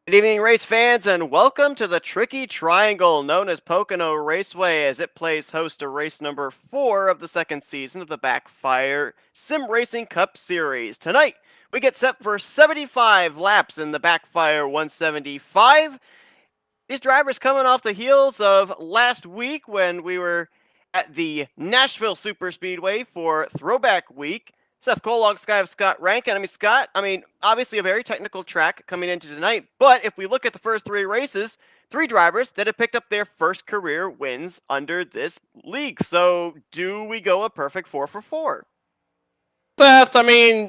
Good evening, race fans, and welcome to the Tricky Triangle known as Pocono Raceway as it plays host to race number 4 of the second season of the BackFire Sim Racing Cup Series. Tonight, we get set for 75 laps in the BackFire 175. These drivers coming off the heels of last week when we were at the Nashville Superspeedway for Throwback Week. Seth Colog, Sky of Scott Rankin. Scott, obviously a very technical track coming into tonight, but if we look at the first three races, three drivers that have picked up their first career wins under this league. So, do we go a perfect 4 for 4? Seth,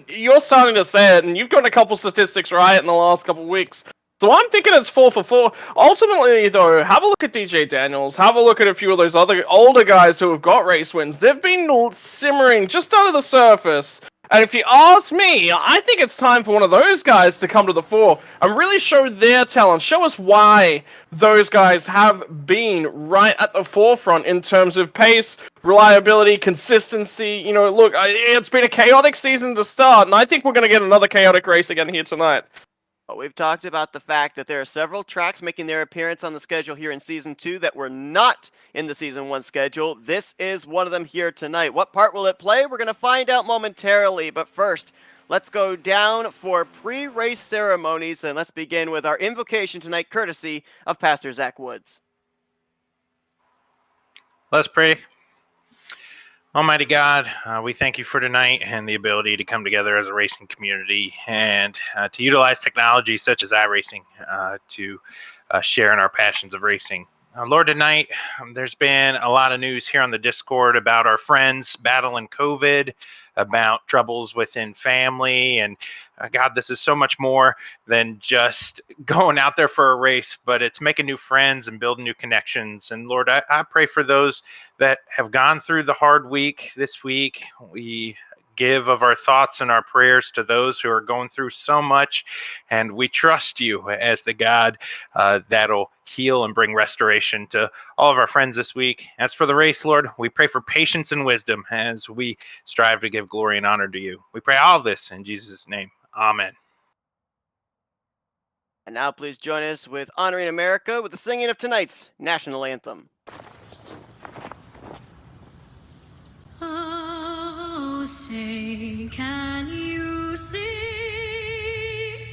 you're starting to say it, and you've got a couple statistics right in the last couple of weeks. So I'm thinking it's 4 for 4. Ultimately, though, have a look at DJ Daniels. Have a look at a few of those other older guys who have got race wins. They've been simmering just under the surface. And if you ask me, I think it's time for one of those guys to come to the fore and really show their talent. Show us why those guys have been right at the forefront in terms of pace, reliability, consistency. Look, it's been a chaotic season to start, and I think we're going to get another chaotic race again here tonight. But we've talked about the fact that there are several tracks making their appearance on the schedule here in Season 2 that were not in the Season 1 schedule. This is one of them here tonight. What part will it play? We're going to find out momentarily, but first, let's go down for pre-race ceremonies, and let's begin with our invocation tonight, courtesy of Pastor Zach Woods. Let's pray. Almighty God, we thank you for tonight and the ability to come together as a racing community and to utilize technology such as iRacing to share in our passions of racing. Lord, tonight there's been a lot of news here on the Discord about our friends battling COVID, about troubles within family, and God, this is so much more than just going out there for a race, but it's making new friends and building new connections. And Lord, I pray for those that have gone through the hard week this week. We give of our thoughts and our prayers to those who are going through so much, and we trust you as the God that'll heal and bring restoration to all of our friends this week. As for the race, Lord, we pray for patience and wisdom as we strive to give glory and honor to you. We pray all of this in Jesus' name. Amen. And now please join us with Honoring America with the singing of tonight's national anthem. Oh, say, can you see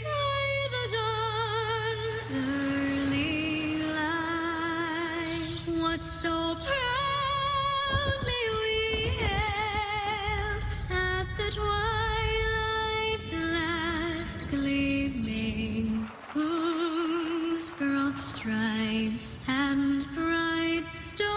by the dawn's early light what so proudly we hailed at the twilight's last gleaming, whose broad stripes and bright stars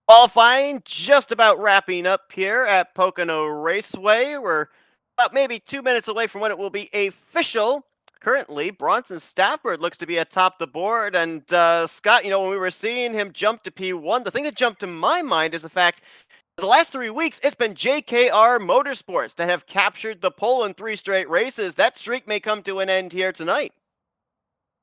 Qualifying just about wrapping up here at Pocono Raceway. We're about maybe 2 minutes away from when it will be official. Currently, Bronson Stafford looks to be atop the board. And Scott, when we were seeing him jump to P1, the thing that jumped to my mind is the fact the last 3 weeks, it's been JKR Motorsports that have captured the pole in 3 straight races. That streak may come to an end here tonight.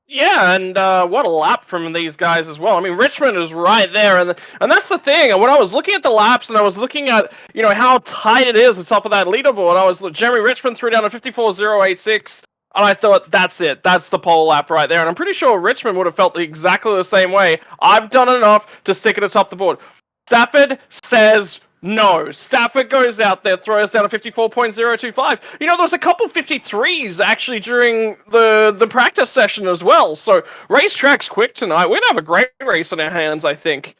Yeah, and what a lap from these guys as well. I mean, Richmond is right there, and that's the thing. And when I was looking at the laps and I was looking at how tight it is at the top of that leaderboard, Jeremy Richmond threw down a 54.086, and I thought that's it. That's the pole lap right there. And I'm pretty sure Richmond would have felt exactly the same way. I've done enough to stick it atop the board. Stafford says no. Stafford goes out there, throws down a 54.025. There's a couple 53s actually during the practice session as well. So racetrack's quick tonight. We're gonna have a great race on our hands, I think.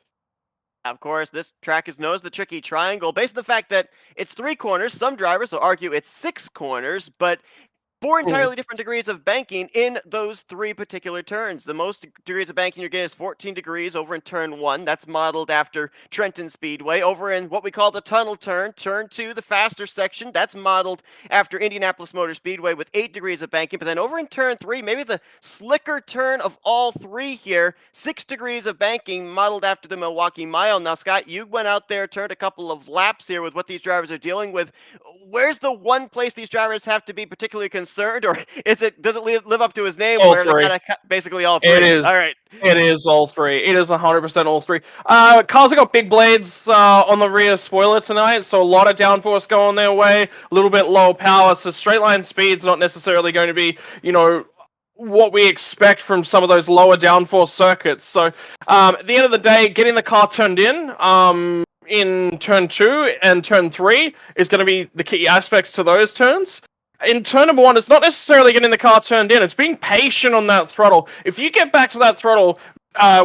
Of course, this track is known as the Tricky Triangle, based on the fact that it's 3 corners. Some drivers will argue it's 6 corners, but 4 entirely different degrees of banking in those 3 particular turns. The most degrees of banking you're getting is 14 degrees over in turn 1. That's modeled after Trenton Speedway. Over in what we call the tunnel turn 2, the faster section, that's modeled after Indianapolis Motor Speedway with 8 degrees of banking. But then over in turn 3, maybe the slicker turn of all 3 here, 6 degrees of banking modeled after the Milwaukee Mile. Now, Scott, you went out there, turned a couple of laps here with what these drivers are dealing with. Where's the one place these drivers have to be particularly concerned, or does it live up to his name All where three. they're basically all 3? It is. All right. It is all 3. It is 100% all 3. Cars have got big blades on the rear spoiler tonight, so a lot of downforce going their way, a little bit low power, so straight line speed's not necessarily going to be, what we expect from some of those lower downforce circuits. So at the end of the day, getting the car turned in turn 2 and turn 3 is going to be the key aspects to those turns. In turn number 1, it's not necessarily getting the car turned in, it's being patient on that throttle. If you get back to that throttle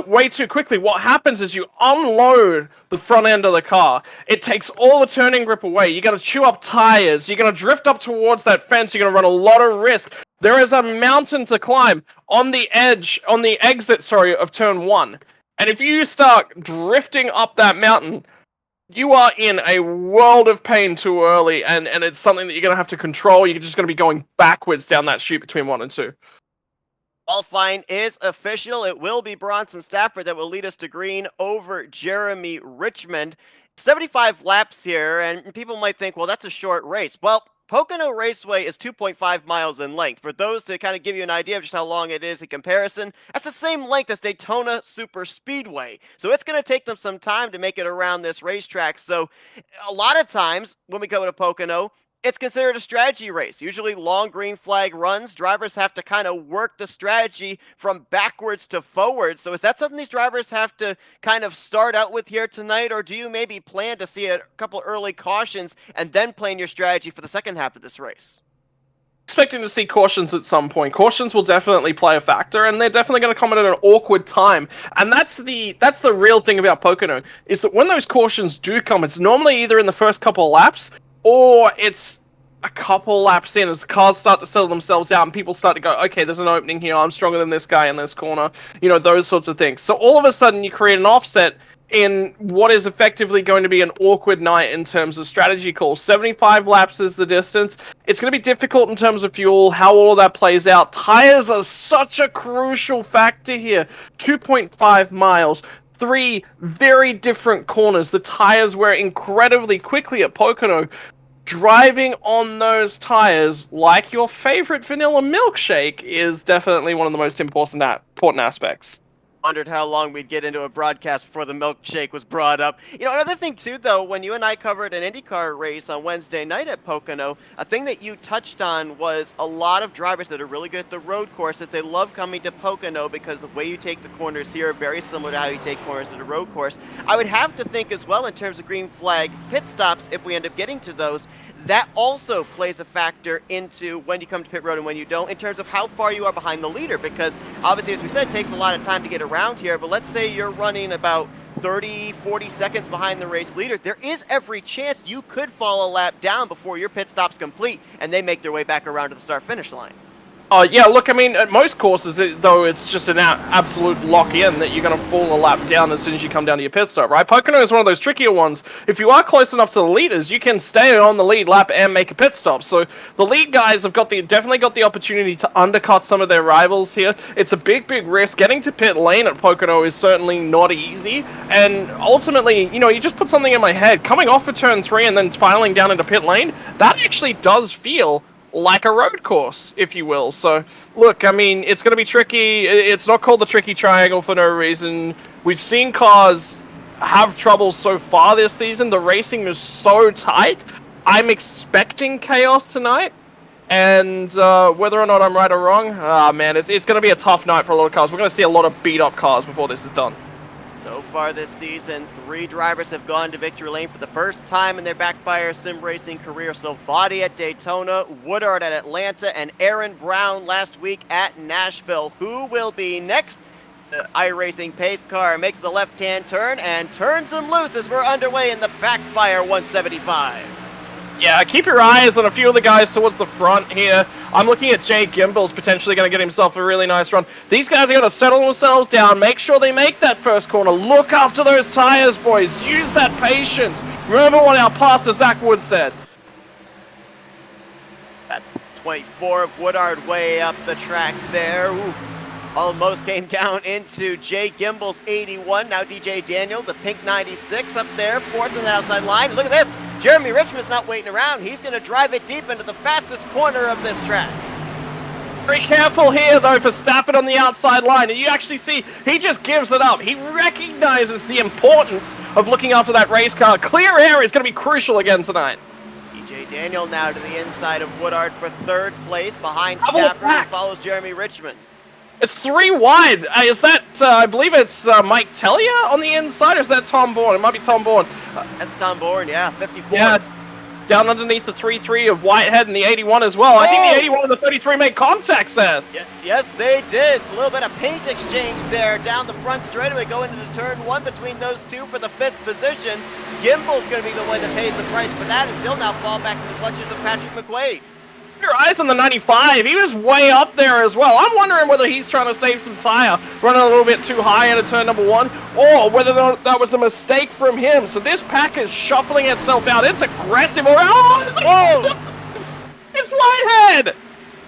way too quickly, what happens is you unload the front end of the car. It takes all the turning grip away. You're going to chew up tires, you're going to drift up towards that fence, you're going to run a lot of risk. There is a mountain to climb on the exit of turn 1. And if you start drifting up that mountain, you are in a world of pain too early, and it's something that you're going to have to control. You're just going to be going backwards down that chute between 1 and 2. Qualifying is official. It will be Bronson Stafford that will lead us to green over Jeremy Richmond. 75 laps here, and people might think, well, that's a short race. Well, Pocono Raceway is 2.5 miles in length. For those to kind of give you an idea of just how long it is in comparison, that's the same length as Daytona Super Speedway. So it's going to take them some time to make it around this racetrack. So a lot of times when we go to Pocono, it's considered a strategy race. Usually long green flag runs, drivers have to kind of work the strategy from backwards to forward. So is that something these drivers have to kind of start out with here tonight, or do you maybe plan to see a couple early cautions and then plan your strategy for the second half of this race? Expecting to see cautions at some point. Cautions will definitely play a factor, and they're definitely going to come at an awkward time. And that's the real thing about Pocono, is that when those cautions do come, it's normally either in the first couple of laps, or it's a couple laps in as the cars start to settle themselves out and people start to go, okay, there's an opening here, I'm stronger than this guy in this corner, those sorts of things. So all of a sudden you create an offset in what is effectively going to be an awkward night in terms of strategy calls. 75 laps is the distance. It's going to be difficult in terms of fuel, how all of that plays out. Tires are such a crucial factor here. 2.5 miles. 3 very different corners. The tires wear incredibly quickly at Pocono. Driving on those tires, like your favorite vanilla milkshake, is definitely one of the most important aspects. Wondered how long we'd get into a broadcast before the milkshake was brought up. Another thing too, though, when you and I covered an IndyCar race on Wednesday night at Pocono, a thing that you touched on was a lot of drivers that are really good at the road courses. They love coming to Pocono because the way you take the corners here are very similar to how you take corners at a road course. I would have to think as well in terms of green flag pit stops, if we end up getting to those, that also plays a factor into when you come to pit road and when you don't, in terms of how far you are behind the leader, because obviously, as we said, it takes a lot of time to get around here, but let's say you're running about 30, 40 seconds behind the race leader, there is every chance you could fall a lap down before your pit stop's complete and they make their way back around to the start-finish line. Yeah, look, I mean, at most courses, though, it's just an absolute lock-in that you're going to fall a lap down as soon as you come down to your pit stop, right? Pocono is one of those trickier ones. If you are close enough to the leaders, you can stay on the lead lap and make a pit stop. So the lead guys have definitely got the opportunity to undercut some of their rivals here. It's a big, big risk. Getting to pit lane at Pocono is certainly not easy. And ultimately, you just put something in my head. Coming off of turn 3 and then filing down into pit lane, that actually does feel like a road course, if you will. So, look, I mean, it's going to be tricky. It's not called the Tricky Triangle for no reason. We've seen cars have trouble so far this season. The racing is so tight. I'm expecting chaos tonight. And whether or not I'm right or wrong, man, it's going to be a tough night for a lot of cars. We're going to see a lot of beat-up cars before this is done. So far this season, 3 drivers have gone to victory lane for the first time in their BackFire sim racing career. Silvati at Daytona, Woodard at Atlanta, and Aaron Brown last week at Nashville. Who will be next? The iRacing pace car makes the left-hand turn and turns him loose as we're underway in the BackFire 175. Yeah, keep your eyes on a few of the guys towards the front here. I'm looking at Jay Gimbel's potentially going to get himself a really nice run. These guys are going to settle themselves down, make sure they make that first corner. Look after those tires, boys. Use that patience. Remember what our pastor Zach Wood said. That's 24 of Woodard way up the track there. Ooh. Almost came down into Jay Gimbel's 81. Now DJ Daniel, the pink 96 up there, 4th on the outside line. Look at this. Jeremy Richmond's not waiting around. He's going to drive it deep into the fastest corner of this track. Very careful here, though, for Stafford on the outside line. And you actually see he just gives it up. He recognizes the importance of looking after that race car. Clear air is going to be crucial again tonight. DJ Daniel now to the inside of Woodard for 3rd place behind Stafford, who follows Jeremy Richmond. It's 3 wide. Is that, I believe it's Mike Tellier on the inside, or is that Tom Bourne? It might be Tom Bourne. That's Tom Bourne, yeah, 54. Yeah, down underneath the 3-3 of Whitehead and the 81 as well. I think the 81 and the 33 made contact, Seth. Yes, they did. It's a little bit of paint exchange there down the front straightaway going into turn 1 between those two for the 5th position. Gimbel's going to be the one that pays the price for that, as he'll now fall back in the clutches of Patrick Mcquaid. Your eyes on the 95. He was way up there as well. I'm wondering whether he's trying to save some tire, running a little bit too high into turn number 1, or whether that was a mistake from him. So this pack is shuffling itself out. It's aggressive. Oh! It's Whitehead!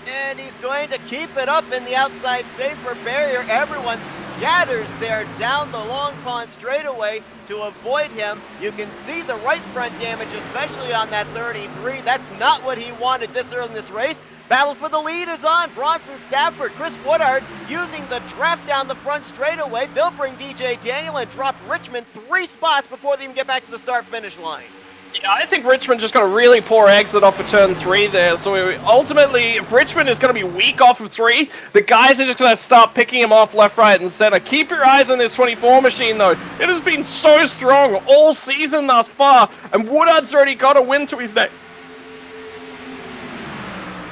And he's going to keep it up in the outside safer barrier. Everyone scatters there down the Long Pond straightaway to avoid him. You can see the right front damage, especially on that 33. That's not what he wanted this early in this race. Battle for the lead is on. Bronson Stafford, Chris Woodard using the draft down the front straightaway. They'll bring DJ Daniel and drop Richmond 3 spots before they even get back to the start-finish line. Yeah, I think Richmond just got a really poor exit off of turn 3 there. So ultimately, if Richmond is going to be weak off of 3, the guys are just going to start picking him off left, right, and center. Keep your eyes on this 24 machine, though. It has been so strong all season thus far, and Woodard's already got a win to his name.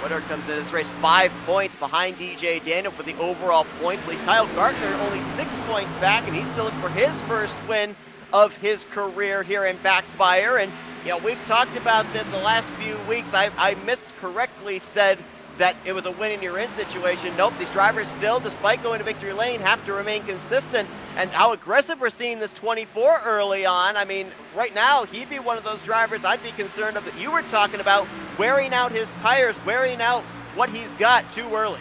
Woodard comes in this race 5 points behind DJ Daniel for the overall points lead. Kyle Gartner only 6 points back, and he's still looking for his first win of his career here in BackFire. And you know, we've talked about this the last few weeks. I miscorrectly said that it was a win and you're in situation. Nope, these drivers still, despite going to victory lane, have to remain consistent. And how aggressive we're seeing this 24 early on. I mean, right now, he'd be one of those drivers I'd be concerned of that you were talking about, wearing out his tires, wearing out what he's got too early.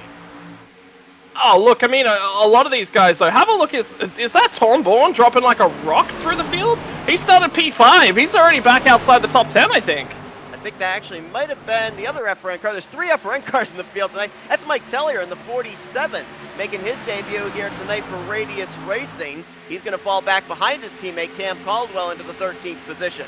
Oh, look, I mean, a lot of these guys, though, have a look. Is that Tom Bourne dropping like a rock through the field? He started P5. He's already back outside the top 10, I think. I think that actually might have been the other FRN car. There's 3 FRN cars in the field tonight. That's Mike Tellier in the 47, making his debut here tonight for Radius Racing. He's going to fall back behind his teammate Cam Caldwell into the 13th position.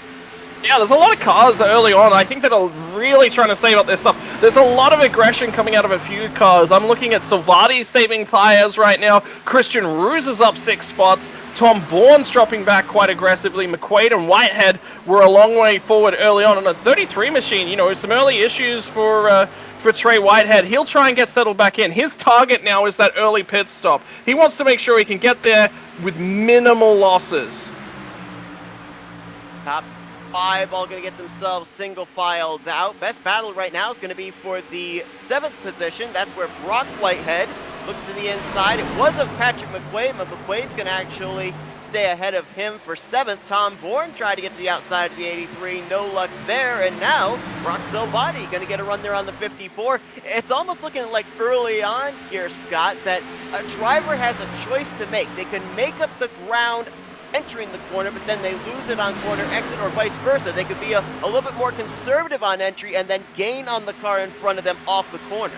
Yeah, there's a lot of cars early on, I think, that are really trying to save up their stuff. There's a lot of aggression coming out of a few cars. I'm looking at Silvati saving tires right now. Christian Ruse is up 6 spots. Tom Bourne's dropping back quite aggressively. Mcquaid and Whitehead were a long way forward early on. A 33 machine, you know, some early issues for Trey Whitehead. He'll try and get settled back in. His target now is that early pit stop. He wants to make sure he can get there with minimal losses. Top 5 all going to get themselves single filed out. Best battle right now is going to be for the 7th position. That's where Brock Whitehead looks to the inside. It was of Patrick Mcquaid, but McQuaid's going to actually stay ahead of him for 7th. Tom Bourne tried to get to the outside of the 83. No luck there. And now Brock Silvati going to get a run there on the 54. It's almost looking like early on here, Scott, that a driver has a choice to make. They can make up the ground entering the corner, but then they lose it on corner exit or vice versa. They could be a little bit more conservative on entry and then gain on the car in front of them off the corner.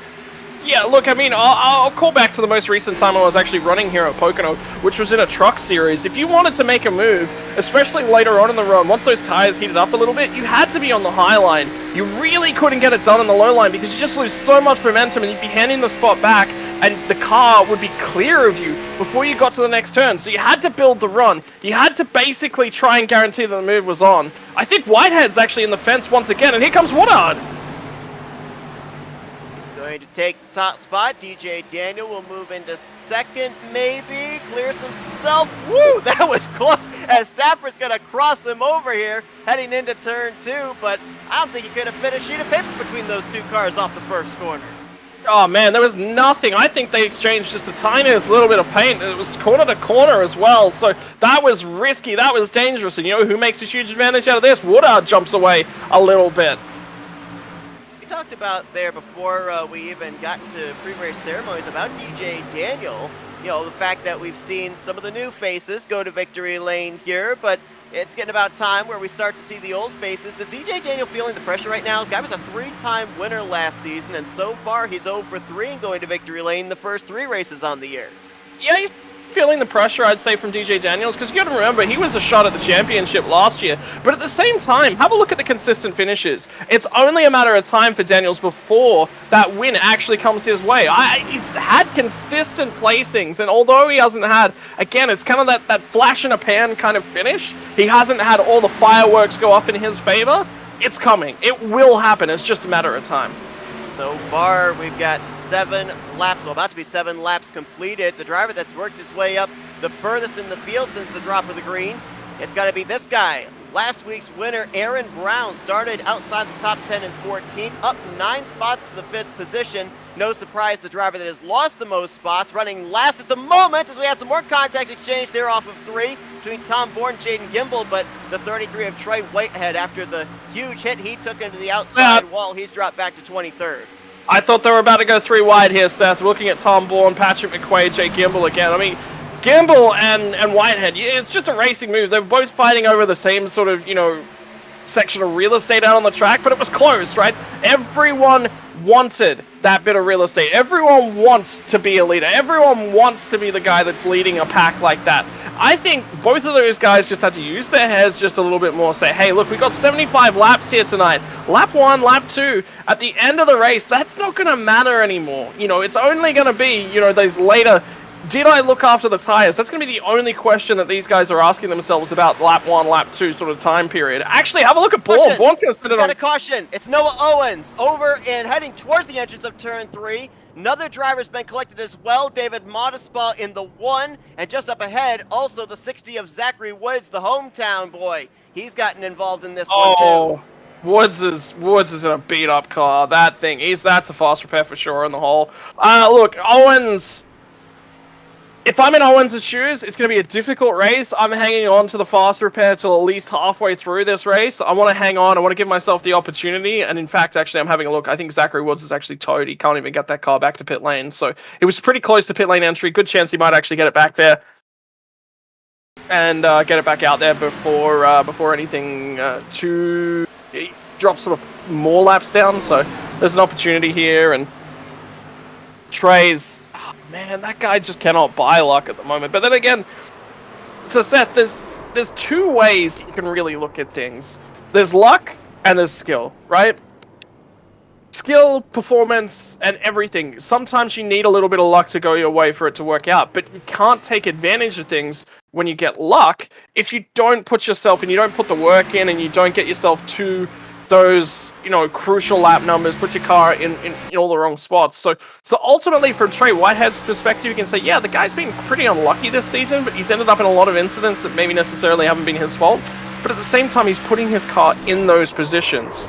Yeah, look, I mean, I'll call back to the most recent time I was actually running here at Pocono, which was in a truck series. If you wanted to make a move, especially later on in the run, once those tires heated up a little bit, you had to be on the high line. You really couldn't get it done on the low line because you just lose so much momentum and you'd be handing the spot back and the car would be clear of you before you got to the next turn. So you had to build the run. You had to basically try and guarantee that the move was on. I think Whitehead's actually in the fence once again, and here comes Woodard. Going to take the top spot. DJ Daniel will move into second, maybe. Clears himself. Woo! That was close. As Stafford's going to cross him over here, heading into turn 2. But I don't think he could have fit a sheet of paper between those two cars off the first corner. Oh man, there was nothing. I think they exchanged just the tiniest little bit of paint. It was corner to corner as well. So that was risky. That was dangerous. And you know who makes a huge advantage out of this? Woodard jumps away a little bit. We talked about there before we even got to pre-race ceremonies about DJ Daniel. You know, the fact that we've seen some of the new faces go to victory lane here, but it's getting about time where we start to see the old faces. Does DJ Daniel feeling the pressure right now? Guy was a 3-time winner last season, and so far he's 0 for 3 and going to victory lane the first 3 races on the year. Yeah, he's feeling the pressure, I'd say, from DJ Daniels, because you got to remember, he was a shot at the championship last year, but at the same time, have a look at the consistent finishes. It's only a matter of time for Daniels before that win actually comes his way. He's had consistent placings, and although he hasn't had, again, it's kind of that flash in a pan kind of finish, he hasn't had all the fireworks go up in his favor. It's coming. It will happen. It's just a matter of time. So far, we've got 7 laps, well, about to be 7 laps completed. The driver that's worked his way up the furthest in the field since the drop of the green, it's got to be this guy. Last week's winner, Aaron Brown, started outside the top 10 and 14th, up 9 spots to the 5th position. No surprise, the driver that has lost the most spots, running last at the moment as we have some more contact exchange there off of 3 between Tom Bourne and Jaden Gimbel, but the 33 of Trey Whitehead, after the huge hit he took into the outside wall, he's dropped back to 23rd. I thought they were about to go 3 wide here, Seth. Looking at Tom Bourne, Patrick Mcquaid, Jake Gimbel again. I mean, Gimbel and Whitehead, it's just a racing move. They were both fighting over the same sort of, section of real estate out on the track, but it was close, right? Everyone wanted that bit of real estate. Everyone wants to be a leader. Everyone wants to be the guy that's leading a pack like that. I think both of those guys just had to use their heads just a little bit more. Say, hey, look, we got 75 laps here tonight. Lap 1, lap 2. At the end of the race, that's not going to matter anymore. It's only going to be, those later, did I look after the tires? That's going to be the only question that these guys are asking themselves about lap 1, lap 2 sort of time period. Actually, have a look at Bourne. Bourne's going to spin it on. Got a caution. It's Noah Owens over and heading towards the entrance of turn 3. Another driver's been collected as well, David Modespa in the 1, and just up ahead, also the 60 of Zachary Woods, the hometown boy. He's gotten involved in this one too. Woods is in a beat up car. That thing, that's a fast repair for sure in the hole. Look, Owens. If I'm in Owens' shoes, it's going to be a difficult race. I'm hanging on to the fast repair till at least halfway through this race. I want to hang on. I want to give myself the opportunity. And in fact, actually, I'm having a look. I think Zachary Woods is actually towed. He can't even get that car back to pit lane. So it was pretty close to pit lane entry. Good chance he might actually get it back there and get it back out there before anything drops sort of more laps down. So there's an opportunity here. And Trey's... Man, that guy just cannot buy luck at the moment. But then again, so Seth, there's 2 ways you can really look at things. There's luck and there's skill, right? Skill, performance, and everything. Sometimes you need a little bit of luck to go your way for it to work out, but you can't take advantage of things when you get luck if you don't put yourself and you don't put the work in and you don't get yourself to those, crucial lap numbers, put your car in all the wrong spots. So ultimately, from Trey Whitehead's perspective, you can say, yeah, the guy's been pretty unlucky this season, but he's ended up in a lot of incidents that maybe necessarily haven't been his fault. But at the same time, he's putting his car in those positions.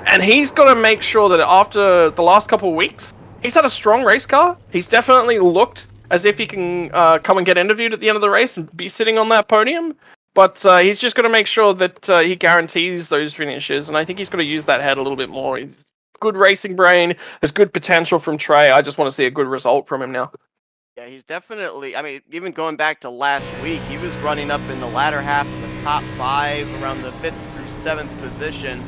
And he's got to make sure that after the last couple of weeks, he's had a strong race car. He's definitely looked as if he can come and get interviewed at the end of the race and be sitting on that podium. But he's just going to make sure that he guarantees those finishes, and I think he's got to use that head a little bit more. He's good racing brain. There's good potential from Trey. I just want to see a good result from him now. Yeah, he's definitely, I mean, even going back to last week, he was running up in the latter half of the top 5, around the 5th through 7th position.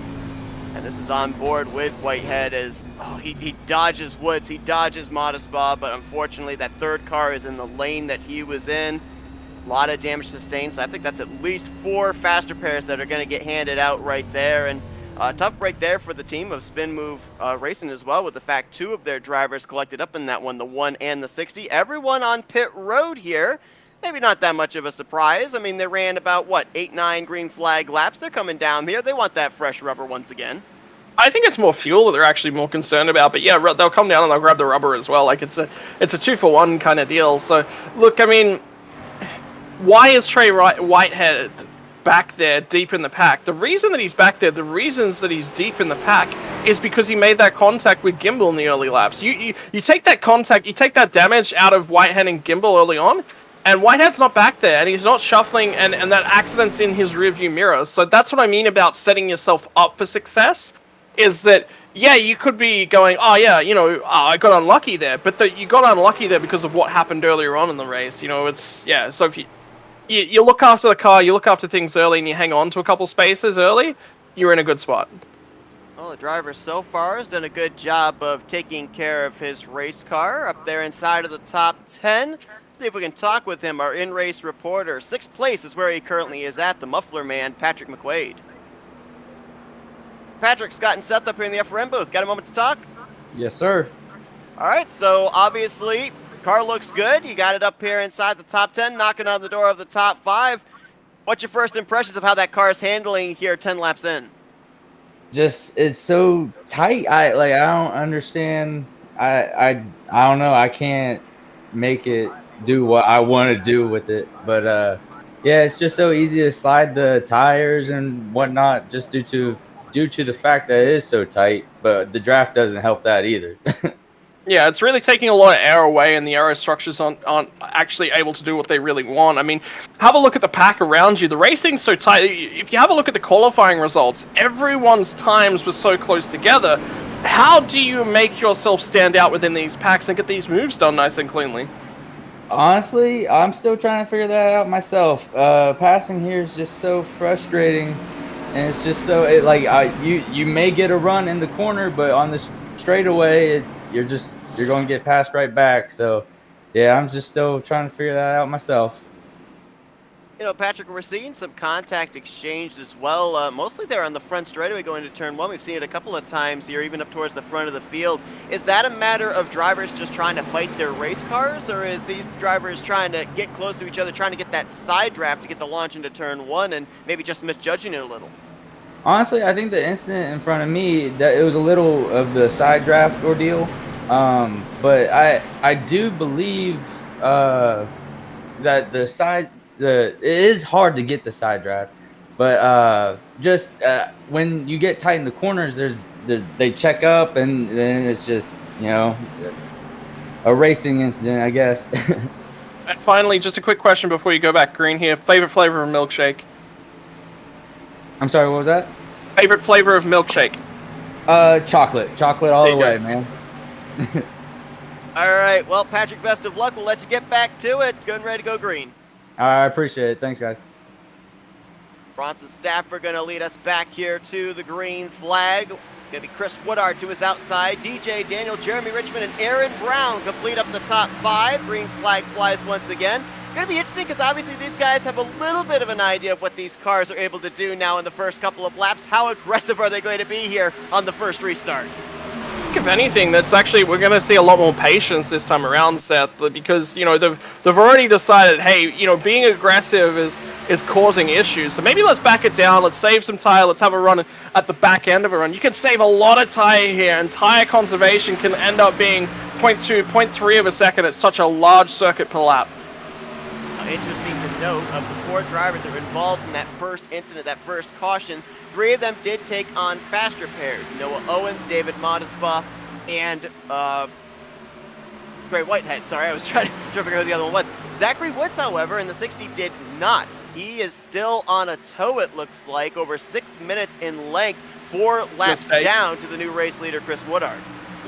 And this is on board with Whitehead as he dodges Woods, he dodges Modestspa, but unfortunately that third car is in the lane that he was in. A lot of damage sustained, so I think that's at least 4 faster pairs that are going to get handed out right there. And tough break there for the team of Spin Move Racing as well, with the fact 2 of their drivers collected up in that one, the 1 and the 60. Everyone on pit road here. Maybe not that much of a surprise. I mean, they ran about, what, 8-9 green flag laps. They're coming down here. They want that fresh rubber once again. I think it's more fuel that they're actually more concerned about. But yeah, they'll come down and they'll grab the rubber as well. Like, it's a 2-for-1 kind of deal. So, look, I mean, why is Trey Whitehead back there deep in the pack? The reason that he's back there, the reasons that he's deep in the pack is because he made that contact with Gimbal in the early laps. You take that contact, you take that damage out of Whitehead and Gimbal early on, and Whitehead's not back there, and he's not shuffling, and that accident's in his rearview mirror. So that's what I mean about setting yourself up for success, is that, yeah, you could be going, oh yeah, I got unlucky there, but you got unlucky there because of what happened earlier on in the race. It's, yeah, so if you look after the car, you look after things early, and you hang on to a couple spaces early, you're in a good spot. Well, the driver so far has done a good job of taking care of his race car up there inside of the top 10. See if we can talk with him, our in-race reporter. 6th place is where he currently is at, the muffler man, Patrick Mcquaid. Patrick, Scott, and Seth up here in the FRM booth. Got a moment to talk? Yes, sir. All right, so obviously, car looks good. You got it up here inside the top 10, knocking on the door of the top 5. What's your first impressions of how that car is handling here 10 laps in? Just, it's so tight. I don't understand. I don't know. I can't make it do what I want to do with it. But yeah, it's just so easy to slide the tires and whatnot, just due to the fact that it is so tight. But the draft doesn't help that either. Yeah, it's really taking a lot of air away, and the aero structures aren't actually able to do what they really want. I mean, have a look at the pack around you. The racing's so tight. If you have a look at the qualifying results, everyone's times were so close together. How do you make yourself stand out within these packs and get these moves done nice and cleanly? Honestly, I'm still trying to figure that out myself. Passing here is just so frustrating, and it's just so you may get a run in the corner, but on this straightaway, you're going to get passed right back. So, yeah, I'm just still trying to figure that out myself. Patrick, we're seeing some contact exchanged as well. Mostly there on the front straightaway going to turn 1. We've seen it a couple of times here, even up towards the front of the field. Is that a matter of drivers just trying to fight their race cars, or is these drivers trying to get close to each other, trying to get that side draft to get the launch into turn 1 and maybe just misjudging it a little? Honestly, I think the incident in front of me, that it was a little of the side draft ordeal. But I do believe that it is hard to get the side draft, but when you get tight in the corners, they check up, and then it's just a racing incident, I guess. And finally, just a quick question before you go back green here. Favorite flavor of milkshake? I'm sorry, what was that? Favorite flavor of milkshake? Chocolate all the way, man. All right, well, Patrick, best of luck. We'll let you get back to it. Good and ready to go green. I appreciate it. Thanks, guys. Bronson Stafford going to lead us back here to the green flag. Going to be Chris Woodard to his outside. DJ, Daniel, Jeremy Richmond, and Aaron Brown complete up the top 5. Green flag flies once again. Going to be interesting because obviously these guys have a little bit of an idea of what these cars are able to do now in the first couple of laps. How aggressive are they going to be here on the first restart? If anything, we're going to see a lot more patience this time around, Seth, because they've already decided, hey, being aggressive is causing issues. So maybe let's back it down. Let's save some tire. Let's have a run at the back end of a run. You can save a lot of tire here, and tire conservation can end up being 0.2, 0.3 of a second at such a large circuit per lap. Interesting to note, of the 4 drivers that were involved in that first incident, that first caution, 3 of them did take on faster pairs. Noah Owens, David Modestspa, and Trey Whitehead. Sorry, I was trying to figure out who the other one was. Zachary Woods, however, in the 60 did not. He is still on a tow, it looks like, over 6 minutes in length, 4 laps down to the new race leader, Chris Woodard.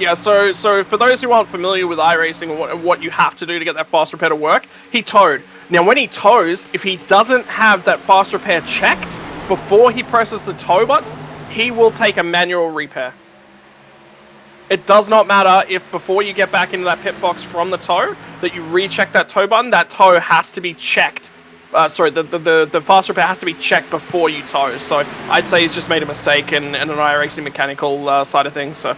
Yeah, so for those who aren't familiar with iRacing and what you have to do to get that fast repair to work, he towed. Now, when he tows, if he doesn't have that fast repair checked before he presses the tow button, he will take a manual repair. It does not matter if before you get back into that pit box from the tow, that you recheck that tow button, that tow has to be checked. The fast repair has to be checked before you tow. So I'd say he's just made a mistake in an iRacing mechanical side of things. So.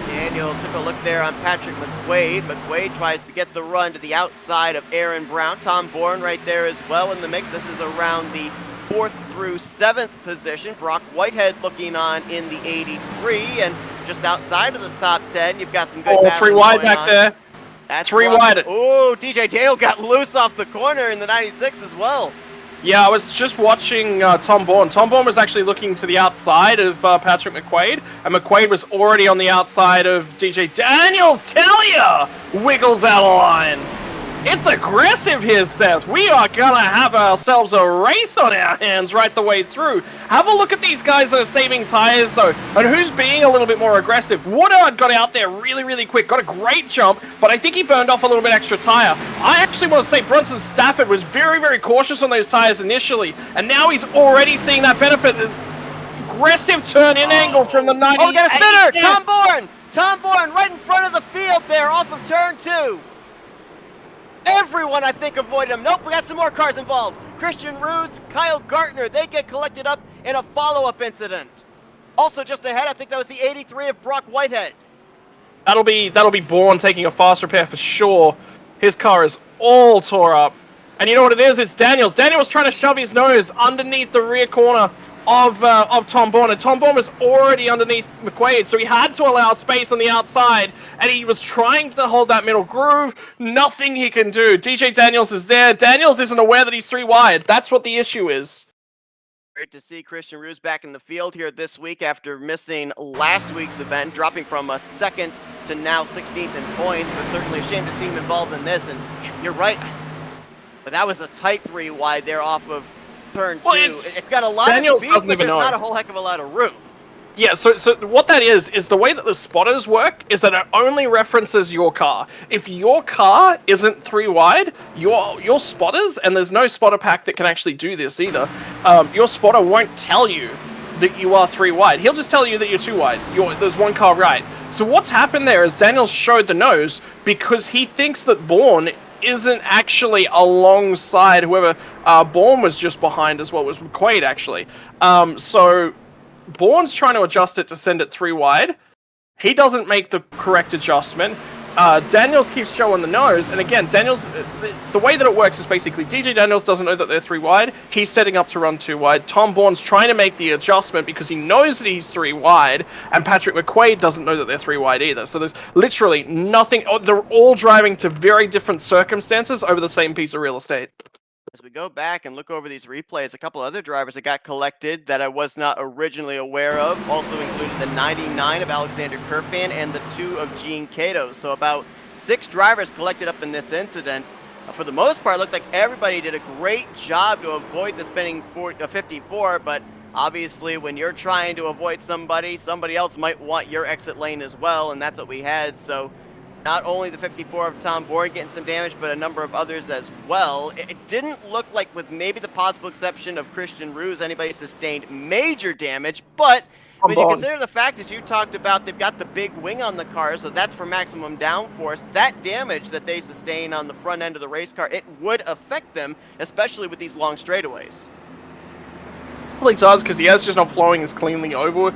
Daniel took a look there on Patrick Mcquaid. Mcquaid tries to get the run to the outside of Aaron Brown. Tom Bourne right there as well in the mix. This is around the 4th through 7th position. Brock Whitehead looking on in the 83, and just outside of the top 10, you've got some good battling 3 wide going back on. there. That's 3 wide. Oh, DJ Daniel got loose off the corner in the 96 as well. Yeah, I was just watching Tom Bourne. Tom Bourne was actually looking to the outside of Patrick Mcquaid, and Mcquaid was already on the outside of DJ Daniels. Tell ya! Wiggles out of line. It's aggressive here, Seth. We are gonna have ourselves a race on our hands right the way through. Have a look at these guys that are saving tires, though, and who's being a little bit more aggressive. Woodard got out there really quick, got a great jump, but I think he burned off a little bit extra tire. I actually want to say Bronson Stafford was very cautious on those tires initially, and now he's already seeing that benefit. Aggressive turn-in angle from the 98. Oh, we got a spinner! Tom Bourne! Tom Bourne right in front of the field there, off of turn 2. Everyone, I think, avoided him. Nope, we got some more cars involved. Christian Ruse, Kyle Gartner, they get collected up in a follow-up incident. Also just ahead, I think that was the 83 of Brock Whitehead. That'll be Bourne taking a fast repair for sure. His car is all tore up. And you know what it is? It's Daniels. Daniels trying to shove his nose underneath the rear corner of Tom Bourne, and Tom Bourne was already underneath Mcquaid, so he had to allow space on the outside, and he was trying to hold that middle groove. Nothing he can do. DJ Daniels is there. Daniels isn't aware that he's 3 wide. That's what the issue is. Great to see Christian Ruse back in the field here this week after missing last week's event, dropping from a 2nd to now 16th in points, but certainly a shame to see him involved in this, and you're right, but that was a tight 3 wide there off of turn 2. It's got a lot Daniels of speed, but there's know not a whole heck of a lot of room. Yeah, so what that is the way that the spotters work is that it only references your car. If your car isn't 3 wide, your spotters, and there's no spotter pack that can actually do this either, your spotter won't tell you that you are 3 wide. He'll just tell you that you're 2 wide. There's 1 car right. So what's happened there is Daniels showed the nose because he thinks that Bourne isn't actually alongside whoever Bourne was just behind as well, was Mcquaid actually. So Bourne's trying to adjust it to send it 3 wide. He doesn't make the correct adjustment. Daniels keeps showing the nose, and again, Daniels, the way that it works is basically DJ Daniels doesn't know that they're 3 wide. He's setting up to run 2 wide. Tom Bourne's trying to make the adjustment because he knows that he's 3 wide, and Patrick Mcquaid doesn't know that they're 3 wide either. So there's literally nothing. They're all driving to very different circumstances over the same piece of real estate. As we go back and look over these replays, a couple other drivers that got collected that I was not originally aware of also included the 99 of Alexander Kerfan and the 2 of Gene Cato. So about 6 drivers collected up in this incident. For the most part, it looked like everybody did a great job to avoid the spinning 54, but obviously when you're trying to avoid somebody else might want your exit lane as well, and that's what we had. So not only the 54 of Tom Bourne getting some damage, but a number of others as well. It didn't look like, with maybe the possible exception of Christian Ruse, anybody sustained major damage, but when you consider the fact, as you talked about, they've got the big wing on the car, so that's for maximum downforce. That damage that they sustain on the front end of the race car, it would affect them, especially with these long straightaways. It does, because the air's just not flowing as cleanly over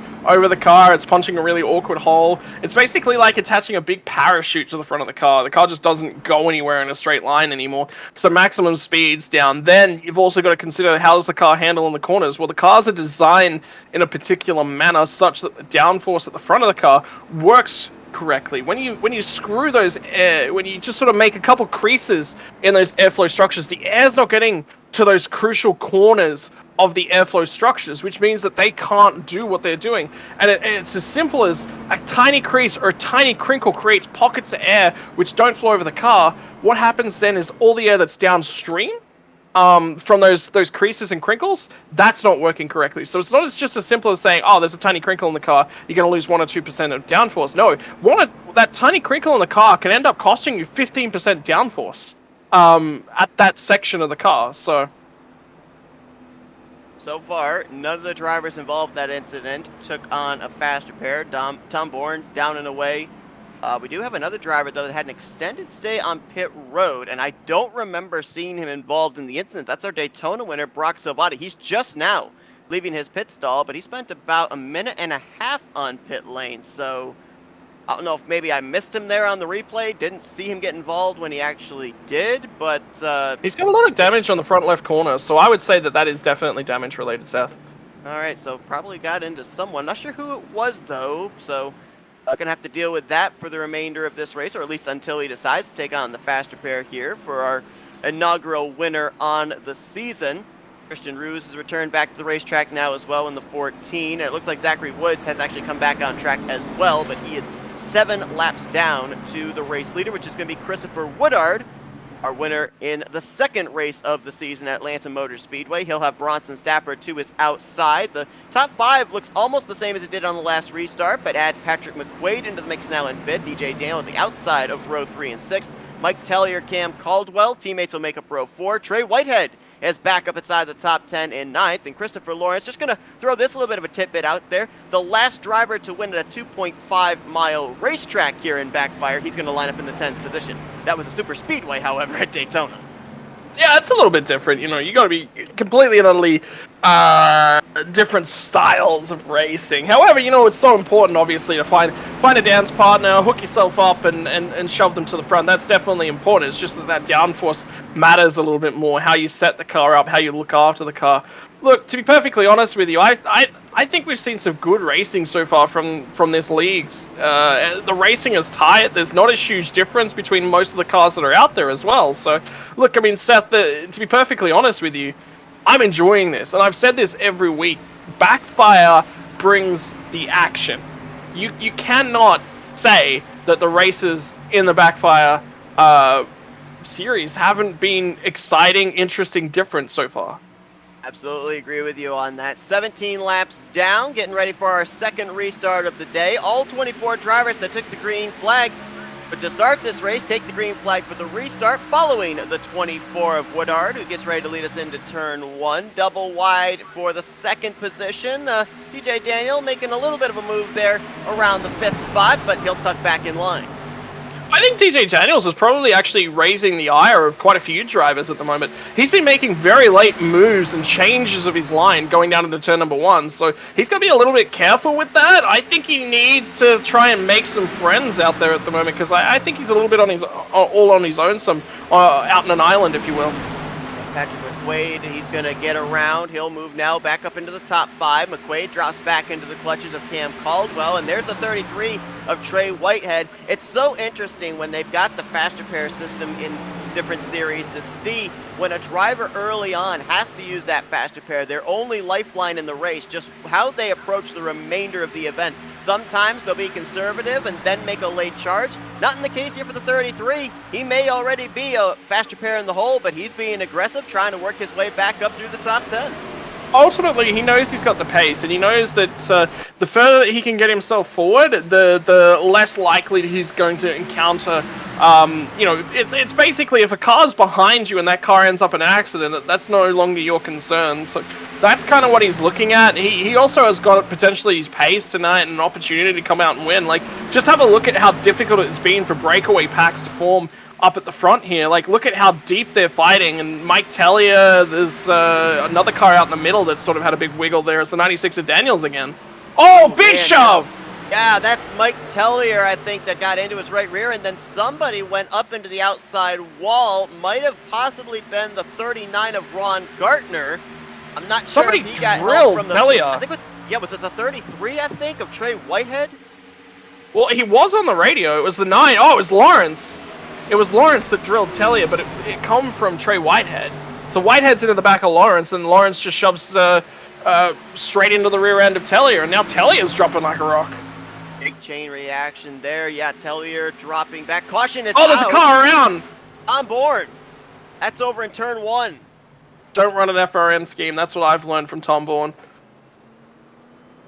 the car. It's punching a really awkward hole. It's basically like attaching a big parachute to the front of the car. The car just doesn't go anywhere in a straight line anymore. So maximum speed's down. Then you've also got to consider, how does the car handle in the corners? Well, the cars are designed in a particular manner such that the downforce at the front of the car works correctly. When you screw those air, when you just sort of make a couple creases in those airflow structures, the air's not getting to those crucial corners of the airflow structures, which means that they can't do what they're doing. And it's as simple as a tiny crease or a tiny crinkle creates pockets of air which don't flow over the car. What happens then is all the air that's downstream from those creases and crinkles, that's not working correctly. So it's not just as simple as saying, oh, there's a tiny crinkle in the car, you're going to lose 1 or 2% of downforce. No, that tiny crinkle in the car can end up costing you 15% downforce at that section of the car. So far, none of the drivers involved in that incident took on a fast repair. Tom Bourne down and away. We do have another driver, though, that had an extended stay on pit road, and I don't remember seeing him involved in the incident. That's our Daytona winner, Brock Silvati. He's just now leaving his pit stall, but he spent about a minute and a half on pit lane, so I don't know if maybe I missed him there on the replay, didn't see him get involved when he actually did, but he's got a lot of damage on the front left corner, so I would say that is definitely damage related, Seth. Alright, so probably got into someone. Not sure who it was, though, so gonna have to deal with that for the remainder of this race, or at least until he decides to take on the fast repair here for our inaugural winner on the season. Christian Roos has returned back to the racetrack now as well in the 14. And it looks like Zachary Woods has actually come back on track as well, but he is 7 laps down to the race leader, which is going to be Christopher Woodard, our winner in the second race of the season at Atlanta Motor Speedway. He'll have Bronson Stafford to his outside. The top 5 looks almost the same as it did on the last restart, but add Patrick Mcquaid into the mix now in 5th. DJ Daniel at the outside of row 3 and 6th. Mike Tellier, Cam Caldwell, teammates will make up row 4. Trey Whitehead is back up inside the top 10 in 9th. And Christopher Lawrence, just going to throw this little bit of a tidbit out there. The last driver to win at a 2.5-mile racetrack here in BackFire, he's going to line up in the 10th position. That was a super speedway, however, at Daytona. Yeah, it's a little bit different. You know, you got to be completely and utterly different styles of racing. However, you know, it's so important, obviously, to find a dance partner, hook yourself up, and shove them to the front. That's definitely important. It's just that downforce matters a little bit more. How you set the car up, how you look after the car. Look, to be perfectly honest with you, I think we've seen some good racing so far from this leagues. The racing is tight. There's not a huge difference between most of the cars that are out there as well. So, look, I mean, Seth, to be perfectly honest with you, I'm enjoying this, and I've said this every week. BackFire brings the action. You cannot say that the races in the BackFire series haven't been exciting, interesting, different so far. Absolutely agree with you on that. 17 laps down, getting ready for our second restart of the day. All 24 drivers that took the green flag, but to start this race, take the green flag for the restart, following the 24 of Woodard, who gets ready to lead us into turn 1. Double wide for the second position. DJ Daniel making a little bit of a move there around the 5th spot, but he'll tuck back in line. I think DJ Daniels is probably actually raising the ire of quite a few drivers at the moment. He's been making very late moves and changes of his line going down into turn number 1, so he's going to be a little bit careful with that. I think he needs to try and make some friends out there at the moment, because I think he's a little bit all on his own, out on an island, if you will. Patrick Mcquaid, he's going to get around. He'll move now back up into the top 5. Mcquaid drops back into the clutches of Cam Caldwell, and there's the 33 of Trey Whitehead. It's so interesting when they've got the fast repair system in different series to see when a driver early on has to use that fast repair, their only lifeline in the race, just how they approach the remainder of the event. Sometimes they'll be conservative and then make a late charge. Not in the case here for the 33. He may already be a fast repair in the hole, but he's being aggressive, trying to work his way back up through the top 10. Ultimately, he knows he's got the pace, and he knows that the further he can get himself forward, the less likely he's going to encounter. You know, it's basically if a car's behind you and that car ends up in an accident, that's no longer your concern. So that's kind of what he's looking at. He also has got potentially his pace tonight and an opportunity to come out and win. Like, just have a look at how difficult it's been for breakaway packs to form up at the front here. Like, look at how deep they're fighting, and Mike Tellier, there's another car out in the middle that sort of had a big wiggle there. It's the 96 of Daniels again. Oh, big shove! Yeah, that's Mike Tellier, I think, that got into his right rear, and then somebody went up into the outside wall. Might have possibly been the 39 of Ron Gartner. I'm not sure Somebody if he got drilled from the... Tellier. I think was it the 33, I think, of Trey Whitehead? Well, he was on the radio. It was the 9. Oh, it was Lawrence. It was Lawrence that drilled Tellier, but it come from Trey Whitehead. So Whitehead's into the back of Lawrence, and Lawrence just shoves straight into the rear end of Tellier, and now Tellier's dropping like a rock. Big chain reaction there. Yeah, Tellier dropping back. Caution is Oh, there's out. a car around. On board. That's over in turn 1. Don't run an FRM scheme. That's what I've learned from Tom Bourne.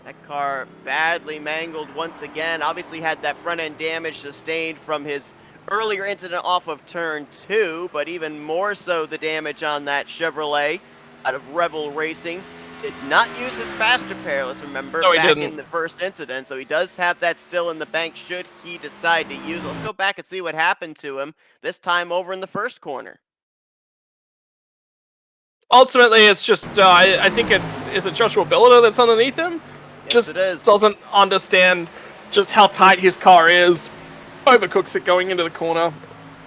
That car badly mangled once again. Obviously had that front end damage sustained from his earlier incident off of turn 2, but even more so the damage on that Chevrolet out of Rebel Racing. Did not use his fast repair, let's remember, No, he back didn't. in the first incident, so he does have that still in the bank should he decide to use it. Let's go back and see what happened to him, this time over in the first corner. Ultimately, it's just, I think is it Joshua Billiter that's underneath him? Yes, Just it is. doesn't understand just how tight his car is. Overcooks it going into the corner.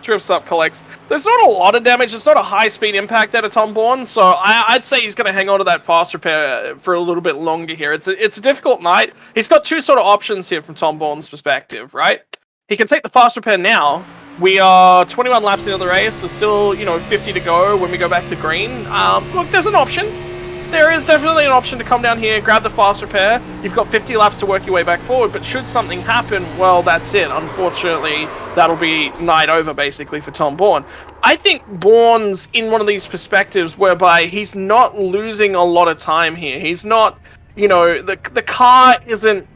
Drifts up, collects. There's not a lot of damage. It's not a high-speed impact out of Tom Bourne, so I'd say he's going to hang on to that fast repair for a little bit longer here. It's a difficult night. He's got two sort of options here from Tom Bourne's perspective, right? He can take the fast repair now. We are 21 laps into the race. There's still, 50 to go when we go back to green. Look, there's an option. There is definitely an option to come down here, grab the fast repair. You've got 50 laps to work your way back forward, but should something happen, well, that's it. Unfortunately, that'll be night over, basically, for Tom Bourne. I think Bourne's in one of these perspectives whereby he's not losing a lot of time here. He's not, the car isn't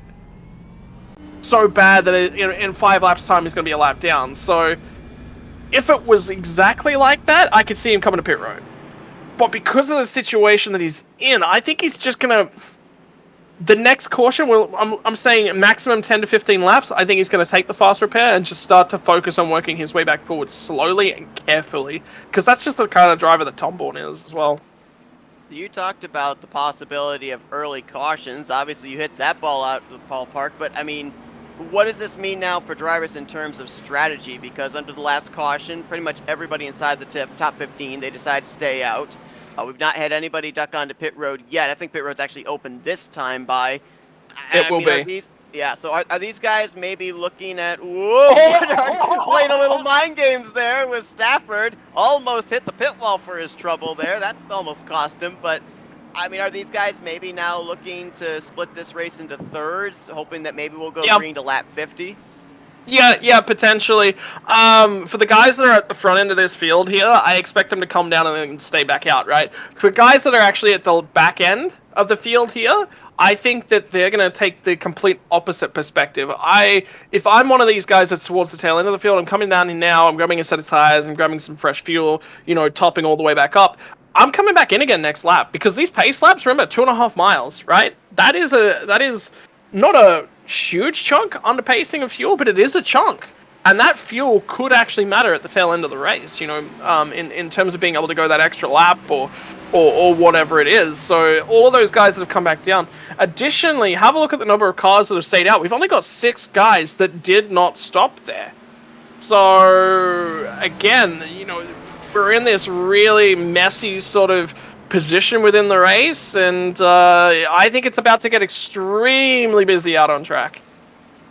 so bad that in 5 laps' time he's going to be a lap down. So, if it was exactly like that, I could see him coming to pit road. But because of the situation that he's in, I think he's just gonna. The next caution, I'm saying maximum 10 to 15 laps. I think he's gonna take the fast repair and just start to focus on working his way back forward slowly and carefully, because that's just the kind of driver that Tom Bourne is as well. You talked about the possibility of early cautions. Obviously, you hit that ball out of the ballpark, but I mean, what does this mean now for drivers in terms of strategy? Because under the last caution, pretty much everybody inside the top 15, they decided to stay out. We've not had anybody duck onto pit road yet. I think pit road's actually open this time by... It will be. So are these guys maybe looking at... Whoa! Playing a little mind games there with Stafford. Almost hit the pit wall for his trouble there. That almost cost him, but... I mean, are these guys maybe now looking to split this race into thirds, hoping that maybe we'll go green to lap 50? Yeah, potentially. For the guys that are at the front end of this field here, I expect them to come down and then stay back out, right? For guys that are actually at the back end of the field here, I think that they're going to take the complete opposite perspective. If I'm one of these guys that's towards the tail end of the field, I'm coming down here now, I'm grabbing a set of tires and grabbing some fresh fuel, topping all the way back up. I'm coming back in again next lap, because these pace laps, remember, 2.5 miles, right? That is not a huge chunk on the pacing of fuel, but it is a chunk. And that fuel could actually matter at the tail end of the race, in terms of being able to go that extra lap or whatever it is. So all of those guys that have come back down. Additionally, have a look at the number of cars that have stayed out. We've only got 6 guys that did not stop there. So, again, we're in this really messy sort of position within the race, and I think it's about to get extremely busy out on track.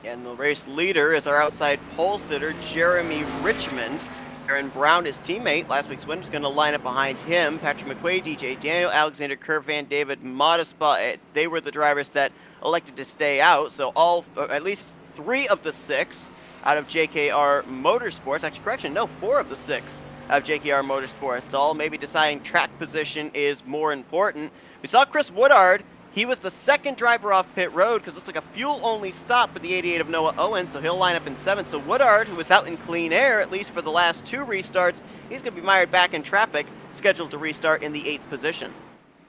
And the race leader is our outside pole sitter, Jeremy Richmond. Aaron Brown, his teammate, last week's winner, is going to line up behind him. Patrick Mcquaid, DJ Daniel, Alexander Curvan, David Modespa. They were the drivers that elected to stay out, so at least 3 of the 6 out of JKR Motorsports. Actually, correction, no, 4 of the 6 of JKR Motorsports. All maybe deciding track position is more important. We saw Chris Woodard. He was the second driver off pit road because it looks like a fuel-only stop for the 88 of Noah Owens, so he'll line up in 7th. So Woodard, who was out in clean air, at least for the last 2 restarts, he's going to be mired back in traffic, scheduled to restart in the 8th position.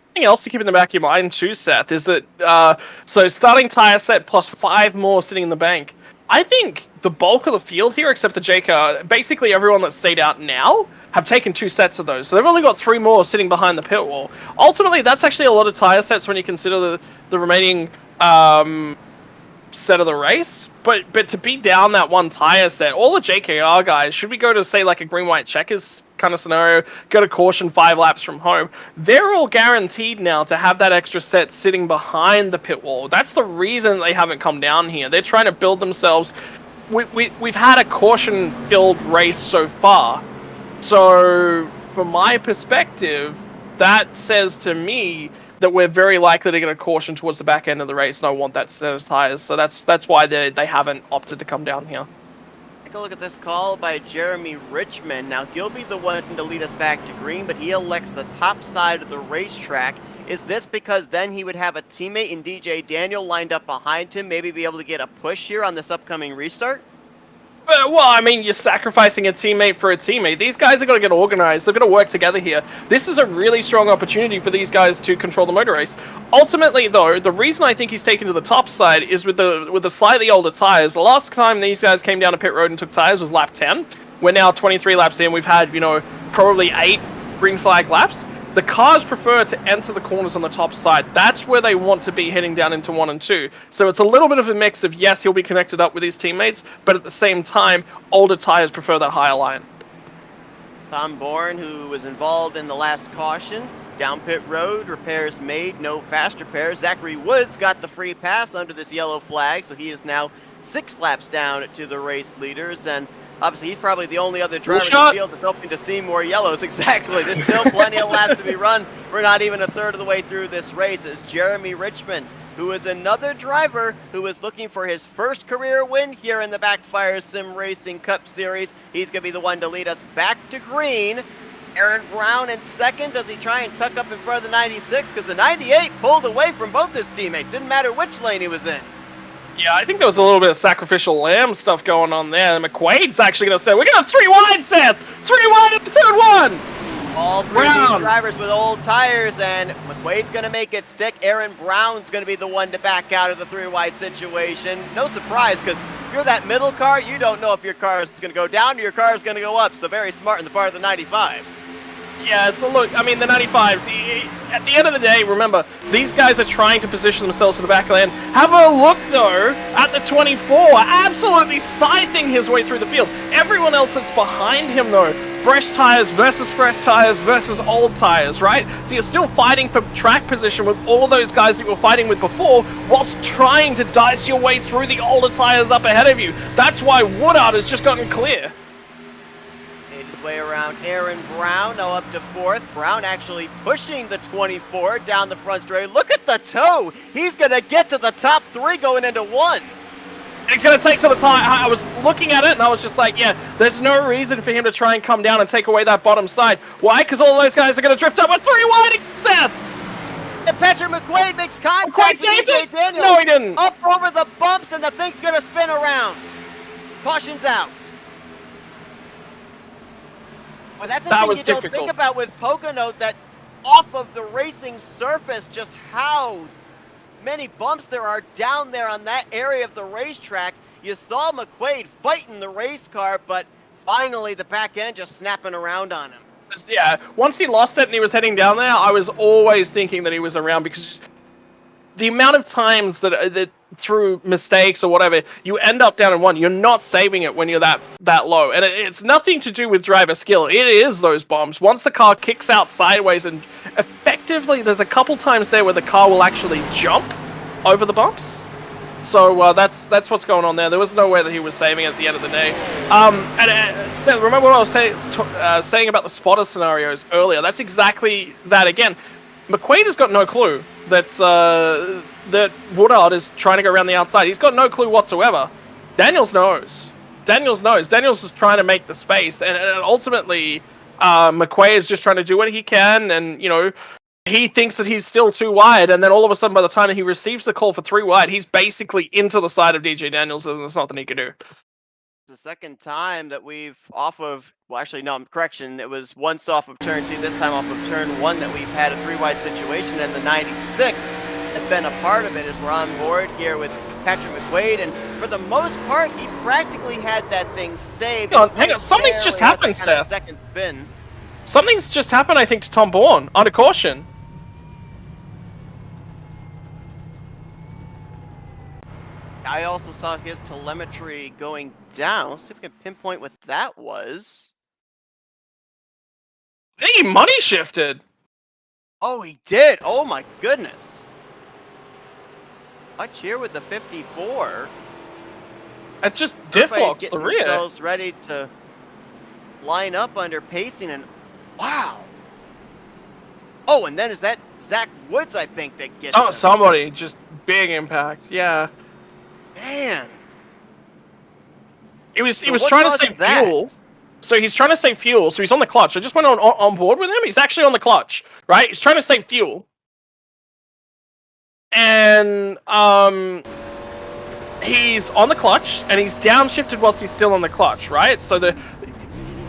Something else to keep in the back of your mind too, Seth, is that, so starting tire set plus 5 more sitting in the bank. I think the bulk of the field here, except the JKR, basically everyone that's stayed out now, have taken 2 sets of those. So they've only got 3 more sitting behind the pit wall. Ultimately, that's actually a lot of tire sets when you consider the remaining set of the race. But to be down that 1 tire set, all the JKR guys, should we go to, say, like a green-white checkers kind of scenario, go to caution 5 laps from home, they're all guaranteed now to have that extra set sitting behind the pit wall. That's the reason they haven't come down here. They're trying to build themselves... We've had a caution-filled race so far. So, from my perspective, that says to me that we're very likely to get a caution towards the back end of the race, and I want that set of tires. So that's why they haven't opted to come down here. Take a look at this call by Jeremy Richmond. Now, he'll be the one to lead us back to green, but he elects the top side of the racetrack. Is this because then he would have a teammate in DJ Daniel lined up behind him, maybe be able to get a push here on this upcoming restart? Well, I mean, you're sacrificing a teammate for a teammate. These guys are going to get organized. They're going to work together here. This is a really strong opportunity for these guys to control the motor race. Ultimately, though, the reason I think he's taken to the top side is with the slightly older tires. The last time these guys came down to pit road and took tires was lap 10. We're now 23 laps in. We've had, probably 8 green flag laps. The cars prefer to enter the corners on the top side. That's where they want to be heading down into 1 and 2. So it's a little bit of a mix of, yes, he'll be connected up with his teammates, but at the same time, older tires prefer that higher line. Tom Bourne, who was involved in the last caution, down pit road, repairs made, no fast repairs. Zachary Woods got the free pass under this yellow flag, so he is now 6 laps down to the race leaders, and obviously, he's probably the only other driver in the field that's hoping to see more yellows. Exactly. There's still plenty of laps to be run. We're not even a third of the way through this race. It's Jeremy Richmond, who is another driver who is looking for his first career win here in the BackFire Sim Racing Cup Series. He's going to be the one to lead us back to green. Aaron Brown in second. Does he try and tuck up in front of the 96? Because the 98 pulled away from both his teammates. Didn't matter which lane he was in. Yeah, I think there was a little bit of sacrificial lamb stuff going on there. Mcquaid's actually going to say, we're going to 3 wide, Seth! 3 wide at the turn 1! All 3 of these drivers with old tires, and McQuaid's going to make it stick. Aaron Brown's going to be the one to back out of the 3 wide situation. No surprise, because if you're that middle car, you don't know if your car is going to go down or your car is going to go up. So very smart on the part of the 95. Yeah, so look, I mean, the 95s, at the end of the day, remember, these guys are trying to position themselves to the back lane. Have a look, though, at the 24, absolutely scything his way through the field. Everyone else that's behind him, though, fresh tires versus old tires, right? So you're still fighting for track position with all those guys that you were fighting with before, whilst trying to dice your way through the older tires up ahead of you. That's why Woodard has just gotten clear. Way around Aaron Brown, now up to 4th. Brown actually pushing the 24 down the front straight. Look at the toe. He's going to get to the top 3 going into 1. It's going to take to the time. I was looking at it and I was just like, yeah, there's no reason for him to try and come down and take away that bottom side. Why? Because all those guys are going to drift up with 3 wide, Seth. And Patrick Mcquaid makes contact with DJ Daniel. No, he didn't. Up over the bumps and the thing's going to spin around. Caution's out. Well, that's the thing you don't think about with Pocono, that off of the racing surface, just how many bumps there are down there on that area of the racetrack. You saw McQuaid fighting the race car, but finally the back end just snapping around on him. Yeah, once he lost it and he was heading down there, I was always thinking that he was around, because the amount of times that through mistakes or whatever, you end up down in 1. You're not saving it when you're that low. And it's nothing to do with driver skill. It is those bombs. Once the car kicks out sideways, and effectively there's a couple times there where the car will actually jump over the bumps. So that's what's going on there. There was no way that he was saving it at the end of the day. So remember what I was saying about the spotter scenarios earlier? That's exactly that again. McQuaid has got no clue that Woodard is trying to go around the outside. He's got no clue whatsoever. Daniels knows. Daniels is trying to make the space, and ultimately, McQuaid is just trying to do what he can, and, he thinks that he's still 2 wide, and then all of a sudden, by the time that he receives the call for 3 wide, he's basically into the side of DJ Daniels, and there's nothing he can do. The second time that we've off of, well, actually, no, correction, it was once off of turn 2, this time off of turn 1 that we've had a 3 wide situation, and the 96 has been a part of it as we're on board here with Patrick Mcquaid, and for the most part, he practically had that thing saved. Hang on, something's just happened, Seth. Second spin. Something's just happened, I think, to Tom Bourne, under caution. I also saw his telemetry going down. Let's see if we can pinpoint what that was. I think he money shifted. Oh, he did. Oh, my goodness. Much here with the 54. That's just deadlocks the rear. Themselves ready to line up under pacing, and wow. Oh, and then is that Zach Woods, I think, that gets him. Somebody, just big impact, yeah. Man. He was So what trying to caused save that? fuel. So he's trying to save fuel. So he's on the clutch. I just went on board with him. He's actually on the clutch, right? He's trying to save fuel. And he's on the clutch and he's downshifted whilst he's still on the clutch, right? So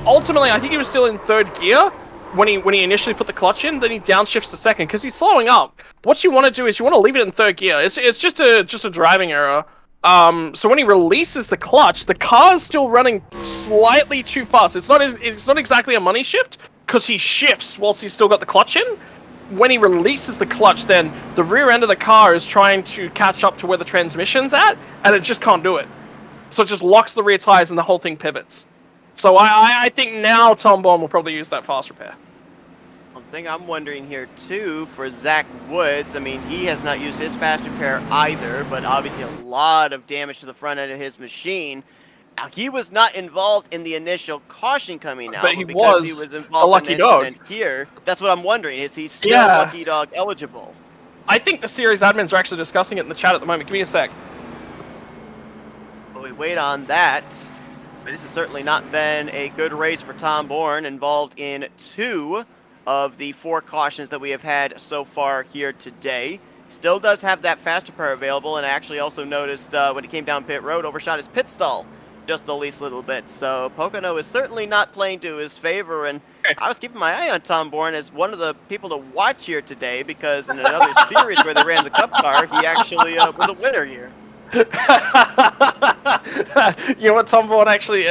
ultimately I think he was still in third gear when he initially put the clutch in, then he downshifts to second because he's slowing up. What you want to do is you want to leave it in third gear. It's just a driving error. So when he releases the clutch, the car is still running slightly too fast. It's not exactly a money shift because he shifts whilst he's still got the clutch in. When he releases the clutch, then the rear end of the car is trying to catch up to where the transmission's at, and it just can't do it. So it just locks the rear tires and the whole thing pivots. So I think now Tom Bond will probably use that fast repair. One thing I'm wondering here too for Zach Woods, I mean, he has not used his fast repair either, but obviously a lot of damage to the front end of his machine. Now, he was not involved in the initial caution coming out, But he because was he was a involved lucky in an dog. incident here. That's what I'm wondering. Is he still Yeah. Lucky Dog eligible? I think the series admins are actually discussing it in the chat at the moment. Give me a sec. But we wait on that. But this has certainly not been a good race for Tom Bourne, involved in 2 of the 4 cautions that we have had so far here today. Still does have that fast repair available, and I actually also noticed when he came down pit road, overshot his pit stall just the least little bit. So Pocono is certainly not playing to his favor, and I was keeping my eye on Tom Bourne as one of the people to watch here today, because in another series where they ran the Cup car, he actually was a winner here. You know what, Tom Bourne actually,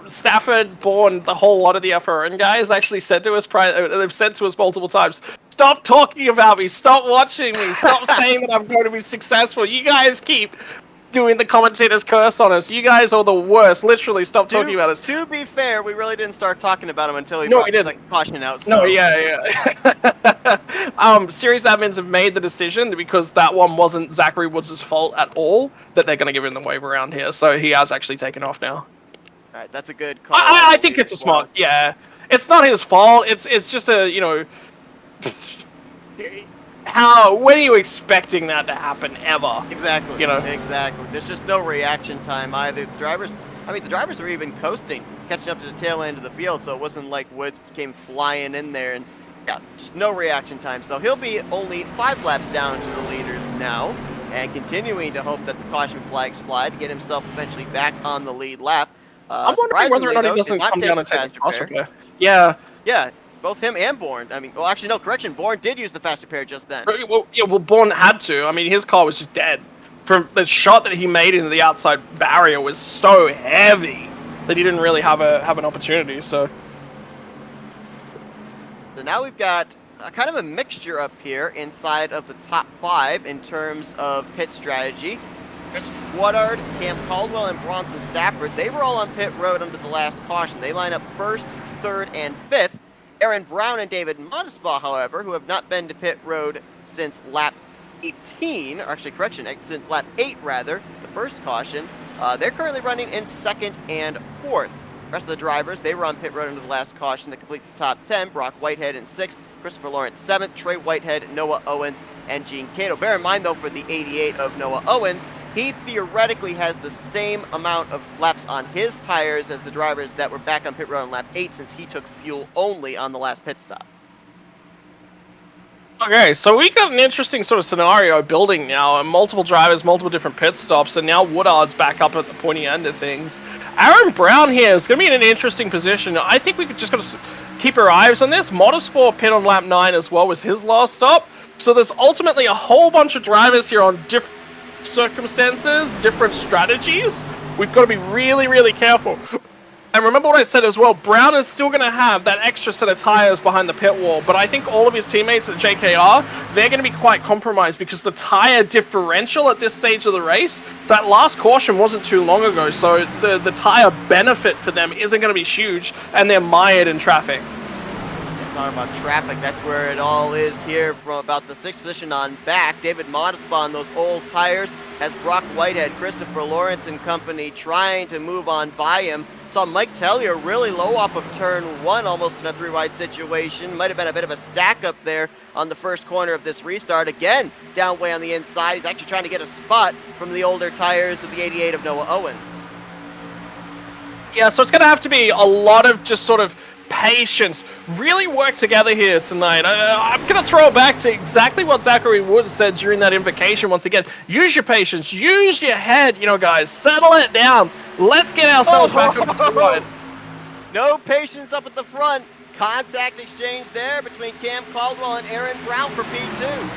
Stafford, Bourne, the whole lot of the FRN guys actually said to us, they've said to us multiple times, stop talking about me, stop watching me, stop saying that I'm going to be successful. You guys keep doing the commentator's curse on us. You guys are the worst. Literally, stop talking about us. To be fair, we really didn't start talking about him until he brought the second caution out. So. No, yeah. Series admins have made the decision, because that one wasn't Zachary Woods' fault at all, that they're going to give him the wave around here. So he has actually taken off now. All right, that's a good call. I think it's a smart. Yeah, it's not his fault. It's just a, you know. When are you expecting that to happen ever? Exactly. You know? Exactly. There's just no reaction time either. The drivers were even coasting, catching up to the tail end of the field, so it wasn't like Woods came flying in there, and yeah, just no reaction time. So he'll be only 5 laps down to the leaders now, and continuing to hope that the caution flags fly to get himself eventually back on the lead lap. I'm wondering whether or not he doesn't come down and take the fast repair. Yeah. Yeah. Both him and Bourne. I mean, well, actually, no, correction. Bourne did use the fast repair just then. Well, Bourne had to. I mean, his car was just dead. From the shot that he made into the outside barrier was so heavy that he didn't really have an opportunity. So now we've got kind of a mixture up here inside of the top 5 in terms of pit strategy. There's Woodard, Cam Caldwell, and Bronson Stafford. They were all on pit road under the last caution. They line up 1st, 3rd, and 5th. Aaron Brown and David Modesbaugh, however, who have not been to pit road since lap 18, or actually, correction, since lap 8, rather, the first caution, they're currently running in 2nd and 4th. The rest of the drivers, they were on pit road under the last caution to complete the top 10. Brock Whitehead in 6th, Christopher Lawrence 7th, Trey Whitehead, Noah Owens, and Gene Cato. Bear in mind, though, for the 88 of Noah Owens, he theoretically has the same amount of laps on his tires as the drivers that were back on pit road on lap 8, since he took fuel only on the last pit stop. Okay, so we got an interesting sort of scenario building now, and multiple drivers, multiple different pit stops, and now Woodard's back up at the pointy end of things. Aaron Brown here is going to be in an interesting position. I think we could just got to keep our eyes on this. Motorsport pit on lap 9 as well was his last stop. So there's ultimately a whole bunch of drivers here on different circumstances, different strategies. We've got to be really, really careful. And remember what I said as well, Brown is still going to have that extra set of tires behind the pit wall, but I think all of his teammates at JKR, they're going to be quite compromised, because the tire differential at this stage of the race, that last caution wasn't too long ago, so the tire benefit for them isn't going to be huge, and they're mired in traffic. Talking about traffic, that's where it all is here from about the 6th position on back. David Modesbaugh on those old tires has Brock Whitehead, Christopher Lawrence and company trying to move on by him. Saw Mike Tellier really low off of turn 1, almost in a 3-wide situation. Might have been a bit of a stack up there on the first corner of this restart. Again, down way on the inside. He's actually trying to get a spot from the older tires of the 88 of Noah Owens. Yeah, so it's going to have to be a lot of just sort of patience, really work together here tonight. I'm going to throw it back to exactly what Zachary Wood said during that invocation once again. Use your patience, use your head, guys, settle it down. Let's get ourselves back up to ride. No patience up at the front. Contact exchange there between Cam Caldwell and Aaron Brown for P2.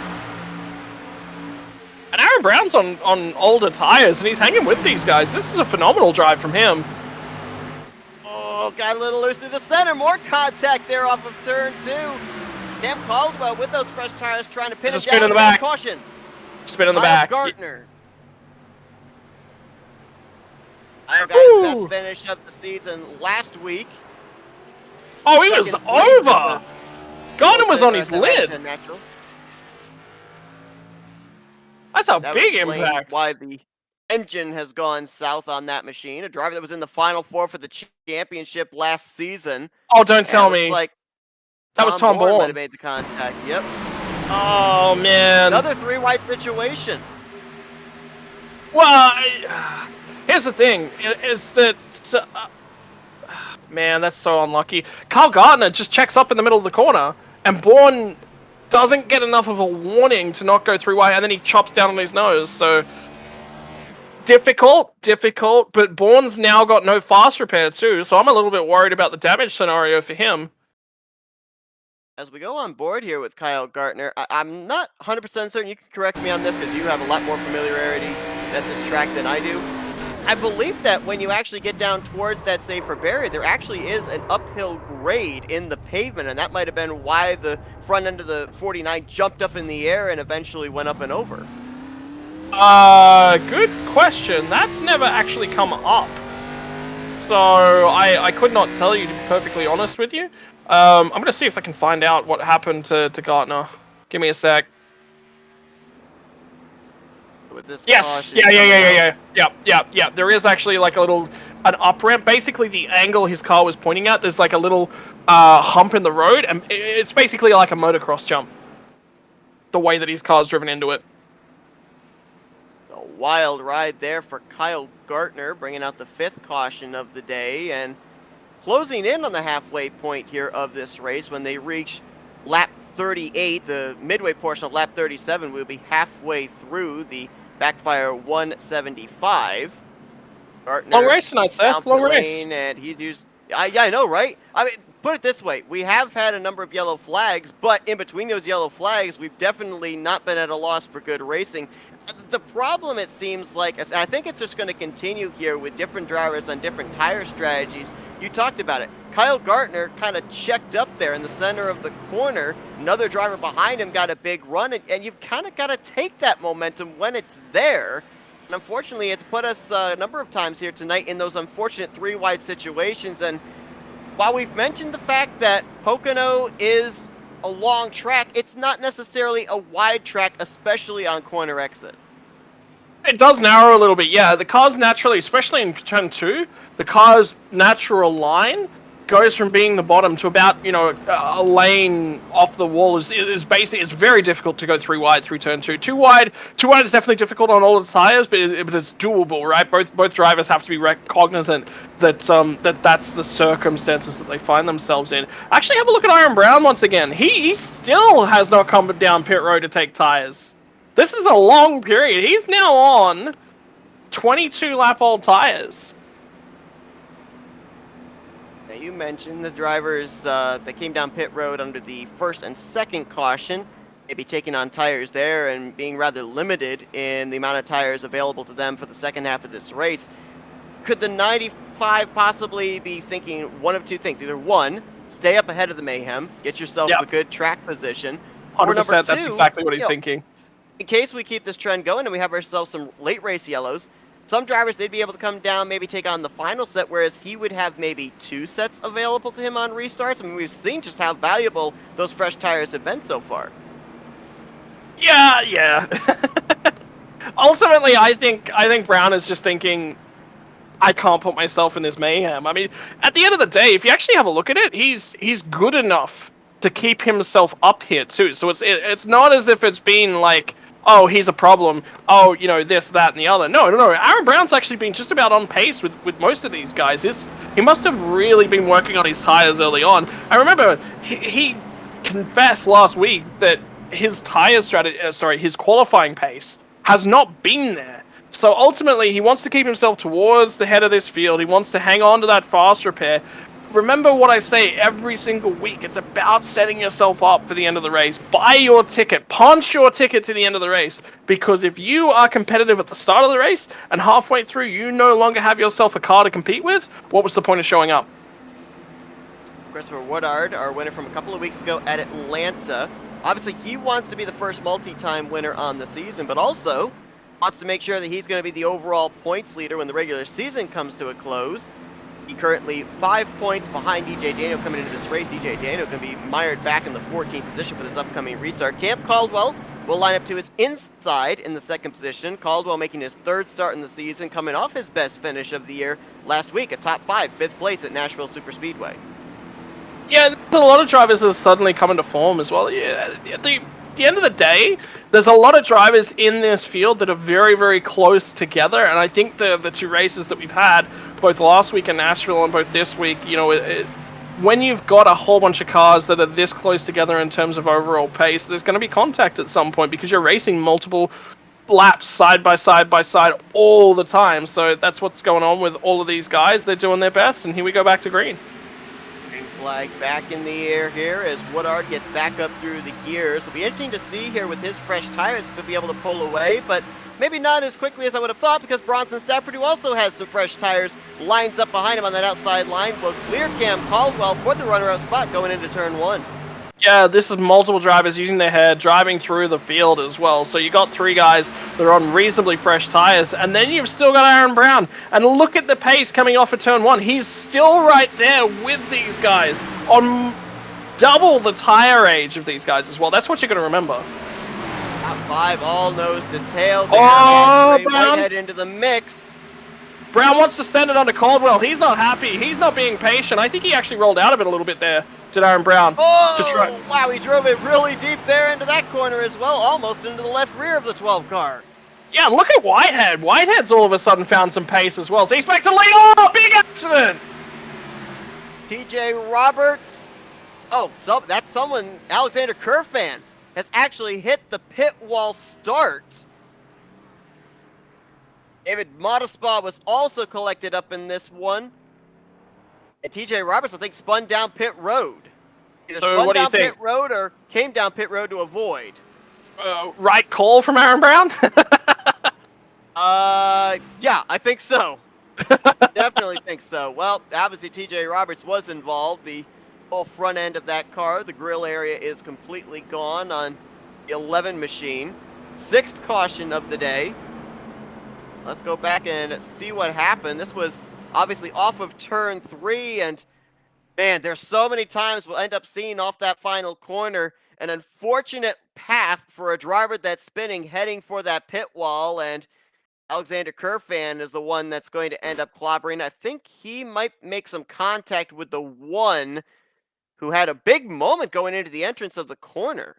And Aaron Brown's on older tires, and he's hanging with these guys. This is a phenomenal drive from him. Oh, got a little loose through the center. More contact there off of turn 2. Cam Caldwell with those fresh tires trying to pin There's it a spin down. in the back. Caution. Spin in the Kyle back. Gartner. I got his best finish of the season last week. Oh, he was over. Gardner was on his lid. Natural. That's a That big would explain impact. why the engine has gone south on that machine. A driver that was in the Final Four for the championship last season. Oh, don't tell me. Like that was Tom Bourne. Might have made the contact. Yep. Oh, man. Another 3-wide situation. Well, here's the thing. Is that... man, that's so unlucky. Kyle Gardner just checks up in the middle of the corner, and Bourne doesn't get enough of a warning to not go 3-wide, and then he chops down on his nose, so... Difficult, but Bourne's now got no fast repair too, so I'm a little bit worried about the damage scenario for him. As we go on board here with Kyle Gartner, I'm not 100% certain. You can correct me on this because you have a lot more familiarity at this track than I do. I believe that when you actually get down towards that safer barrier, there actually is an uphill grade in the pavement, and that might have been why the front end of the 49 jumped up in the air and eventually went up and over. Good question. That's never actually come up. So, I could not tell you, to be perfectly honest with you. I'm going to see if I can find out what happened to Gartner. Give me a sec. With this Yes! caution Yeah. There is actually like an up ramp. Basically, the angle his car was pointing at, there's like a little hump in the road, and it's basically like a motocross jump. The way that his car's driven into it. A wild ride there for Kyle Gartner, bringing out the 5th caution of the day and closing in on the halfway point here of this race. When they reach lap 38, the midway portion of lap 37, we'll be halfway through the BackFire 175. Gartner Long race tonight, Seth. Long race. And he's used... yeah, I know, right? I mean, put it this way. We have had a number of yellow flags, but in between those yellow flags, we've definitely not been at a loss for good racing. The problem, it seems like, I think it's just going to continue here with different drivers on different tire strategies. You talked about it. Kyle Gartner kind of checked up there in the center of the corner. Another driver behind him got a big run, and you've kind of got to take that momentum when it's there. And unfortunately, it's put us a number of times here tonight in those unfortunate 3-wide situations. And while we've mentioned the fact that Pocono is a long track, it's not necessarily a wide track, especially on corner exit. It does narrow a little bit, yeah. The car's naturally, especially in turn 2, the car's natural line goes from being the bottom to about, a lane off the wall. Is basically, it's very difficult to go 3-wide through turn 2. 2-wide is definitely difficult on all the tires, but it's doable, right? Both drivers have to be cognizant that that's the circumstances that they find themselves in. Actually, have a look at Aaron Brown once again. He still has not come down pit road to take tires. This is a long period. He's now on 22 lap old tires. Now, you mentioned the drivers that came down pit road under the 1st and 2nd caution, maybe taking on tires there and being rather limited in the amount of tires available to them for the second half of this race. Could the 95 possibly be thinking one of two things? Either one, stay up ahead of the mayhem, get yourself a good track position, 100%, or number 2, that's exactly what he's thinking. In case we keep this trend going and we have ourselves some late race yellows, some drivers, they'd be able to come down, maybe take on the final set, whereas he would have maybe 2 sets available to him on restarts. I mean, we've seen just how valuable those fresh tires have been so far. Yeah. Ultimately, I think Brown is just thinking, I can't put myself in this mayhem. I mean, at the end of the day, if you actually have a look at it, he's good enough to keep himself up here too. So it's not as if it's been like, oh, he's a problem, oh, you know, this, that, and the other. No. Aaron Brown's actually been just about on pace with most of these guys. He must have really been working on his tires early on. I remember he confessed last week that his tire strategy, his qualifying pace has not been there. So ultimately, he wants to keep himself towards the head of this field. He wants to hang on to that fast repair. Remember what I say every single week. It's about setting yourself up for the end of the race. Buy your ticket. Punch your ticket to the end of the race. Because if you are competitive at the start of the race and halfway through you no longer have yourself a car to compete with, what was the point of showing up? Christopher Woodard, our winner from a couple of weeks ago at Atlanta. Obviously, he wants to be the first multi-time winner on the season, but also wants to make sure that he's going to be the overall points leader when the regular season comes to a close. He currently 5 points behind DJ Daniel coming into this race. DJ Daniel can be mired back in the 14th position for this upcoming restart. Camp Caldwell will line up to his inside in the second position. Caldwell making his third start in the season, coming off his best finish of the year last week, a top 5, 5th place at Nashville Superspeedway. Yeah, there's a lot of drivers that are suddenly coming to form as well. Yeah, at the end of the day, there's a lot of drivers in this field that are very, very close together, and I think the two races that we've had, both last week in Nashville and both this week, you know, when you've got a whole bunch of cars that are this close together in terms of overall pace, there's going to be contact at some point because you're racing multiple laps side by side all the time. So that's what's going on with all of these guys. They're doing their best, and here we go back to green. Green flag back in the air here as Woodard gets back up through the gears. It'll be interesting to see here with his fresh tires, could be able to pull away, but maybe not as quickly as I would have thought because Bronson Stafford, who also has some fresh tires, lines up behind him on that outside line, will clear Cam Caldwell for the runner-up spot going into turn 1. Yeah, this is multiple drivers using their head, driving through the field as well. So you got 3 guys that are on reasonably fresh tires, and then you've still got Aaron Brown. And look at the pace coming off of turn 1. He's still right there with these guys on double the tire age of these guys as well. That's what you're going to remember. Top 5 all nose to tail there. Oh, Brown Whitehead into the mix. Brown wants to send it on to Caldwell. He's not happy. He's not being patient. I think he actually rolled out of it a little bit there, did Aaron Brown. Oh, wow, he drove it really deep there into that corner as well, almost into the left rear of the 12 car. Yeah, look at Whitehead. Whitehead's all of a sudden found some pace as well. So he's back to lead. Oh, big accident! TJ Roberts. Oh, so that's someone, Alexander Kerfan, has actually hit the pit wall start. David Modespa was also collected up in this one. And TJ Roberts, I think, spun down pit road. Either So spun what do you down think? pit road or came down pit road to avoid. Right call from Aaron Brown? Yeah, I think so. Definitely think so. Well, obviously TJ Roberts was involved. The whole front end of that car, the grill area is completely gone on the 11 machine. 6th caution of the day. Let's go back and see what happened. This was obviously off of turn 3, and man, there's so many times we'll end up seeing off that final corner an unfortunate path for a driver that's spinning, heading for that pit wall, and Alexander Kerfan is the one that's going to end up clobbering. I think he might make some contact with the one who had a big moment going into the entrance of the corner.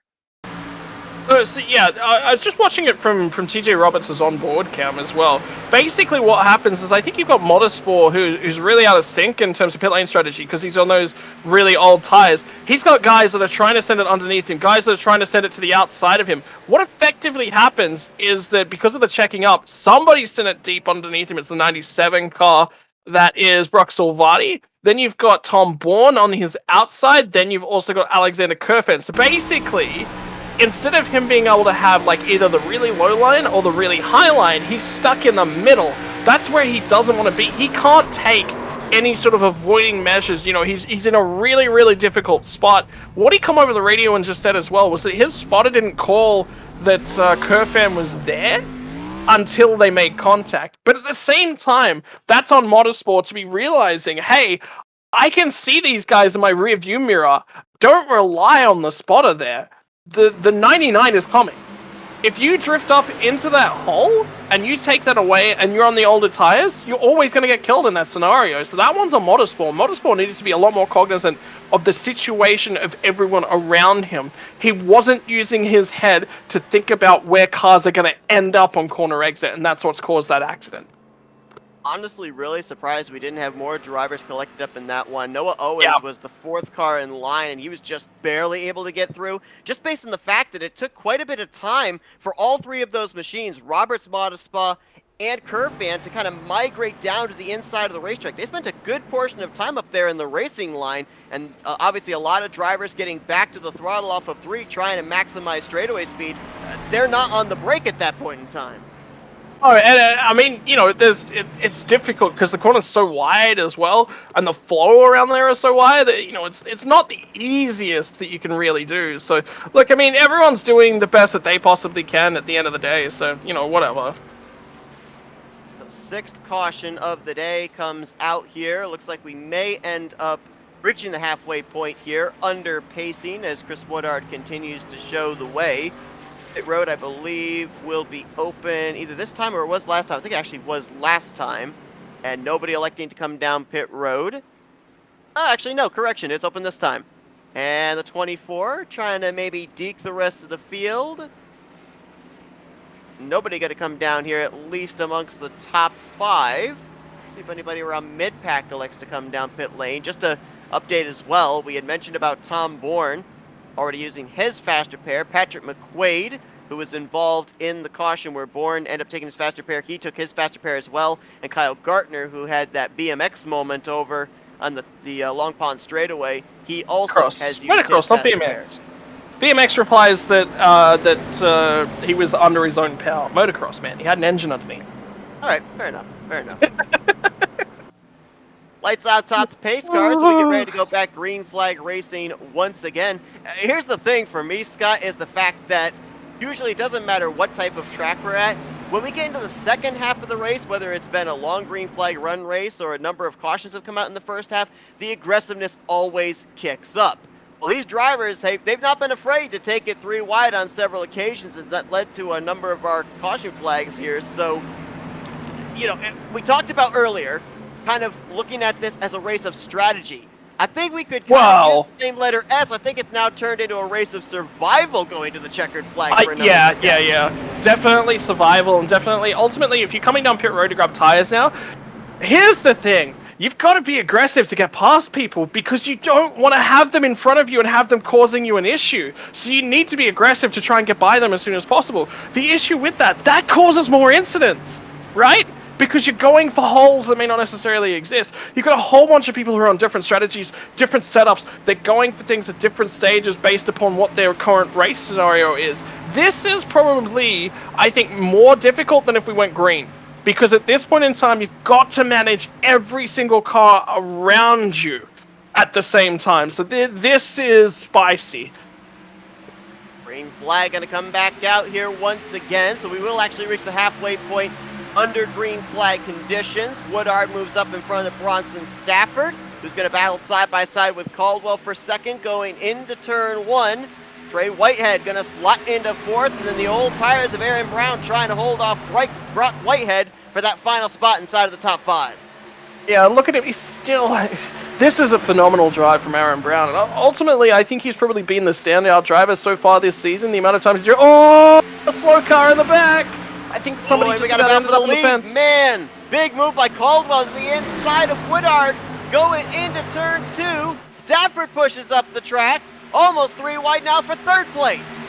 So yeah, I was just watching it from TJ Roberts' onboard cam as well. Basically what happens is I think you've got Modespa who's really out of sync in terms of pit lane strategy because he's on those really old tires. He's got guys that are trying to send it underneath him, guys that are trying to send it to the outside of him. What effectively happens is that because of the checking up, somebody sent it deep underneath him. It's the 97 car that is Brock Silvati. Then you've got Tom Bourne on his outside. Then you've also got Alexander Kerfan. So basically, instead of him being able to have like either the really low line or the really high line, he's stuck in the middle. That's where he doesn't want to be. He can't take any sort of avoiding measures. You know, he's in a really, really difficult spot. What he come over the radio and just said as well was that his spotter didn't call that Kerfan was there until they made contact. But at the same time, that's on Motorsport to be realizing, hey, I can see these guys in my rear view mirror. Don't rely on the spotter there. The 99 is coming. if you drift up into that hole and you take that away and you're on the older tires, you're always going to get killed in that scenario. So that one's on Motorsport. Motorsport needed to be a lot more cognizant of the situation of everyone around him. He wasn't using his head to think about where cars are going to end up on corner exit, and that's what's caused that accident. Honestly, really surprised we didn't have more drivers collected up in that one. Noah Owens was the 4th car in line, and he was just barely able to get through, just based on the fact that it took quite a bit of time for all 3 of those machines, Roberts Modespa and Curfan, to kind of migrate down to the inside of the racetrack. They spent a good portion of time up there in the racing line, and obviously a lot of drivers getting back to the throttle off of 3, trying to maximize straightaway speed. They're not on the brake at that point in time. Oh, and I mean, you know, it's difficult because the corner's so wide as well, and the flow around there is so wide that, you know, it's not the easiest that you can really do. So, look, I mean, everyone's doing the best that they possibly can at the end of the day, so, you know, whatever. The 6th caution of the day comes out here. Looks like we may end up reaching the halfway point here, under pacing as Chris Woodard continues to show the way. Pit road, I believe, will be open either this time or it was last time. I think it actually was last time. And nobody electing to come down pit road. Actually, no, correction. It's open this time. And the 24 trying to maybe deke the rest of the field. Nobody going to come down here, at least amongst the top 5. See if anybody around mid-pack elects to come down pit lane. Just to update as well, we had mentioned about Tom Bourne already using his faster pair. Patrick Mcquaid, who was involved in the caution where Bourne ended up taking his faster pair, he took his faster pair as well. And Kyle Gartner, who had that BMX moment over on the Long Pond straightaway, he also has used his faster pair. BMX replies that he was under his own power. Motocross, man. He had an engine underneath. All right, fair enough. Fair enough. Lights out top the pace cars, so we get ready to go back green flag racing once again. Here's the thing for me, Scott, is the fact that usually it doesn't matter what type of track we're at. When we get into the second half of the race, whether it's been a long green flag run race or a number of cautions have come out in the first half, the aggressiveness always kicks up. Well, these drivers, they've not been afraid to take it 3 wide on several occasions, and that led to a number of our caution flags here. So, you know, we talked about earlier, kind of looking at this as a race of strategy. I think we could kind of use the same letter S. I think it's now turned into a race of survival going to the checkered flag for a number of guys. Definitely survival, and definitely, ultimately, if you're coming down pit road to grab tires now, here's the thing. You've got to be aggressive to get past people because you don't want to have them in front of you and have them causing you an issue. So you need to be aggressive to try and get by them as soon as possible. The issue with that causes more incidents, right? Because you're going for holes that may not necessarily exist. You've got a whole bunch of people who are on different strategies, different setups. They're going for things at different stages based upon what their current race scenario is. This is probably, I think, more difficult than if we went green. Because at this point in time, you've got to manage every single car around you at the same time. So this is spicy. Green flag going to come back out here once again. So we will actually reach the halfway point under green flag conditions. Woodard moves up in front of Bronson Stafford, who's going to battle side by side with Caldwell for second going into turn 1. Trey Whitehead going to slot into 4th, and then the old tires of Aaron Brown trying to hold off Brock Whitehead for that final spot inside of the top 5. Yeah, look at him. He's still... This is a phenomenal drive from Aaron Brown. And ultimately, I think he's probably been the standout driver so far this season. The amount of times he's... Oh! A slow car in the back! I think somebody just got ended up in the fence. Man! Big move by Caldwell to the inside of Woodard. Going into turn 2. Stafford pushes up the track. Almost 3 wide now for 3rd place.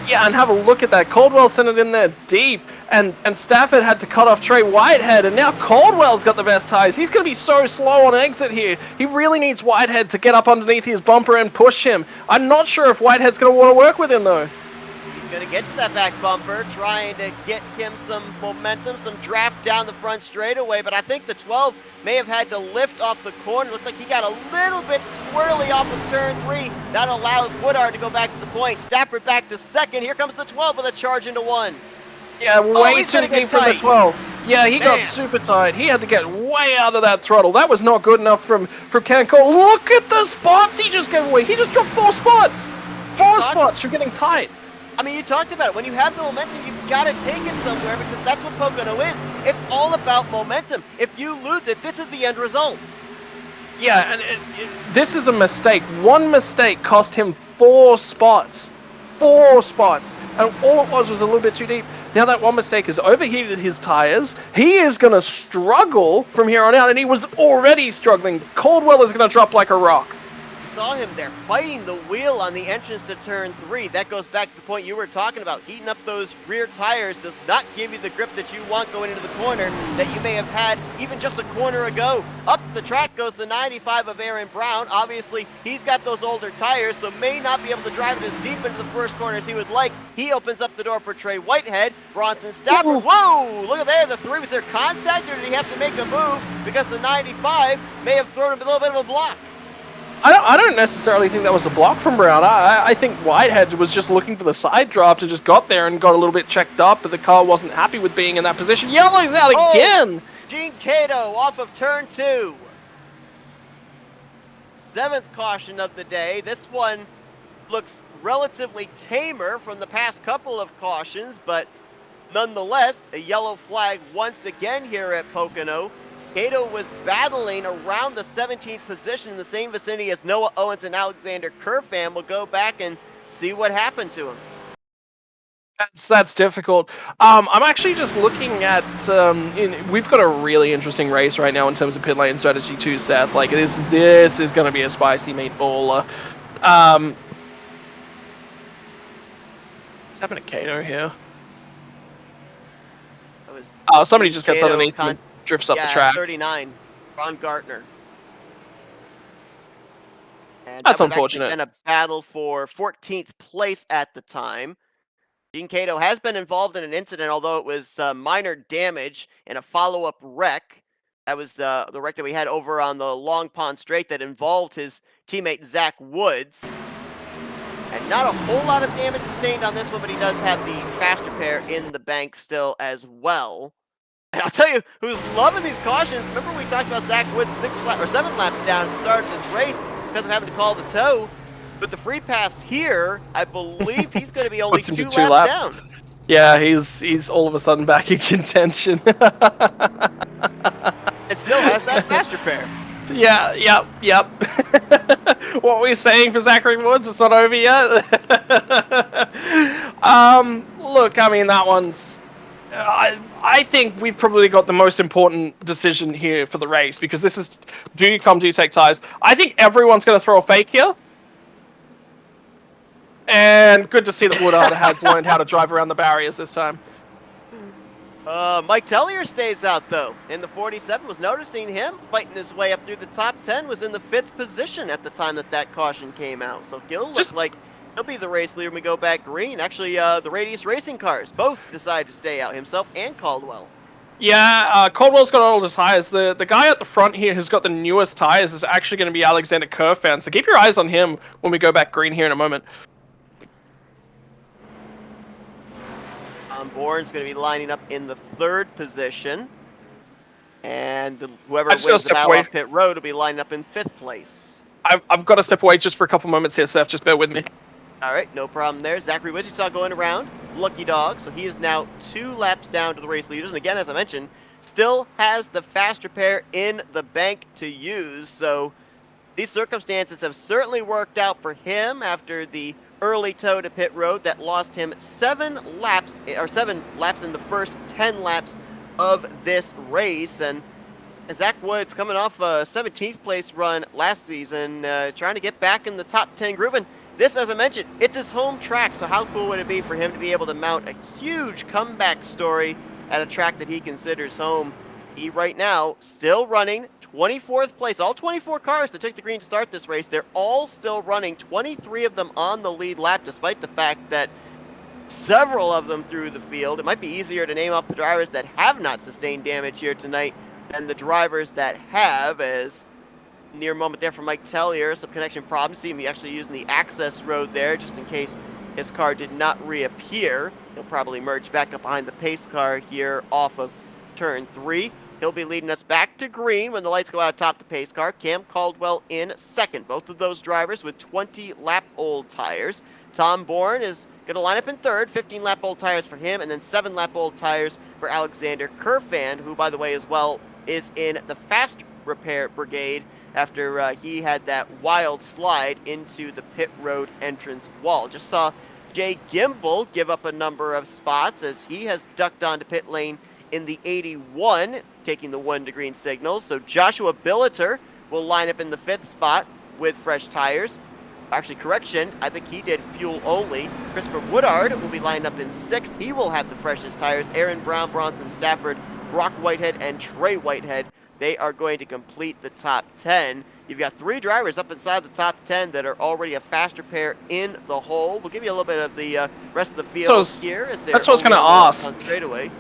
Yeah, and have a look at that. Caldwell sent it in there deep, and Stafford had to cut off Trey Whitehead, and now Caldwell's got the best tires. He's going to be so slow on exit here. He really needs Whitehead to get up underneath his bumper and push him. I'm not sure if Whitehead's going to want to work with him, though. He's going to get to that back bumper, trying to get him some momentum, some draft down the front straightaway, but I think the 12 may have had to lift off the corner. Looked like he got a little bit squirrely off of turn 3. That allows Woodard to go back to the point. Stafford back to second. Here comes the 12 with a charge into 1. Yeah, way too deep from the 12. Yeah, he got super tight. He had to get way out of that throttle. That was not good enough from Ken Cole. Look at the spots he just gave away. He just dropped 4 spots. 4 spots for getting tight. I mean, you talked about it. When you have the momentum, you've got to take it somewhere because that's what Pocono is. It's all about momentum. If you lose it, this is the end result. Yeah, and this is a mistake. One mistake cost him 4 spots. 4 spots. And all it was a little bit too deep. Now that one mistake has overheated his tires, he is going to struggle from here on out, and he was already struggling. Caldwell is going to drop like a rock. You saw him there fighting the wheel on the entrance to turn 3. That goes back to the point you were talking about. Heating up those rear tires does not give you the grip that you want going into the corner that you may have had even just a corner ago. Up the track goes the 95 of Aaron Brown. Obviously, he's got those older tires, so may not be able to drive it as deep into the first corner as he would like. He opens up the door for Trey Whitehead. Bronson Stafford, whoa! Look at there, the 3. Was there contact, or did he have to make a move because the 95 may have thrown him a little bit of a block? I don't necessarily think that was a block from Brown. I think Whitehead was just looking for the side draft and just got there and got a little bit checked up, but the car wasn't happy with being in that position. Yellow's out again! Gene Cato off of turn 2. 7th caution of the day. This one looks relatively tamer from the past couple of cautions, but nonetheless, a yellow flag once again here at Pocono. Cato was battling around the 17th position in the same vicinity as Noah Owens and Alexander Kerfan. We'll go back and see what happened to him. That's difficult. I'm actually just looking at. We've got a really interesting race right now in terms of pit lane strategy too, Seth. Like this is going to be a spicy meatball. What's happened to Cato here? Somebody just gets underneath and drifts up the track. 39, Ron Gartner. And that's that would unfortunate. Been a battle for 14th place at the time. Gene Cato has been involved in an incident, although it was minor damage in a follow-up wreck. That was the wreck that we had over on the Long Pond Straight that involved his teammate Zach Woods. And not a whole lot of damage sustained on this one, but he does have the faster pair in the bank still as well. And I'll tell you who's loving these cautions. Remember we talked about Zach Woods 7 laps down at the start of this race because of having to call the tow. But the free pass here, I believe he's going to be only 2 laps down. Yeah, he's all of a sudden back in contention. It still has that faster pair. Yep. What were we saying for Zachary Woods? It's not over yet. Look, I mean, that one's. I think we've probably got the most important decision here for the race because this is do you come, do you take tires? I think everyone's going to throw a fake here. And good to see that Woodard has learned how to drive around the barriers this time. Mike Tellier stays out, though. In the 47, was noticing him fighting his way up through the top 10, was in the 5th position at the time that caution came out. So he'll look like he'll be the race leader when we go back green. Actually, the Radius Racing cars both decide to stay out, himself and Caldwell. Yeah, Caldwell's got all the tires. The guy at the front here who's got the newest tires is actually going to be Alexander Kerfan, so keep your eyes on him when we go back green here in a moment. Bourne's going to be lining up in the 3rd position. And whoever wins the battle off pit road will be lining up in 5th place. I've got to step away just for a couple moments here, Seth. Just bear with me. All right, no problem there. Zachary Wichita going around. Lucky dog. So he is now 2 laps down to the race leaders. And again, as I mentioned, still has the faster pair in the bank to use. So these circumstances have certainly worked out for him after the early tow to pit road that lost him 7 laps in the first 10 laps of this race. And Zach Woods coming off a 17th place run last season, trying to get back in the top 10 groove. And this, as I mentioned, it's his home track, so how cool would it be for him to be able to mount a huge comeback story at a track that he considers home? He right now still running 24th place. All 24 cars that took the green to start this race, they're all still running, 23 of them on the lead lap, despite the fact that several of them through the field. It might be easier to name off the drivers that have not sustained damage here tonight than the drivers that have, as near moment there for Mike Tellier, some connection problems. See him actually using the access road there just in case his car did not reappear. He'll probably merge back up behind the pace car here off of turn 3. He'll be leading us back to green when the lights go out atop the pace car. Cam Caldwell in 2nd. Both of those drivers with 20-lap-old tires. Tom Bourne is going to line up in third, 15-lap-old tires for him, and then 7-lap-old tires for Alexander Kerfan, who, by the way, as well, is in the fast repair brigade after he had that wild slide into the pit road entrance wall. Just saw Jay Gimbel give up a number of spots as he has ducked onto pit lane in the 81, taking the 1 to green signal. So Joshua Billiter will line up in the 5th spot with fresh tires. Actually, correction, I think he did fuel only. Christopher Woodard will be lined up in 6th. He will have the freshest tires. Aaron Brown, Bronson Stafford, Brock Whitehead, and Trey Whitehead, they are going to complete the top 10. You've got 3 drivers up inside the top 10 that are already a faster pair in the hole. We'll give you a little bit of the rest of the field here. As that's what I was going to ask. Straightaway.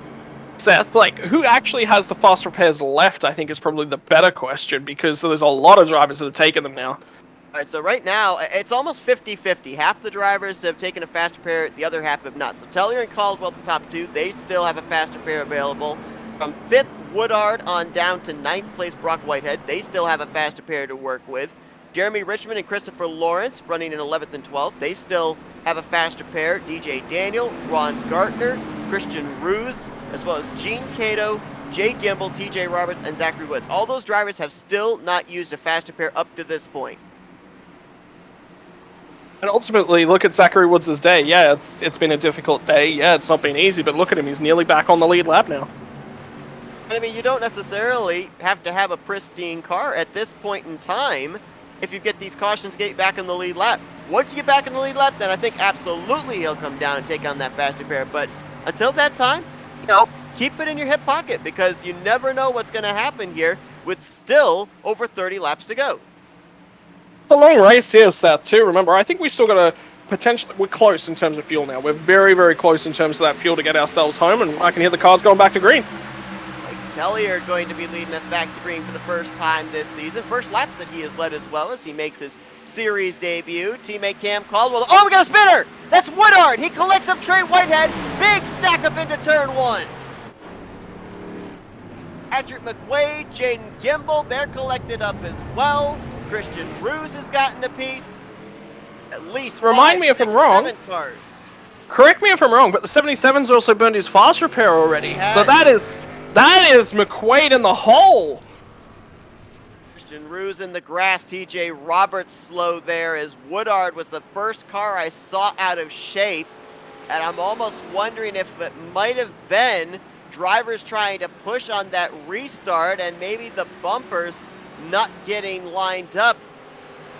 Seth, like, who actually has the fast repairs left, I think is probably the better question, because there's a lot of drivers that have taken them now. All right, so right now, it's almost 50-50. Half the drivers have taken a fast repair, the other half have not. So Tellier and Caldwell, the top 2, they still have a fast repair available. From 5th, Woodard on down to 9th place, Brock Whitehead. They still have a fast repair to work with. Jeremy Richmond and Christopher Lawrence running in 11th and 12th. They still have a fast repair. DJ Daniel, Ron Gartner, Christian Ruse, as well as Gene Cato, Jay Gimbel, TJ Roberts, and Zachary Woods. All those drivers have still not used a fast repair up to this point. And ultimately, look at Zachary Woods' day. Yeah, it's been a difficult day. Yeah, it's not been easy, but look at him. He's nearly back on the lead lap now. I mean, you don't necessarily have to have a pristine car at this point in time if you get these cautions get back in the lead lap. Once you get back in the lead lap, then I think absolutely he'll come down and take on that fast repair. But until that time, you know, keep it in your hip pocket because you never know what's going to happen here with still over 30 laps to go. It's a long race here, Seth, too. Remember, I think we still got a potential. We're close in terms of fuel now. We're very, very close in terms of that fuel to get ourselves home, and I can hear the cars going back to green. Tellier going to be leading us back to green for the first time this season. First laps that he has led as well as he makes his series debut. Teammate Cam Caldwell. Oh, we got a spinner! That's Woodard! He collects up Trey Whitehead. Big stack up into turn 1. Patrick Mcquaid, Jaden Gimbel, they're collected up as well. Christian Ruse has gotten a piece. At least Remind me if I'm wrong. 7 cars. Correct me if I'm wrong, but the 77's also burned his fast repair already. So that is McQuaid in the hole. Christian Ruse in the grass. TJ Roberts slow there as Woodard was the first car I saw out of shape. And I'm almost wondering if it might have been drivers trying to push on that restart and maybe the bumpers not getting lined up.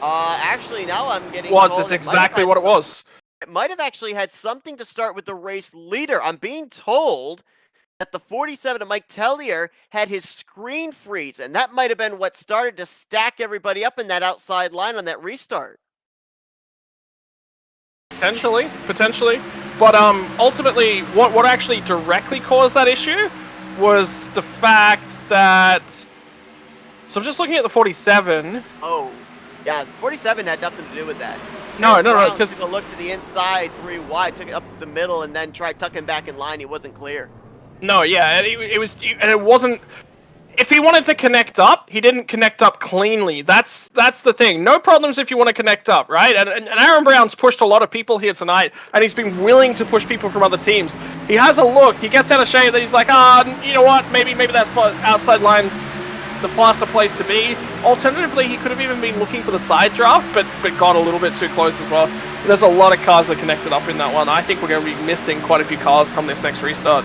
Actually, now I'm getting told that's exactly what it was. It might have actually had something to start with the race leader. I'm being told that the 47 of Mike Tellier had his screen freeze, and that might have been what started to stack everybody up in that outside line on that restart. Potentially. But ultimately, what actually directly caused that issue was the fact that... So I'm just looking at the 47. Oh, yeah, 47 had nothing to do with that. No, because took a look to the inside, 3 wide, took it up the middle, and then tried tucking back in line. He wasn't clear. No, yeah, it wasn't. If he wanted to connect up, he didn't connect up cleanly. That's the thing. No problems if you want to connect up, right? And Aaron Brown's pushed a lot of people here tonight, and he's been willing to push people from other teams. He has a look. He gets out of shape. That he's like, you know what? Maybe that outside line's the faster place to be. Alternatively, he could have even been looking for the side draft, but got a little bit too close as well. There's a lot of cars that connected up in that one. I think we're going to be missing quite a few cars come this next restart.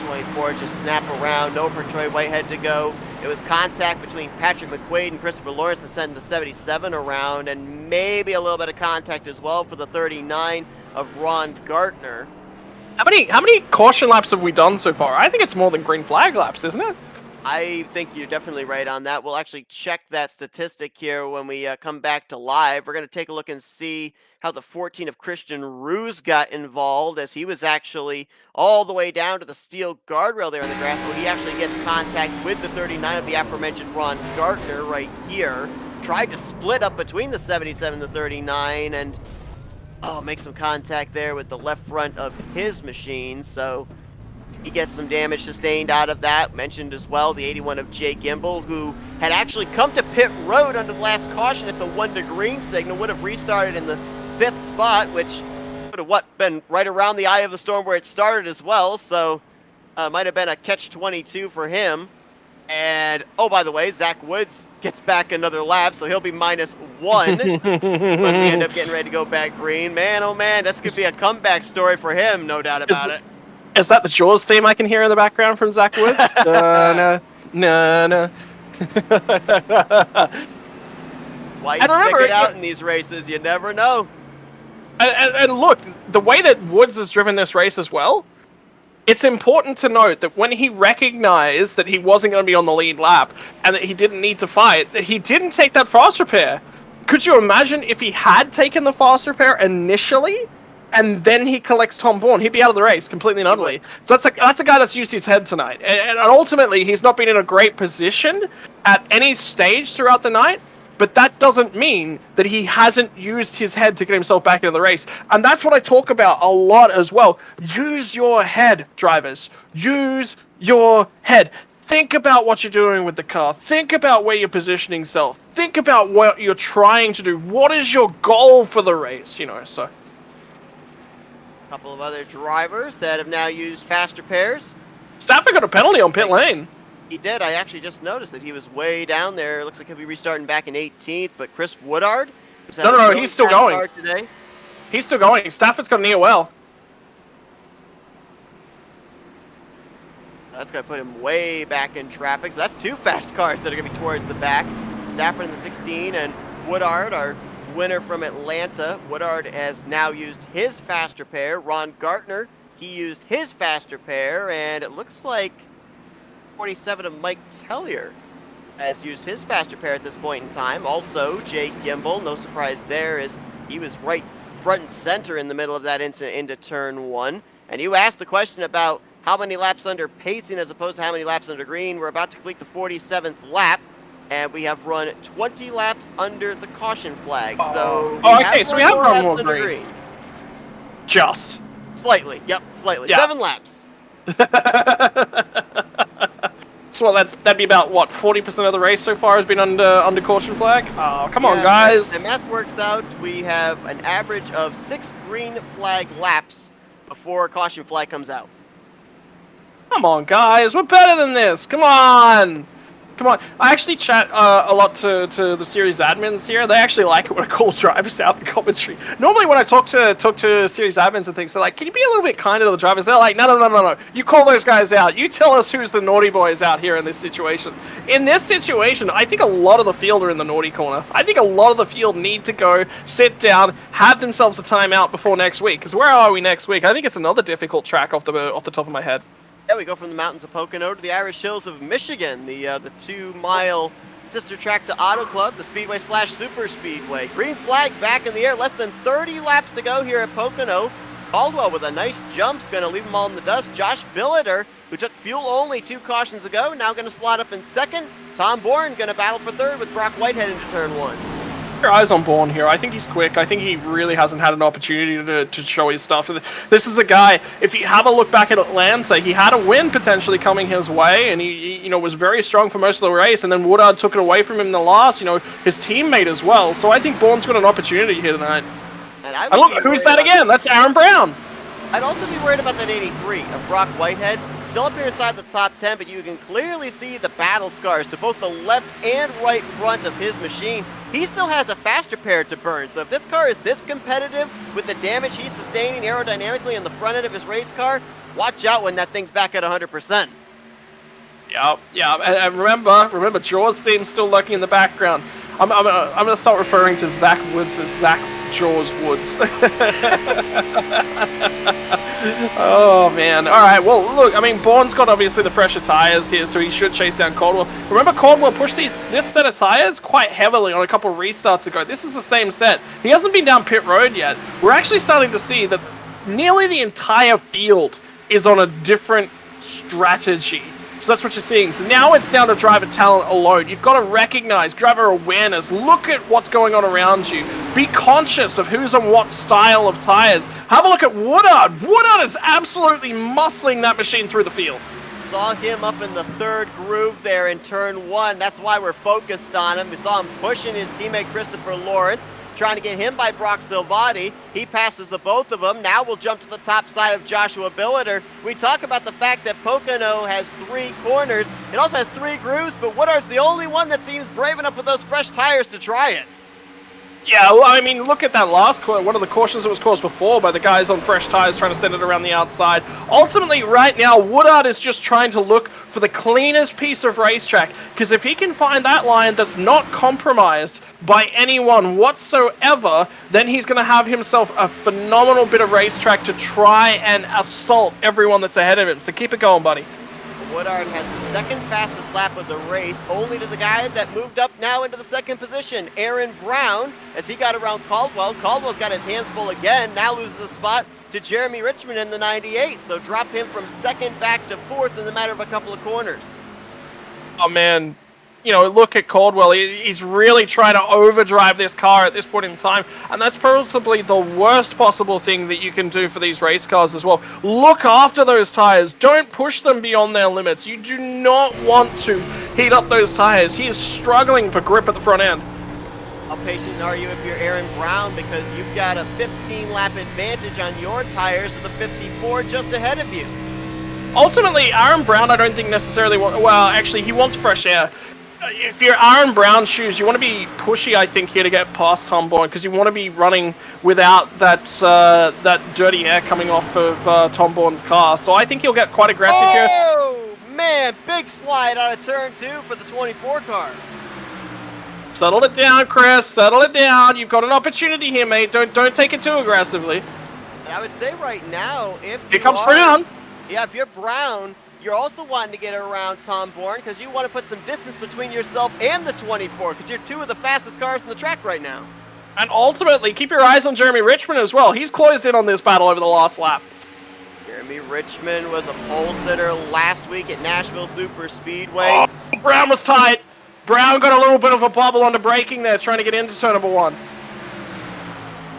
24 just snap around, no for Troy Whitehead to go. It was contact between Patrick Mcquaid and Christopher Lawrence to send the 77 around, and maybe a little bit of contact as well for the 39 of Ron Gartner. How many caution laps have we done so far? I think it's more than green flag laps, isn't it? I think you're definitely right on that. We'll actually check that statistic here when we come back to live. We're going to take a look and see how the 14 of Christian Ruse got involved, as he was actually all the way down to the steel guardrail there in the grass, where he actually gets contact with the 39 of the aforementioned Ron Gartner right here. Tried to split up between the 77 and the 39, and makes some contact there with the left front of his machine, so he gets some damage sustained out of that. Mentioned as well the 81 of Jay Gimbel, who had actually come to pit road under the last caution at the 1 to green signal, would have restarted in the 5th spot, which would have been right around the eye of the storm where it started as well, so might have been a catch-22 for him. And, oh, by the way, Zach Woods gets back another lap, so he'll be -1 when we end up getting ready to go back green. Man, oh man, this could be a comeback story for him, no doubt about it. Is that the Jaws theme I can hear in the background from Zach Woods? No. Why you stick it out in these races, you never know. And look, the way that Woods has driven this race as well, it's important to note that when he recognized that he wasn't going to be on the lead lap and that he didn't need to fight, that he didn't take that fast repair. Could you imagine if he had taken the fast repair initially and then he collects Tom Bourne? He'd be out of the race completely and utterly. So that's a guy that's used his head tonight. And ultimately, he's not been in a great position at any stage throughout the night. But that doesn't mean that he hasn't used his head to get himself back into the race. And that's what I talk about a lot as well. Use your head, drivers. Use your head. Think about what you're doing with the car. Think about where you're positioning yourself. Think about what you're trying to do. What is your goal for the race, so. A couple of other drivers that have now used faster pairs. Stafford got a penalty on pit lane. He did. I actually just noticed that he was way down there. Looks like he'll be restarting back in 18th, but Chris Woodard... No, he's still going. Today. He's still going. Stafford's got an EOL. That's going to put him way back in traffic. So that's 2 fast cars that are going to be towards the back. Stafford in the 16 and Woodard, our winner from Atlanta. Woodard has now used his faster pair. Ron Gartner, he used his faster pair, and it looks like 47 of Mike Tellier has used his faster pair at this point in time. Also, Jay Gimbel, no surprise there, as he was right front and center in the middle of that incident into turn 1. And you asked the question about how many laps under pacing as opposed to how many laps under green. We're about to complete the 47th lap, and we have run 20 laps under the caution flag. So we have run more green. Just. Slightly, yep, slightly. Yeah. 7 laps. So that'd be about what 40% of the race so far has been under caution flag. Oh, come on, guys! The math works out. We have an average of 6 green flag laps before caution flag comes out. Come on, guys! We're better than this. Come on! Come on. I actually chat a lot to the series admins here. They actually like it when I call drivers out in commentary. Normally when I talk to series admins and things, they're like, can you be a little bit kinder to the drivers? They're like, no. You call those guys out. You tell us who's the naughty boys out here in this situation. In this situation, I think a lot of the field are in the naughty corner. I think a lot of the field need to go, sit down, have themselves a timeout before next week. Because where are we next week? I think it's another difficult track off the top of my head. Yeah, we go from the mountains of Pocono to the Irish Hills of Michigan, the 2-mile sister track to Auto Club, the Speedway / Super Speedway. Green flag back in the air, less than 30 laps to go here at Pocono. Caldwell with a nice jump's going to leave them all in the dust. Josh Billiter, who took fuel only 2 cautions ago, now going to slot up in second. Tom Bourne going to battle for third with Brock Whitehead into turn 1. Your eyes on Bourne here. I think he's quick. I think he really hasn't had an opportunity to show his stuff. This is a guy, if you have a look back at Atlanta, he had a win potentially coming his way, and he was very strong for most of the race, and then Woodard took it away from him in the last, his teammate as well. So I think Bourne's got an opportunity here tonight. And look, who's that again? That's Aaron Brown. I'd also be worried about that 83 of Brock Whitehead. Still up here inside the top 10, but you can clearly see the battle scars to both the left and right front of his machine. He still has a faster pair to burn, so if this car is this competitive with the damage he's sustaining aerodynamically in the front end of his race car, watch out when that thing's back at 100%. Yeah, and remember, Jaws theme's still lurking in the background. I'm gonna start referring to Zach Woods as Zach Jaws Woods. Oh man! All right. Well, look. Bourne's got obviously the fresher tires here, so he should chase down Caldwell. Remember, Caldwell pushed this set of tires quite heavily on a couple of restarts ago. This is the same set. He hasn't been down pit road yet. We're actually starting to see that nearly the entire field is on a different strategy. So that's what you're seeing. So now it's down to driver talent alone. You've got to recognize driver awareness. Look at what's going on around you. Be conscious of who's on what style of tires. Have a look at Woodard. Woodard is absolutely muscling that machine through the field. Saw him up in the third groove there in turn 1. That's why we're focused on him. We saw him pushing his teammate Christopher Lawrence, trying to get him by Brock Silvati. He passes the both of them. Now we'll jump to the top side of Joshua Billiter. We talk about the fact that Pocono has 3 corners. It also has 3 grooves, but Woodard's the only one that seems brave enough with those fresh tires to try it. Yeah, well, I mean, look at that last one of the cautions that was caused before by the guys on fresh tires trying to send it around the outside. Ultimately, right now, Woodard is just trying to look for the cleanest piece of racetrack, because if he can find that line that's not compromised by anyone whatsoever, then he's going to have himself a phenomenal bit of racetrack to try and assault everyone that's ahead of him. So keep it going, buddy. Woodard has the second fastest lap of the race, only to the guy that moved up now into the second position, Aaron Brown, as he got around Caldwell. Caldwell's got his hands full again, now loses a spot to Jeremy Richmond in the 98, so drop him from second back to fourth in the matter of a couple of corners. Oh, man. You know, look at Caldwell. He's really trying to overdrive this car at this point in time, and that's possibly the worst possible thing that you can do for these race cars as well. Look after those tires. Don't push them beyond their limits. You do not want to heat up those tires. He is struggling for grip at the front end. How patient are you if you're Aaron Brown, because you've got a 15-lap advantage on your tires to the 54 just ahead of you? Ultimately, Aaron Brown, I don't think necessarily... Well, actually, he wants fresh air. If you're Aaron Brown's shoes, you want to be pushy, I think, here to get past Tom Bourne, because you want to be running without that that dirty air coming off of Tom Bourne's car. So I think he'll get quite aggressive here. Oh, man, big slide out of turn 2 for the 24 car. Settle it down, Chris. Settle it down. You've got an opportunity here, mate. Don't take it too aggressively. And I would say right now, if Here comes Brown. Yeah, if you're Brown, you're also wanting to get around Tom Bourne, because you want to put some distance between yourself and the 24, because you're 2 of the fastest cars on the track right now. And ultimately, keep your eyes on Jeremy Richmond as well. He's closed in on this battle over the last lap. Jeremy Richmond was a pole sitter last week at Nashville Super Speedway. Oh, Brown was tight. Brown got a little bit of a bobble on the braking there, trying to get into turn number 1.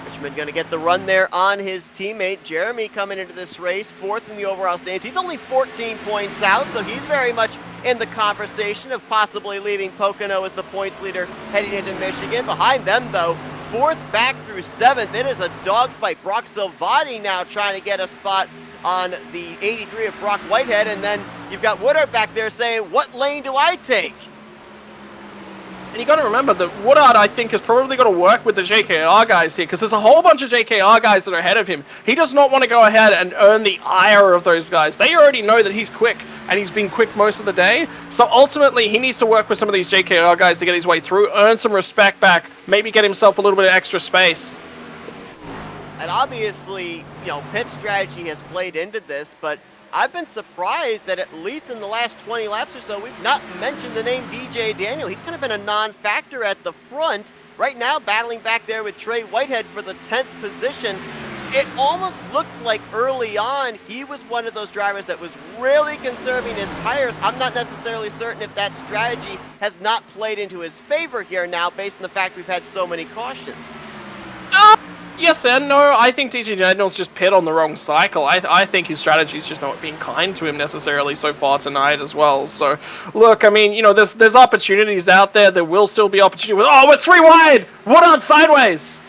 Richmond going to get the run there on his teammate. Jeremy coming into this race, 4th in the overall standings. He's only 14 points out, so he's very much in the conversation of possibly leaving Pocono as the points leader heading into Michigan. Behind them, though, 4th back through 7th. It is a dogfight. Brock Silvati now trying to get a spot on the 83 of Brock Whitehead, and then you've got Woodard back there saying, what lane do I take? And you got to remember that Woodard, I think, is probably going to work with the JKR guys here, because there's a whole bunch of JKR guys that are ahead of him. He does not want to go ahead and earn the ire of those guys. They already know that he's quick, and he's been quick most of the day. So ultimately, he needs to work with some of these JKR guys to get his way through, earn some respect back, maybe get himself a little bit of extra space. And obviously, you know, pit strategy has played into this, but I've been surprised that at least in the last 20 laps or so, we've not mentioned the name DJ Daniel. He's kind of been a non-factor at the front. Right now, battling back there with Trey Whitehead for the 10th position. It almost looked like early on he was one of those drivers that was really conserving his tires. I'm not necessarily certain if that strategy has not played into his favor here now, based on the fact we've had so many cautions. Yes and no. I think DJ Daniels just pit on the wrong cycle. I think his strategy's just not being kind to him necessarily so far tonight as well. So, look, I mean, you know, there's opportunities out there. There will still be opportunity. Oh, we're 3 wide! Woodard sideways!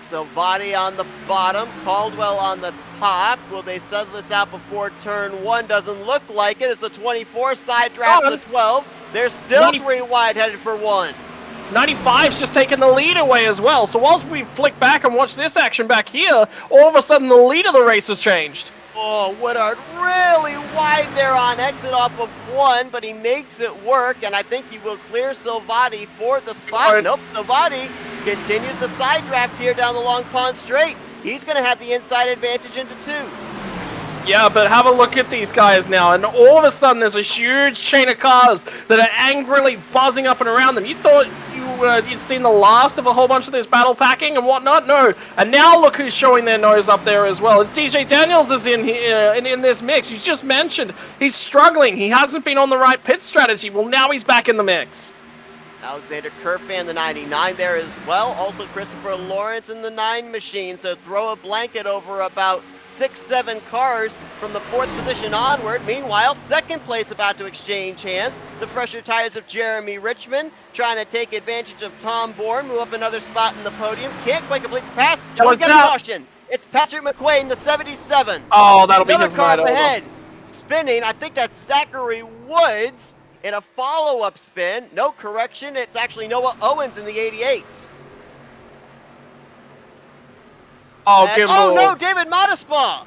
Silvati on the bottom, Caldwell on the top. Will they settle this out before turn 1? Doesn't look like it, as the 24 side drafts the 12. They're still 3 wide, headed for 1. 95's just taking the lead away as well. So whilst we flick back and watch this action back here, all of a sudden the lead of the race has changed. Oh, Woodard really wide there on exit off of 1, but he makes it work, and I think he will clear Silvati for the spot. Nope, Silvati continues the side draft here down the Long Pond Straight. He's going to have the inside advantage into 2. Yeah, but have a look at these guys now, and all of a sudden there's a huge chain of cars that are angrily buzzing up and around them. You thought you'd seen the last of a whole bunch of this battle packing and whatnot? No. And now look who's showing their nose up there as well. It's DJ Daniels is in here, in this mix. You just mentioned he's struggling. He hasn't been on the right pit strategy. Well, now he's back in the mix. Alexander Kerfan, the 99 there as well. Also Christopher Lawrence in the 9 machine. So throw a blanket over about 6-7 cars from the 4th position onward. Meanwhile, 2nd place about to exchange hands. The fresher tires of Jeremy Richmond trying to take advantage of Tom Bourne, move up another spot in the podium. Can't quite complete the pass. Yellow We get a tap. caution. It's Patrick Mcquaid in the 77. Oh, that'll be Another his car night up over. ahead. Spinning, I think that's Zachary Woods in a follow-up spin. No correction, it's actually Noah Owens in the 88. Oh, And- Gimbal. oh no, David Modespaw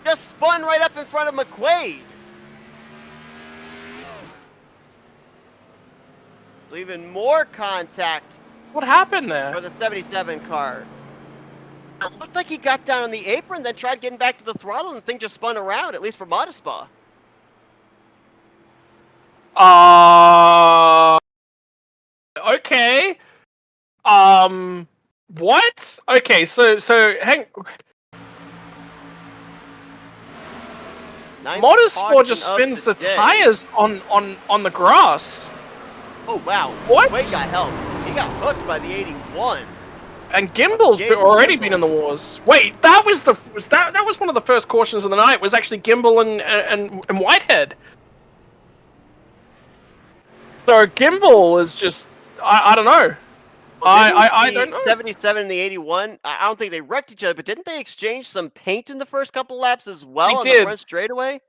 just spun right up in front of McQuaid. So even more contact What happened there? for the 77 car. It looked like he got down on the apron, then tried getting back to the throttle, and the thing just spun around, at least for Modespaw. Okay. What? Okay, so hang. Ninth Modespaw caution just of spins the day. tires on the grass, Oh wow! What? Wade got help. He got hooked by the 81. and Gimbal's Jaden already Gimbal. been in the wars. Wait, that was that was one of the first cautions of the night. Was actually Gimbal and Whitehead. So Gimbal is just I don't know. Well, I didn't don't know. the 77 and the 81. I don't think they wrecked each other, but didn't they exchange some paint in the first couple laps as well They on did. the front straightaway?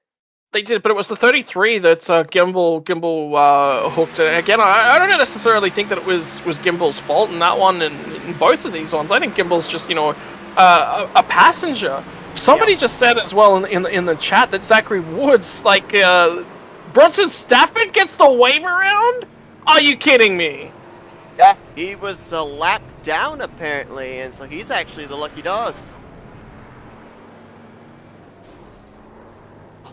They did, but it was the 33 that Gimbal hooked. Again, I don't necessarily think that it was Gimbal's fault in that one and in both of these ones. I think Gimbal's just a passenger. Somebody just said as well in the chat that Zachary Woods Bronson Stafford gets the wave around. Are you kidding me? Yeah, he was a lap down apparently, and so he's actually the lucky dog.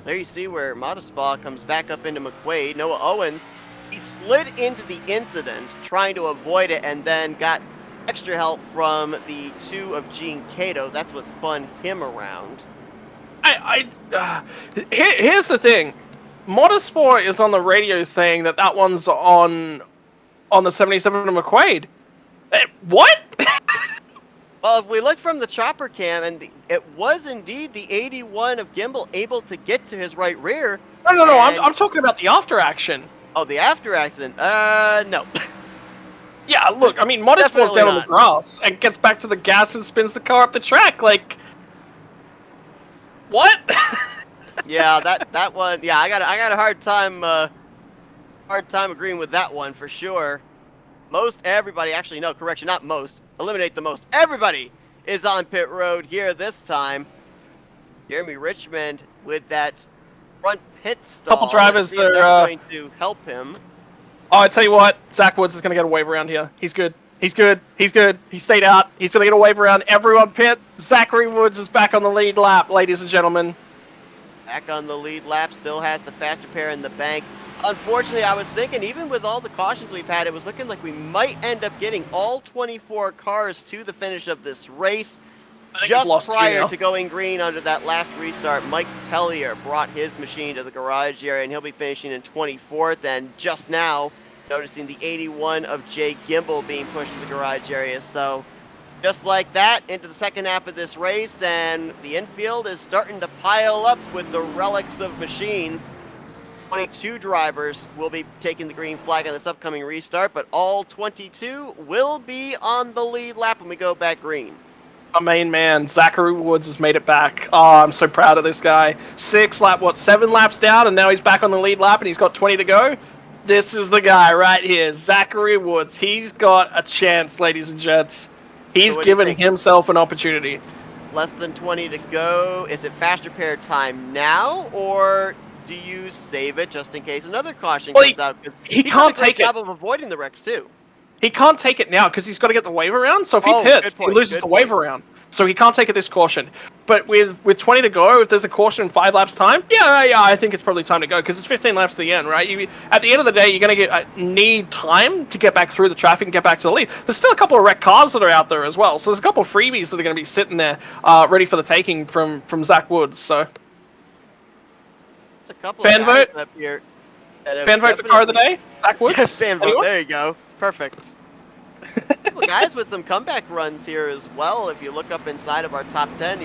There you see where Modespaw comes back up into McQuaid. Noah Owens, he slid into the incident, trying to avoid it, and then got extra help from the 2 of Gene Cato. That's what spun him around. Here's the thing. Modespaw is on the radio saying that one's on the 77 of McQuaid. What? Well, if we look from the chopper cam, and it was indeed the 81 of Gimbal able to get to his right rear. No. and- I'm talking about the after action. Oh, the after accident? No. Yeah, look, I mean, Modestpaw's Definitely down on the not. grass and gets back to the gas and spins the car up the track. Like, what? Yeah, that one. Yeah, I got a hard time agreeing with that one for sure. Most everybody, actually no, correction, not most. Eliminate the most. Everybody is on pit road here this time. Jeremy Richmond with that front pit stall. Couple drivers Let's see if are, that's going to help him. Oh, I tell you what, Zach Woods is going to get a wave around here. He's good. He's good. He stayed out. He's going to get a wave around. Everyone pit. Zachary Woods is back on the lead lap, ladies and gentlemen. Back on the lead lap, still has the faster pair in the bank. Unfortunately, I was thinking, even with all the cautions we've had, it was looking like we might end up getting all 24 cars to the finish of this race. I think we've Just lost two prior now. to going green under that last restart, Mike Tellier brought his machine to the garage area, and he'll be finishing in 24th. And just now, noticing the 81 of Jay Gimbal being pushed to the garage area. So just like that, into the second half of this race, and the infield is starting to pile up with the relics of machines. 22 drivers will be taking the green flag on this upcoming restart, but all 22 will be on the lead lap when we go back green. Our main man, Zachary Woods, has made it back. Oh, I'm so proud of this guy. 7 laps down, and now he's back on the lead lap, and he's got 20 to go. This is the guy right here, Zachary Woods. He's got a chance, ladies and gents. He's So what do you given think? himself an opportunity. Less than 20 to go. Is it faster pair time now, or do you save it just in case another caution Well, comes out? 'Cause he he's can't done a great take it. job of avoiding the wrecks too. He can't take it now because he's got to get the wave around. So if he Oh, hits, good point, he loses good the wave point. around. So he can't take it this caution. But with 20 to go, if there's a caution in 5 laps time, yeah, I think it's probably time to go because it's 15 laps to the end, right? At the end of the day, you're going to need time to get back through the traffic and get back to the lead. There's still a couple of wrecked cars that are out there as well. So there's a couple of freebies that are going to be sitting there ready for the taking from Zach Woods. So It's a couple Fan of guys vote? up here. Fan vote for car of the day? Zach Woods? Fan vote, Anyone? there you go. Perfect. Well, guys, with some comeback runs here as well. If you look up inside of our top 10,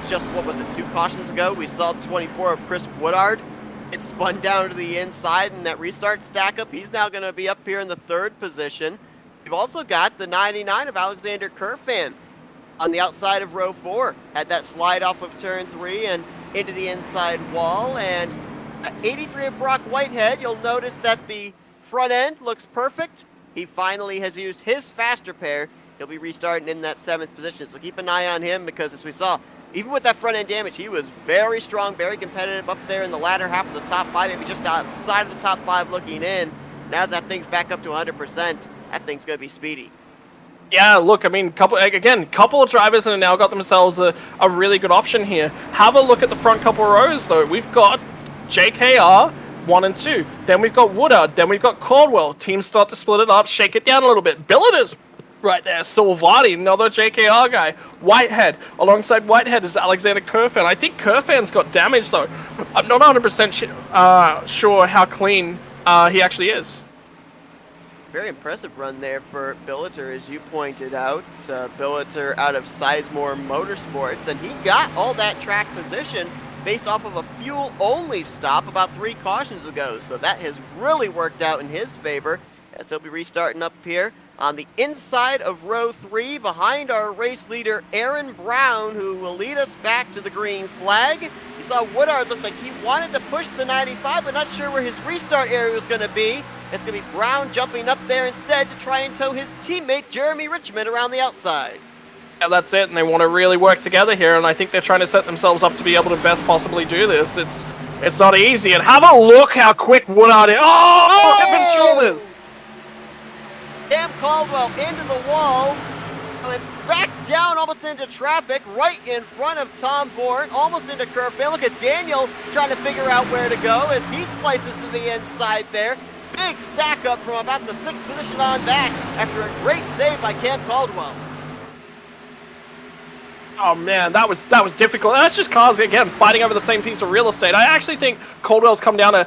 just what was it, 2 cautions ago, we saw the 24 of Chris Woodard. It spun down to the inside in that restart stack up. He's now going to be up here in the 3rd position. We've also got the 99 of Alexander Kerfan on the outside of row 4. Had that slide off of turn 3 and into the inside wall. And 83 of Brock Whitehead, you'll notice that the front end looks perfect. He finally has used his faster pair. He'll be restarting in that 7th position. So keep an eye on him because, as we saw, even with that front end damage, he was very strong, very competitive up there in the latter half of the top 5, maybe just outside of the top 5 looking in. Now that thing's back up to 100%, that thing's going to be speedy. Yeah, look, I mean, couple of drivers that have now got themselves a really good option here. Have a look at the front couple rows, though. We've got JKR, 1 and 2. Then we've got Woodard. Then we've got Caldwell. Teams start to split it up, shake it down a little bit. Billeters right there. Silvati, another JKR guy. Whitehead. Alongside Whitehead is Alexander Kerfan. I think Kerfan's got damage, though. I'm not 100% sure how clean he actually is. Very impressive run there for Billeter, as you pointed out. Billeter out of Sizemore Motorsports, and he got all that track position based off of a fuel-only stop about 3 cautions ago. So that has really worked out in his favor, as he'll be restarting up here on the inside of row 3 behind our race leader Aaron Brown, who will lead us back to the green flag. You saw Woodard look like he wanted to push the 95, but not sure where his restart area was going to be. It's going to be Brown jumping up there instead to try and tow his teammate Jeremy Richmond around the outside. Yeah, that's it, and they want to really work together here, and I think they're trying to set themselves up to be able to best possibly do this. It's not easy, and have a look how quick Woodard is. Oh! Head and shoulders! Cam Caldwell into the wall, and back down almost into traffic, right in front of Tom Bourne, almost into Kerfan. Look at Daniel trying to figure out where to go as he slices to the inside there. Big stack up from about the 6th position on back after a great save by Cam Caldwell. Oh man, that was difficult. That's just cars, again, fighting over the same piece of real estate. I actually think Caldwell's come down a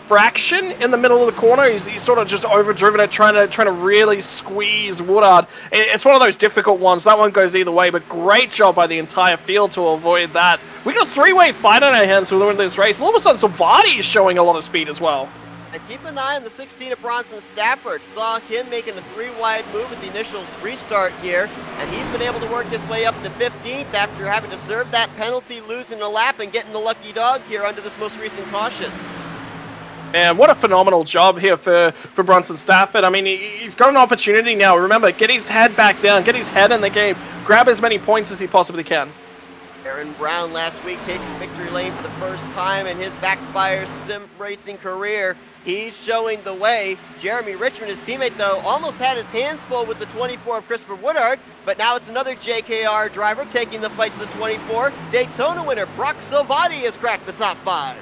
fraction in the middle of the corner. He's sort of just overdriven it, trying to really squeeze Woodard. It's one of those difficult ones. That one goes either way, but great job by the entire field to avoid that. We got a 3-way fight on our hands with this race. All of a sudden, Silvati is showing a lot of speed as well. And keep an eye on the 16 of Bronson Stafford. Saw him making a 3-wide move at the initial restart here, and he's been able to work his way up to 15th after having to serve that penalty, losing a lap, and getting the lucky dog here under this most recent caution. Man, what a phenomenal job here for Bronson Stafford. I mean, he's got an opportunity now. Remember, get his head back down, get his head in the game, grab as many points as he possibly can. Aaron Brown last week tasting victory lane for the first time in his BackFire sim racing career. He's showing the way. Jeremy Richmond, his teammate, though, almost had his hands full with the 24 of Christopher Woodard, but now it's another JKR driver taking the fight to the 24. Daytona winner Brock Silvati has cracked the top 5.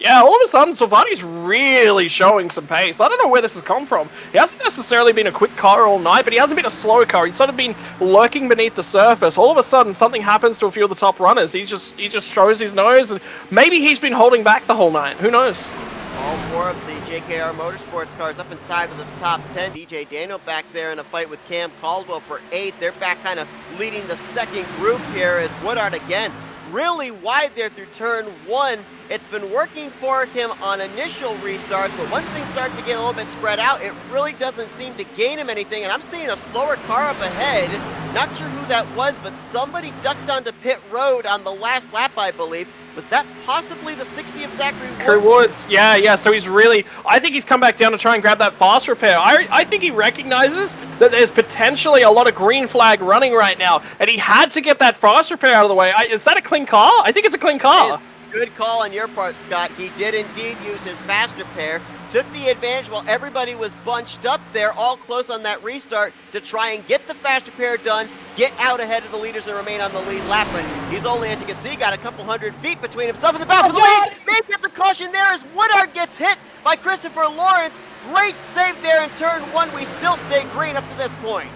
Yeah, all of a sudden, Silvati's really showing some pace. I don't know where this has come from. He hasn't necessarily been a quick car all night, but he hasn't been a slow car. He's sort of been lurking beneath the surface. All of a sudden, something happens to a few of the top runners. He just shows his nose, and maybe he's been holding back the whole night. Who knows? All 4 of the JKR Motorsports cars up inside of the top 10. DJ Daniel back there in a fight with Cam Caldwell for 8th. They're back kind of leading the second group here as Woodard again really wide there through turn 1. It's been working for him on initial restarts, but once things start to get a little bit spread out, it really doesn't seem to gain him anything, and I'm seeing a slower car up ahead. Not sure who that was, but somebody ducked onto pit road on the last lap, I believe. Was that possibly the 60 of Zachary Woods? Yeah, so he's really... I think he's come back down to try and grab that fast repair. I think he recognizes that there's potentially a lot of green flag running right now, and he had to get that fast repair out of the way. Is that a clean car? I think it's a clean car. Good call on your part, Scott. He did indeed use his fast repair. Took the advantage while everybody was bunched up there, all close on that restart, to try and get the fast repair done, get out ahead of the leaders and remain on the lead lap. But he's only, as you can see, got a couple hundred feet between himself and the battle for the lead. Maybe gets a caution there as Woodard gets hit by Christopher Lawrence. Great save there in turn 1. We still stay green up to this point.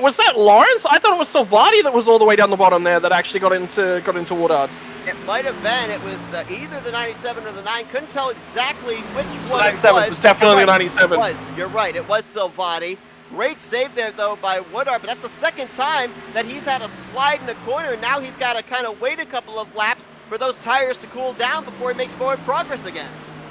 Was that Lawrence? I thought it was Silvati that was all the way down the bottom there that actually got into Woodard. It might have been. It was either the 97 or the 9. Couldn't tell exactly which So one it 97 was. was definitely You're the right, 97. It was. You're right. It was Silvati. Great save there, though, by Woodard, but that's the second time that he's had a slide in the corner, and now he's got to kind of wait a couple of laps for those tires to cool down before he makes forward progress again.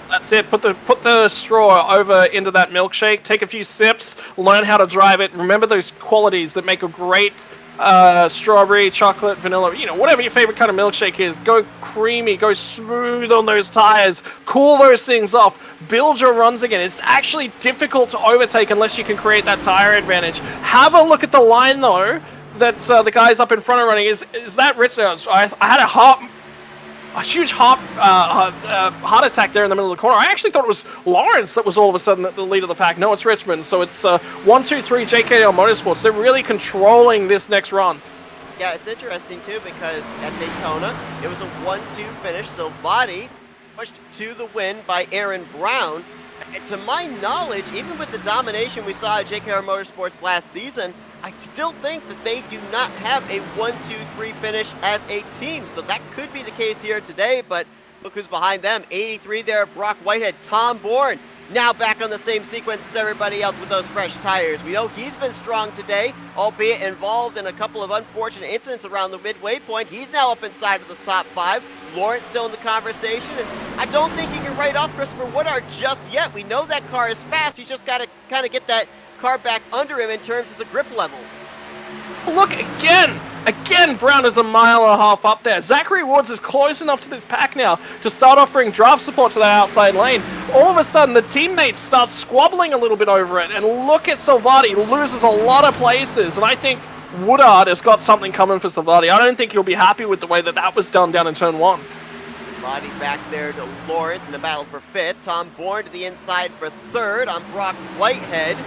That's it. Put the straw over into that milkshake. Take a few sips. Learn how to drive it. Remember those qualities that make a great strawberry, chocolate, vanilla. Whatever your favorite kind of milkshake is. Go creamy. Go smooth on those tires. Cool those things off. Build your runs again. It's actually difficult to overtake unless you can create that tire advantage. Have a look at the line though. That the guys up in front are running. Is that Richmond? I had a huge heart attack there in the middle of the corner. I actually thought it was Lawrence that was all of a sudden the lead of the pack. No, it's Richmond. So it's 1, 2, 3 JKL Motorsports. They're really controlling this next run. Yeah, it's interesting too because at Daytona, it was a 1-2 finish. Silvati pushed to the win by Aaron Brown. And to my knowledge, even with the domination we saw at JKR Motorsports last season, I still think that they do not have a 1-2-3 finish as a team. So that could be the case here today, but look who's behind them. 83 there, Brock Whitehead. Tom Bourne now back on the same sequence as everybody else with those fresh tires. We know he's been strong today, albeit involved in a couple of unfortunate incidents around the midway point. He's now up inside of the top 5. Lawrence still in the conversation, and I don't think he can write off Christopher Woodard just yet. We know that car is fast. He's just got to kind of get that car back under him in terms of the grip levels. Look again! Again, Brown is a mile and a half up there. Zachary Woods is close enough to this pack now to start offering draft support to that outside lane. All of a sudden, the teammates start squabbling a little bit over it. And look at Silvati, loses a lot of places. And I think Woodard has got something coming for Silvati. I don't think he'll be happy with the way that was done down in turn 1. Body back there to Lawrence in a battle for 5th. Tom Bourne to the inside for 3rd on Brock Whitehead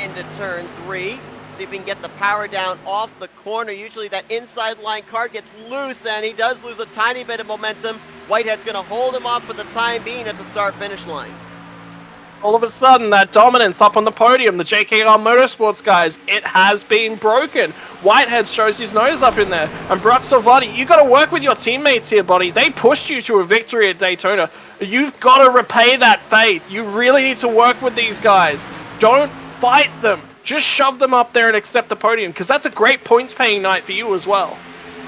into turn 3. See if he can get the power down off the corner. Usually that inside line car gets loose, and he does lose a tiny bit of momentum. Whitehead's going to hold him off for the time being at the start-finish line. All of a sudden, that dominance up on the podium, the JKR Motorsports guys, it has been broken. Whitehead shows his nose up in there. And Brock Silvati, you got to work with your teammates here, buddy. They pushed you to a victory at Daytona. You've got to repay that faith. You really need to work with these guys. Don't fight them. Just shove them up there and accept the podium, because that's a great points-paying night for you as well.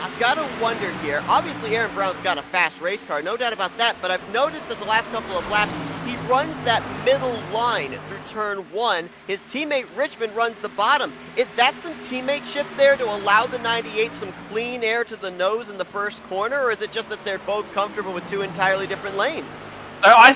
I've got to wonder here. Obviously, Aaron Brown's got a fast race car, no doubt about that, but I've noticed that the last couple of laps, he runs that middle line through turn 1. His teammate Richmond runs the bottom. Is that some teammateship there to allow the 98 some clean air to the nose in the first corner, or is it just that they're both comfortable with 2 entirely different lanes? I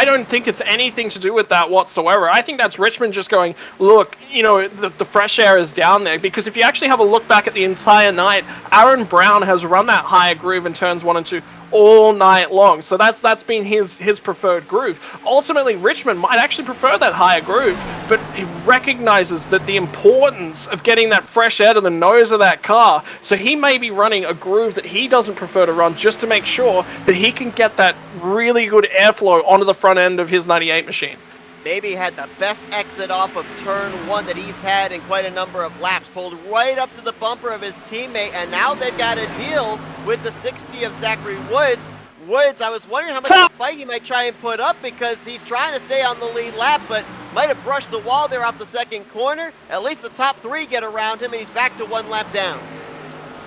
don't think it's anything to do with that whatsoever. I think that's Richmond just going, look, the fresh air is down there. Because if you actually have a look back at the entire night, Aaron Brown has run that higher groove in turns 1 and 2 all night long. So that's been his preferred groove. Ultimately, Richmond might actually prefer that higher groove, but he recognizes that the importance of getting that fresh air to the nose of that car. So he may be running a groove that he doesn't prefer to run just to make sure that he can get that really good airflow onto the front end of his 98 machine. Maybe had the best exit off of turn 1 that he's had in quite a number of laps. Pulled right up to the bumper of his teammate, and now they've got to deal with the 60 of Zachary Woods. Woods, I was wondering how much of a fight he might try and put up, because he's trying to stay on the lead lap, but might have brushed the wall there off the second corner. At least the top 3 get around him, and he's back to 1 lap down.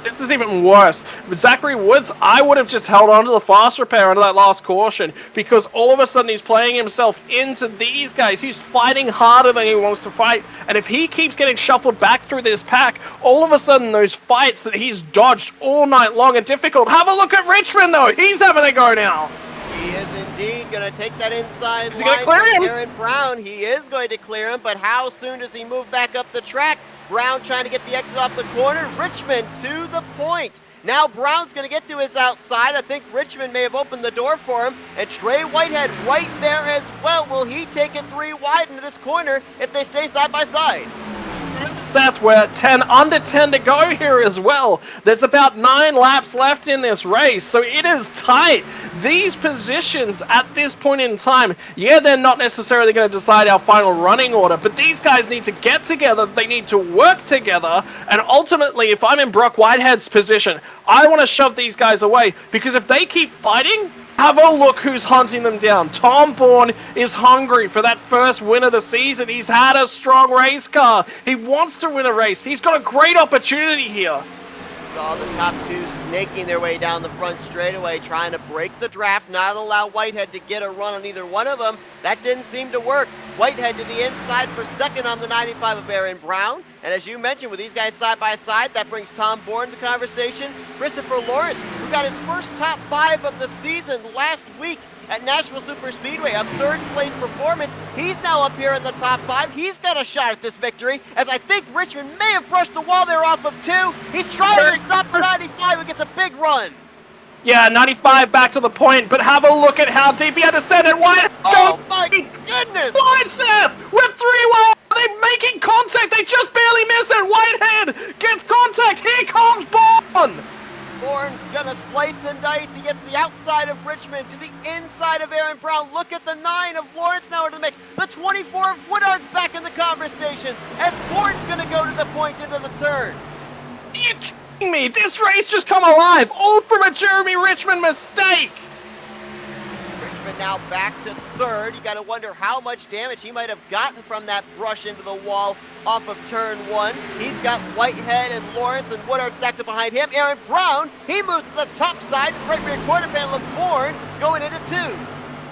This is even worse. With Zachary Woods, I would have just held on to the fast repair under that last caution, because all of a sudden he's playing himself into these guys. He's fighting harder than he wants to fight, and if he keeps getting shuffled back through this pack, all of a sudden those fights that he's dodged all night long are difficult. Have a look at Richmond though. He's having a go now. He is indeed going to take that inside Is he line gonna clear him? Aaron Brown. He is going to clear him, but how soon does he move back up the track? Brown trying to get the exit off the corner. Richmond to the point. Now Brown's going to get to his outside. I think Richmond may have opened the door for him. And Trey Whitehead right there as well. Will he take it 3 wide into this corner if they stay side by side? Seth, we're at 10, under 10 to go here as well. There's about 9 laps left in this race, so it is tight. These positions at this point in time, yeah, they're not necessarily going to decide our final running order, but these guys need to get together, they need to work together, and ultimately, if I'm in Brock Whitehead's position, I want to shove these guys away, because if they keep fighting, have a look who's hunting them down. Tom Bourne is hungry for that first win of the season. He's had a strong race car. He wants to win a race. He's got a great opportunity here. Saw the top two snaking their way down the front straightaway, trying to break the draft, not allow Whitehead to get a run on either one of them. That didn't seem to work. Whitehead to the inside for second on the 95 of Aaron Brown. And as you mentioned, with these guys side by side, that brings Tom Bourne to the conversation. Christopher Lawrence, who got his first top 5 of the season last week at Nashville Superspeedway, a third place performance. He's now up here in the top 5. He's got a shot at this victory, as I think Richmond may have brushed the wall there off of 2. He's trying to stop the 95, who gets a big run. Yeah, 95 back to the point, but have a look at how deep he had to send it. Whitehead, Oh my goodness! Blind Seth with 3 wide. Are they making contact? They just barely missed it. Whitehead gets contact. Here comes Bourne. Bourne gonna slice and dice. He gets the outside of Richmond to the inside of Aaron Brown. Look at the 9 of Lawrence now into the mix. The 24 of Woodard's back in the conversation as Bourne's gonna go to the point into the turn. Are you kidding me? This race just come alive, all from a Jeremy Richmond mistake. Richmond now back to third. You gotta wonder how much damage he might have gotten from that brush into the wall off of turn 1. He's got Whitehead and Lawrence and Woodard stacked up behind him. Aaron Brown, he moves to the top side, right rear quarter panel of Bourne, going into 2.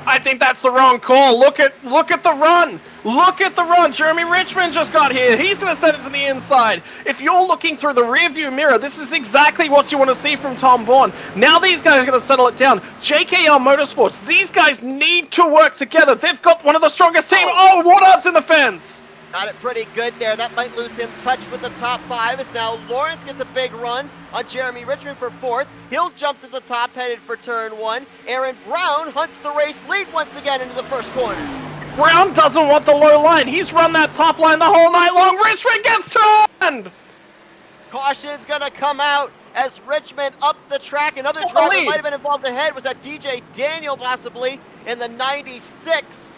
I think that's the wrong call. Look at the run. Look at the run. Jeremy Richmond just got here. He's going to send it to the inside. If you're looking through the rearview mirror, this is exactly what you want to see from Tom Bourne. Now these guys are going to settle it down. JKR Motorsports, these guys need to work together. They've got one of the strongest teams. Oh, Woodard's in the fence. Got it pretty good there. That might lose him touch with the top 5 as now Lawrence gets a big run on Jeremy Richmond for 4th. He'll jump to the top headed for turn 1. Aaron Brown hunts the race lead once again into the first corner. Brown doesn't want the low line. He's run that top line the whole night long. Richmond gets turned. Caution's gonna come out as Richmond up the track. Another driver might have been involved ahead. Was that DJ Daniel possibly in the 96?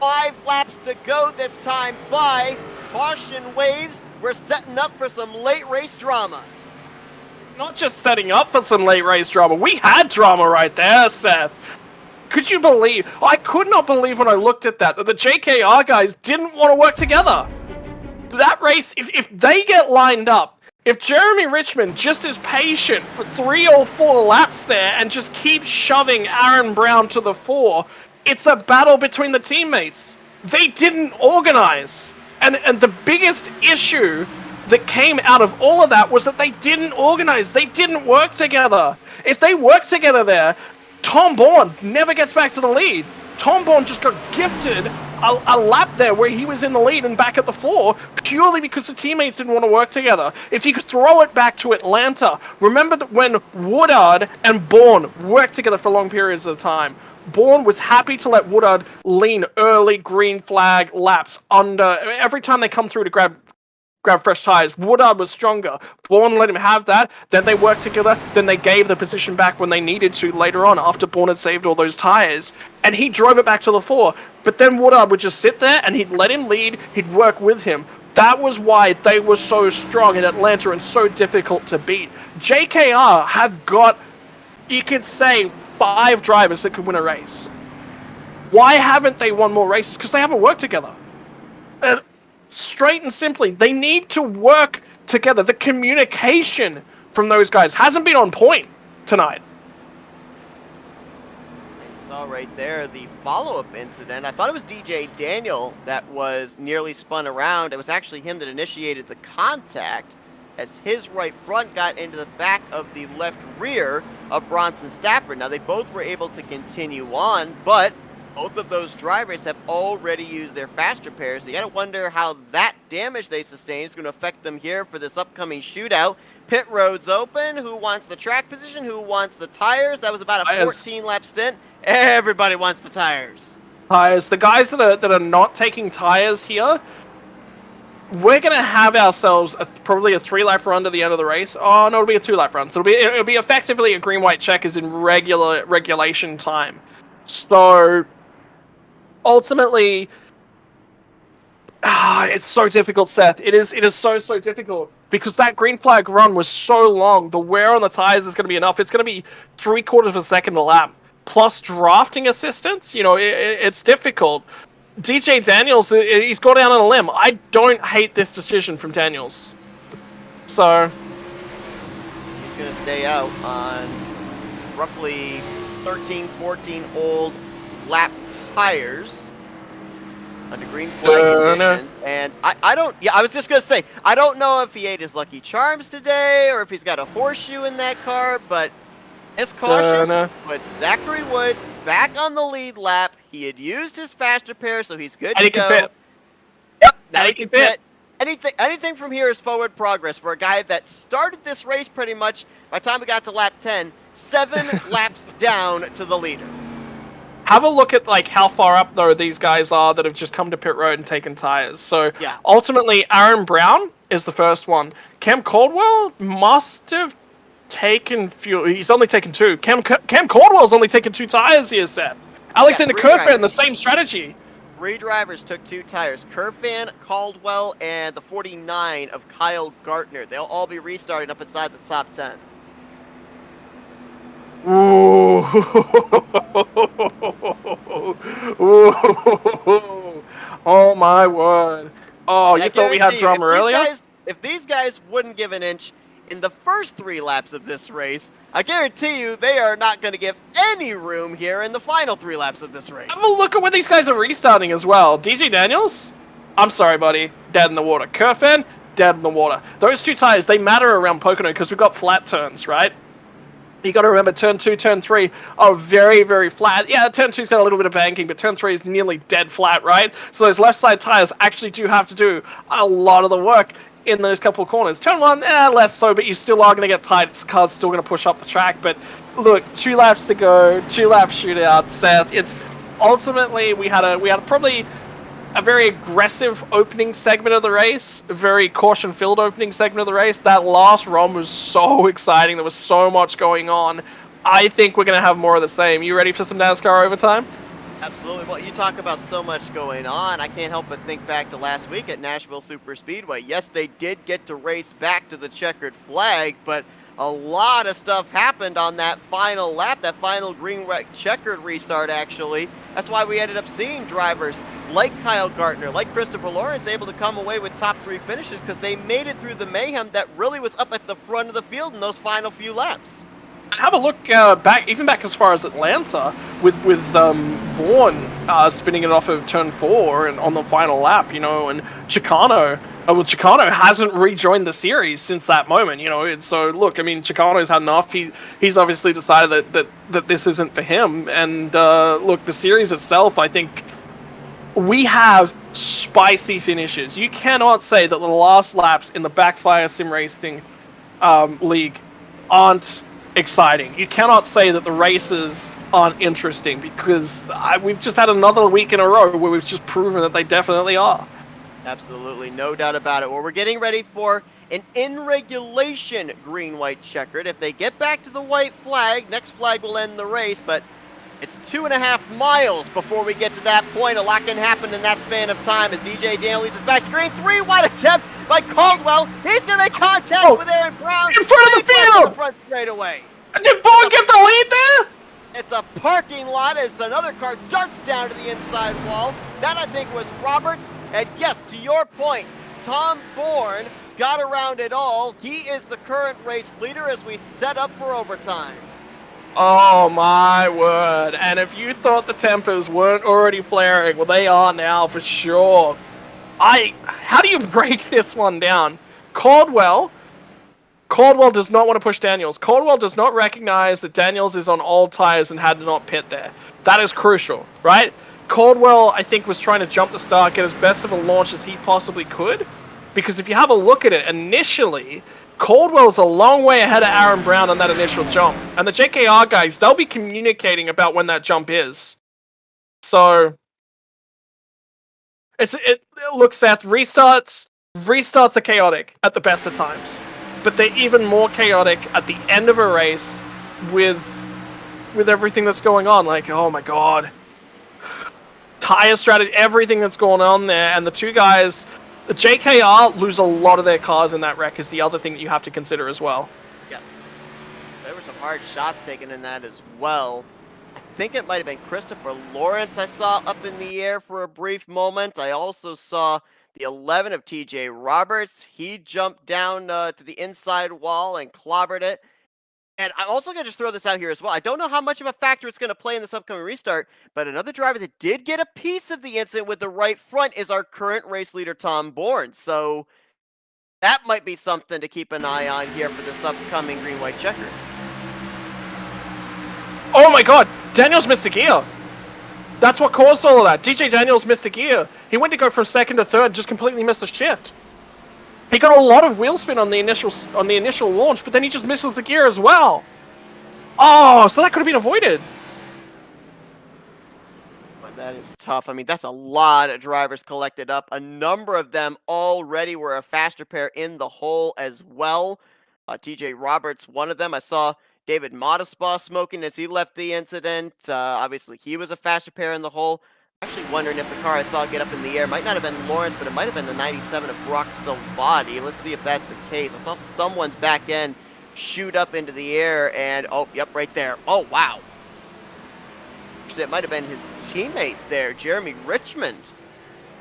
5 laps to go this time by. Caution waves. We're setting up for some late race drama. Not just setting up for some late race drama. We had drama right there, Seth. Could you believe? I could not believe when I looked at that the JKR guys didn't want to work together. That race, if they get lined up, if Jeremy Richmond just is patient for 3 or 4 laps there and just keeps shoving Aaron Brown to the fore, it's a battle between the teammates. They didn't organize. And the biggest issue that came out of all of that was that they didn't organize. They didn't work together. If they worked together there, Tom Bourne never gets back to the lead. Tom Bourne just got gifted a lap there where he was in the lead and back at the 4 purely because the teammates didn't want to work together. If you could throw it back to Atlanta, remember that when Woodard and Bourne worked together for long periods of time, Bourne was happy to let Woodard lean early green flag laps under. Every time they come through to grab fresh tires, Woodard was stronger. Bourne let him have that. Then they worked together. Then they gave the position back when they needed to later on after Bourne had saved all those tires. And he drove it back to the 4. But then Woodard would just sit there and he'd let him lead. He'd work with him. That was why they were so strong in Atlanta and so difficult to beat. JKR have got, you could say, 5 drivers that could win a race. Why haven't they won more races? Because they haven't worked together. Straight and simply, they need to work together. The communication from those guys hasn't been on point tonight. You saw right there the follow-up incident. I thought it was DJ Daniel that was nearly spun around. It was actually him that initiated the contact as his right front got into the back of the left rear of Bronson Stafford. Now, they both were able to continue on, but both of those drivers have already used their fast repairs. So you got to wonder how that damage they sustained is going to affect them here for this upcoming shootout. Pit road's open. Who wants the track position? Who wants the tires? That was about a 14-lap stint. Everybody wants the tires. Tires. The guys that are not taking tires here, we're gonna have ourselves probably a 3-lap run to the end of the race. Oh no, it'll be a 2-lap run. So it'll be effectively a green-white checkers in regulation time. So ultimately, it's so difficult, Seth. It is so difficult because that green flag run was so long. The wear on the tires is going to be enough. It's going to be 3/4 of a second a lap plus drafting assistance. It's difficult. DJ Daniels, he's gone down on a limb. I don't hate this decision from Daniels. So he's going to stay out on roughly 13, 14 old lap tires under green flag conditions. And I was just going to say, I don't know if he ate his Lucky Charms today or if he's got a horseshoe in that car, but his caution puts Zachary Woods back on the lead lap. He had used his fast repair, so he's good to go. Pit. Yep, now he can pit. Anything from here is forward progress for a guy that started this race pretty much, by the time we got to lap 10, 7 laps down to the leader. Have a look at how far up though these guys are that have just come to pit road and taken tires. So ultimately, Aaron Brown is the first one. Cam Caldwell must have taken fuel. He's only taken 2. Cam Caldwell's only taken 2 tires here, Seth. Alexander Kerfan, the same strategy. 3 drivers took 2 tires. Kerfan, Caldwell, and the 49 of Kyle Gartner. They'll all be restarting up inside the top 10. Ooh. Oh my word. Oh, you thought we had drama earlier? If these guys wouldn't give an inch in the first 3 laps of this race, I guarantee you they are not going to give any room here in the final 3 laps of this race. Have a look at where these guys are restarting as well. DJ Daniels? I'm sorry, buddy. Dead in the water. Kerfan? Dead in the water. Those 2 tires, they matter around Pocono because we've got flat turns, right? You got to remember, turn 2, turn 3 are very, very flat. Yeah, turn 2's got a little bit of banking, but turn 3 is nearly dead flat, right? So those left side tires actually do have to do a lot of the work in those couple of corners. Turn 1, less so, but you still are going to get tight. This car's still going to push up the track. But look, 2 laps to go, 2-lap shootout, Seth. It's ultimately we had probably a very aggressive opening segment of the race, a very caution-filled opening segment of the race. That last run was so exciting. There was so much going on. I think we're going to have more of the same. You ready for some NASCAR overtime? Absolutely. Well, you talk about so much going on. I can't help but think back to last week at Nashville Superspeedway. Yes, they did get to race back to the checkered flag, but a lot of stuff happened on that final lap, that final green checkered restart, actually. That's why we ended up seeing drivers like Kyle Gartner, like Christopher Lawrence, able to come away with top 3 finishes because they made it through the mayhem that really was up at the front of the field in those final few laps. Have a look back as far as Atlanta, with Bourne spinning it off of turn 4 and on the final lap, and Chicano. Chicano hasn't rejoined the series since that moment, and so look, I mean, Chicano's had enough. He's obviously decided that this isn't for him, and look, the series itself, I think we have spicy finishes. You cannot say that the last laps in the BackFire Sim Racing League aren't exciting. You cannot say that the races aren't interesting because we've just had another week in a row where we've just proven that they definitely are. Absolutely, no doubt about it. Well, we're getting ready for an in-regulation green-white checkered. If they get back to the white flag, next flag will end the race, but it's 2.5 miles before we get to that point. A lot can happen in that span of time as DJ Daniel leads us back to green. 3 wide attempt by Caldwell. He's going to make contact with Aaron Brown. In front of the field! In front straight away. Did Bourne get the lead there? It's a parking lot as another car darts down to the inside wall. That, I think, was Roberts. And yes, to your point, Tom Bourne got around it all. He is the current race leader as we set up for overtime. Oh my word. And if you thought the tempers weren't already flaring, well, they are now for sure. How do you break this one down? Caldwell does not want to push Daniels. Caldwell does not recognize that Daniels is on old tires and had to not pit there. That is crucial, right? Caldwell, I think, was trying to jump the start, get as best of a launch as he possibly could. Because if you have a look at it, initially, Caldwell's a long way ahead of Aaron Brown on that initial jump. And the JKR guys, they'll be communicating about when that jump is. So, look, Seth, restarts Restarts are chaotic at the best of times, but they're even more chaotic at the end of a race with everything that's going on. Like, oh my god. Tire strategy, everything that's going on there, and the two guys, the JKR lose a lot of their cars in that wreck is the other thing that you have to consider as well. Yes. There were some hard shots taken in that as well. I think it might have been Christopher Lawrence I saw up in the air for a brief moment. I also saw the 11 of TJ Roberts. He jumped down to the inside wall and clobbered it. And I'm also going to just throw this out here as well. I don't know how much of a factor it's going to play in this upcoming restart, but another driver that did get a piece of the incident with the right front is our current race leader, Tom Bourne. So that might be something to keep an eye on here for this upcoming green-white checker. Oh my god, Daniels missed a gear. That's what caused all of that. DJ Daniels missed a gear. He went to go from second to third, just completely missed a shift. He got a lot of wheel spin on the initial launch, but then he just misses the gear as well. Oh, so that could have been avoided. But that is tough. I mean, that's a lot of drivers collected up. A number of them already were a faster pair in the hole as well. TJ Roberts, one of them. I saw David Modespaw smoking as he left the incident. Obviously, he was a faster pair in the hole. Actually wondering if the car I saw get up in the air might not have been Lawrence, but it might have been the 97 of Brock Silvati. Let's see if that's the case. I saw someone's back end shoot up into the air, and oh, yep, right there. Oh, wow. Actually, it might have been his teammate there, Jeremy Richmond,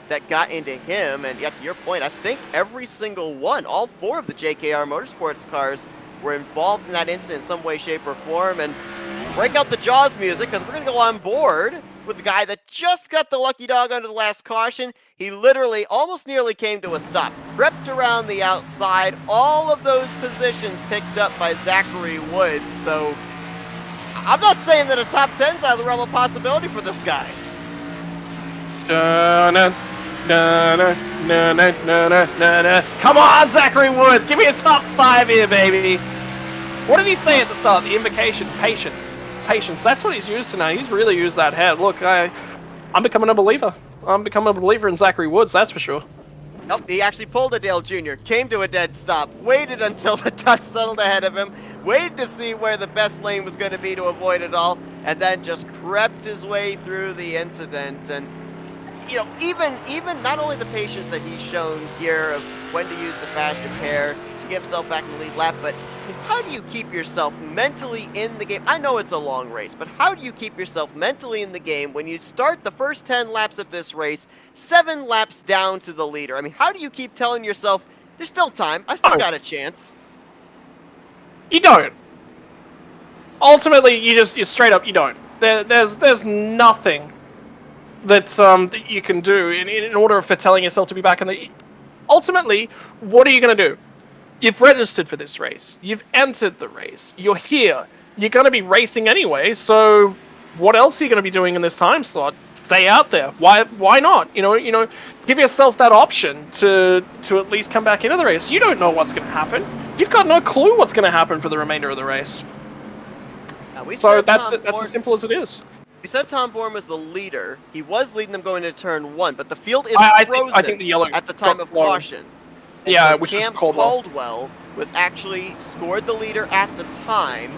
that got into him. And yeah, to your point, I think every single one, all four of the JKR Motorsports cars were involved in that incident in some way, shape, or form. And break out the Jaws music, because we're going to go on board with the guy that just got the lucky dog under the last caution. He literally almost nearly came to a stop, crept around the outside, all of those positions picked up by Zachary Woods. So I'm not saying that a top 10's out of the realm of possibility for this guy. Come on, Zachary Woods, give me a top 5 here, baby. What did he say at the start? The invocation, patience. Patience. That's what he's used tonight. He's really used that head. Look, I'm becoming a believer. I'm becoming a believer in Zachary Woods, that's for sure. Nope, he actually pulled a Dale Jr., came to a dead stop, waited until the dust settled ahead of him, waited to see where the best lane was going to be to avoid it all, and then just crept his way through the incident. And, you know, even not only the patience that he's shown here of when to use the faster pair to get himself back in the lead lap, but how do you keep yourself mentally in the game? I know it's a long race, but how do you keep yourself mentally in the game when you start the first 10 laps of this race, 7 laps down to the leader? I mean, how do you keep telling yourself, there's still time, I still got a chance? You don't. Ultimately, you straight up, you don't. There's nothing that you can do in order for telling yourself to be back in the... Ultimately, what are you going to do? You've registered for this race. You've entered the race. You're here. You're going to be racing anyway, so what else are you going to be doing in this time slot? Stay out there. Why not? You know, give yourself that option to at least come back into the race. You don't know what's going to happen. You've got no clue what's going to happen for the remainder of the race. So that's as simple as it is. We said Tom Bourne was the leader. He was leading them going into turn 1, but the field is frozen I think the yellow at the time of caution. And yeah, so which Cam is Caldwell was actually scored the leader at the time.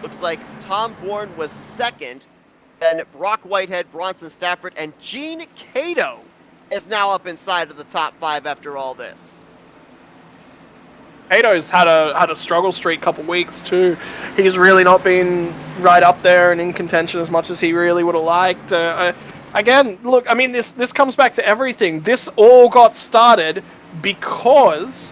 Looks like Tom Bourne was second. Then Brock Whitehead, Bronson Stafford, and Gene Cato is now up inside of the top 5 after all this. Cato's had a struggle streak couple weeks too. He's really not been right up there and in contention as much as he really would have liked. Again, look, I mean, this comes back to everything. This all got started because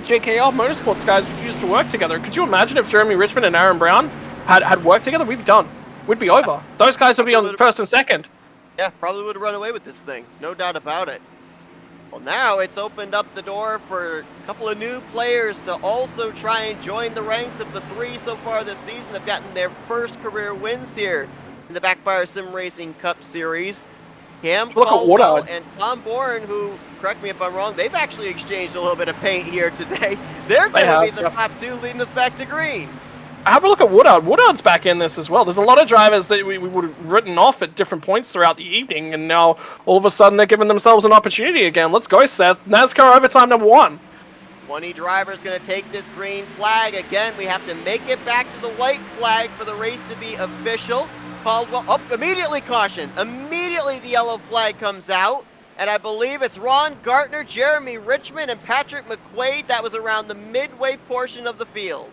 JKR Motorsports guys refused to work together. Could you imagine if Jeremy Richmond and Aaron Brown had worked together? We'd be done. We'd be over. Those guys would be on first and second. Yeah, probably would have run away with this thing. No doubt about it. Well, now it's opened up the door for a couple of new players to also try and join the ranks of the 3 so far this season. They've gotten their first career wins here in the BackFire Sim Racing Cup Series. Cam Caldwell and Tom Bourne, who, correct me if I'm wrong, they've actually exchanged a little bit of paint here today. They're going to be the top 2 leading us back to green. have a look at Woodard. Woodard's back in this as well. There's a lot of drivers that we would have written off at different points throughout the evening, and now all of a sudden they're giving themselves an opportunity again. Let's go, Seth. NASCAR overtime number 1. 20 drivers going to take this green flag. Again, we have to make it back to the white flag for the race to be official. Caldwell, immediately caution. Immediately the yellow flag comes out. And I believe it's Ron Gartner, Jeremy Richmond, and Patrick Mcquaid. That was around the midway portion of the field.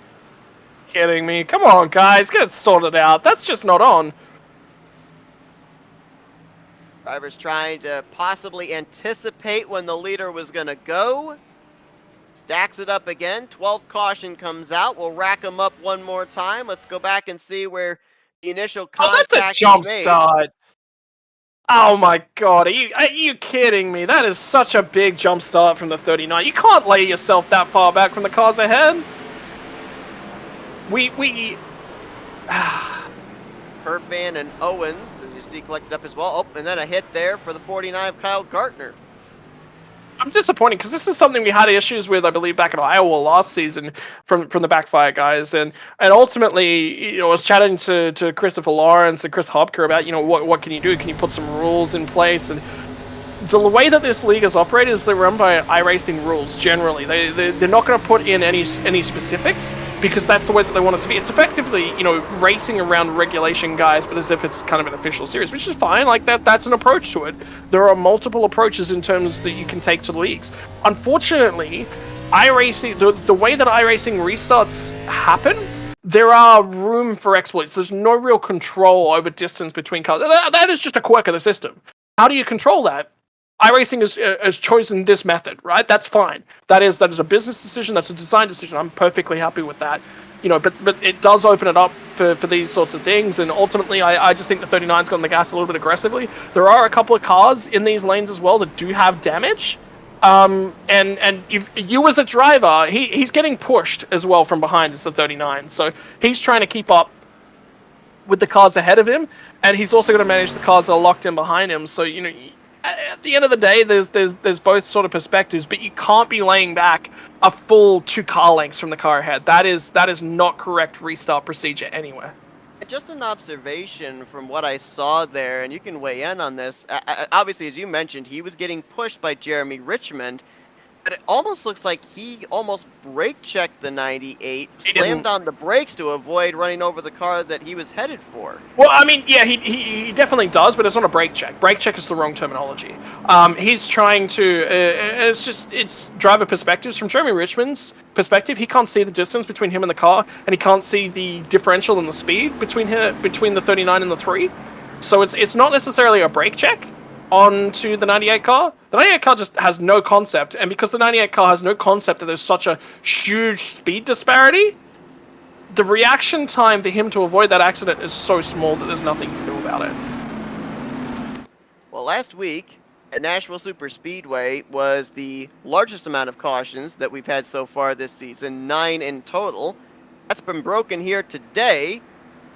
Kidding me. Come on, guys. Get it sorted out. That's just not on. Drivers trying to possibly anticipate when the leader was going to go. Stacks it up again. 12th caution comes out. We'll rack them up one more time. Let's go back and see where the initial contact that's a jump was made. start. Oh my god, are you kidding me? That is such a big jump start from the 39. You can't lay yourself that far back from the cars ahead. Herfan and Owens, as you see, collected up as well. Oh, and then a hit there for the 49 of Kyle Gartner. I'm disappointed because this is something we had issues with, I believe, back in Iowa last season from the BackFire guys, and ultimately, I was chatting to Christopher Lawrence and Chris Hopker about, what can you do? Can you put some rules in place? And the way that this league is operated is they're run by iRacing rules generally. They're not going to put in any specifics because that's the way that they want it to be. It's effectively, racing around regulation guys, but as if it's kind of an official series, which is fine. Like that's an approach to it. There are multiple approaches in terms that you can take to leagues. Unfortunately, iRacing, the way that iRacing restarts happen, there are room for exploits. There's no real control over distance between cars. That is just a quirk of the system. How do you control that? iRacing has chosen this method, right? That's fine. That is a business decision. That's a design decision. I'm perfectly happy with that. But it does open it up for these sorts of things. And ultimately, I just think the 39's gotten the gas a little bit aggressively. There are a couple of cars in these lanes as well that do have damage. And if you as a driver, he's getting pushed as well from behind as the 39. So he's trying to keep up with the cars ahead of him, and he's also going to manage the cars that are locked in behind him. So at the end of the day, there's both sort of perspectives, but you can't be laying back a full 2 car lengths from the car ahead. That is not correct restart procedure anywhere. Just an observation from what I saw there, and you can weigh in on this. Obviously, as you mentioned, he was getting pushed by Jeremy Richmond, but it almost looks like he almost brake checked the 98, slammed on the brakes to avoid running over the car that he was headed for. Well, I mean, yeah, he definitely does, but it's not a brake check. Brake check is the wrong terminology. He's trying to, it's driver perspectives. From Jeremy Richmond's perspective, he can't see the distance between him and the car, and he can't see the differential in the speed between the 39 and the 3. So it's not necessarily a brake check onto the 98 car. The 98 car just has no concept, and because the 98 car has no concept that there's such a huge speed disparity, the reaction time for him to avoid that accident is so small that there's nothing you can do about it. Well, last week at Nashville Superspeedway was the largest amount of cautions that we've had so far this season, 9 in total. That's been broken here today,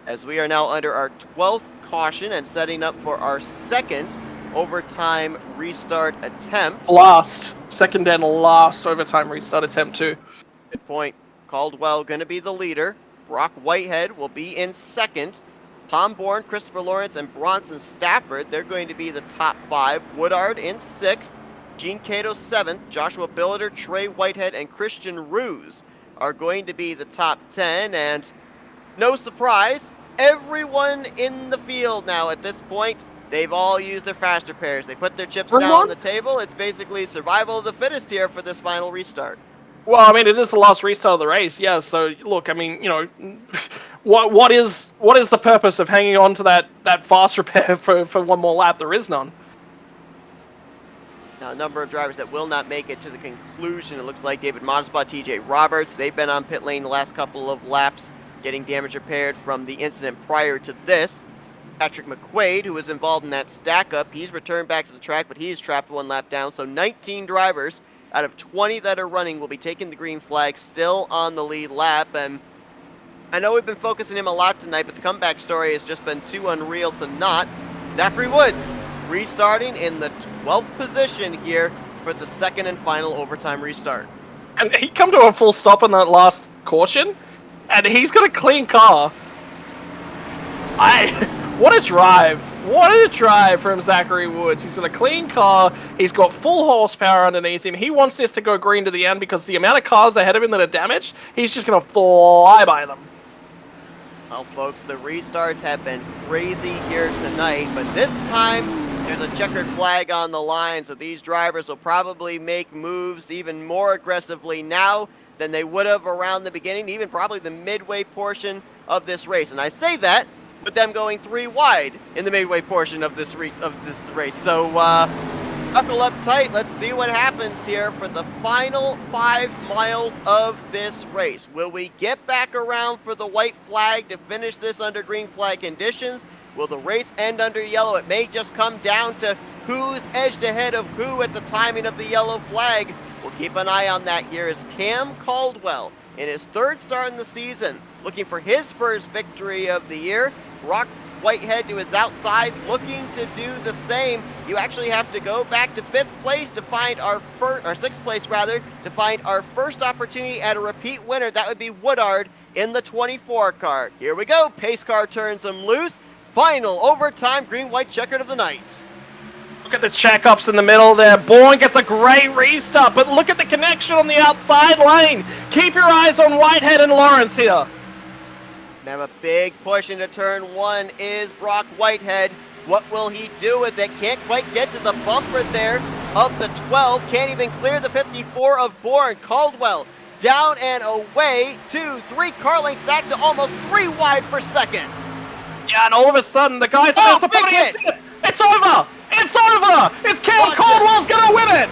as we are now under our 12th caution and setting up for our second overtime restart attempt. Second and last overtime restart attempt too. Good point. Caldwell going to be the leader. Brock Whitehead will be in second. Tom Bourne, Christopher Lawrence, and Bronson Stafford, they're going to be the top 5. Woodard in 6th. Gene Cato 7th. Joshua Billiter, Trey Whitehead, and Christian Ruse are going to be the top 10. And no surprise, everyone in the field now at this point, they've all used their faster pairs. They put their chips down on the table. It's basically survival of the fittest here for this final restart. Well, I mean, it is the last restart of the race, yeah. So, look, I mean, what is the purpose of hanging on to that fast repair for one more lap? There is none. Now, a number of drivers that will not make it to the conclusion. It looks like David Modespot, TJ Roberts, they've been on pit lane the last couple of laps, getting damage repaired from the incident prior to this. Patrick Mcquaid, who was involved in that stack-up, he's returned back to the track, but he's trapped 1 lap down. So 19 drivers out of 20 that are running will be taking the green flag, still on the lead lap. And I know we've been focusing him a lot tonight, but the comeback story has just been too unreal to not. Zachary Woods restarting in the 12th position here for the second and final overtime restart. And he come to a full stop on that last caution. and he's got a clean car. What a drive! What a drive from Zachary Woods. He's got a clean car. He's got full horsepower underneath him. He wants this to go green to the end because the amount of cars ahead of him that are damaged, he's just going to fly by them. Well, folks, the restarts have been crazy here tonight, but this time there's a checkered flag on the line, so these drivers will probably make moves even more aggressively now than they would have around the beginning, even probably the midway portion of this race. And I say that with them going 3 wide in the midway portion of this race. So buckle up tight. Let's see what happens here for the final 5 miles of this race. Will we get back around for the white flag to finish this under green flag conditions? Will the race end under yellow? It may just come down to who's edged ahead of who at the timing of the yellow flag. We'll keep an eye on that here as Cam Caldwell, in his 3rd start in the season, looking for his first victory of the year. Brock Whitehead to his outside, looking to do the same. You actually have to go back to 5th place to find our first, or 6th place rather, to find our first opportunity at a repeat winner. That would be Woodard in the 24 car. Here we go. Pace car turns him loose. Final overtime green-white checkered of the night. Look at the checkups in the middle there. Bourne gets a great restart, but look at the connection on the outside lane. Keep your eyes on Whitehead and Lawrence here. Now a big push into turn 1 is Brock Whitehead. What will he do with it? Can't quite get to the bumper there of the 12. Can't even clear the 54 of Bourne. Caldwell down and away. 2, 3 car lengths back to almost 3 wide for second. Yeah, and all of a sudden the guys... big hit! It's over! It's over! It's Cam Caldwell's gonna win it!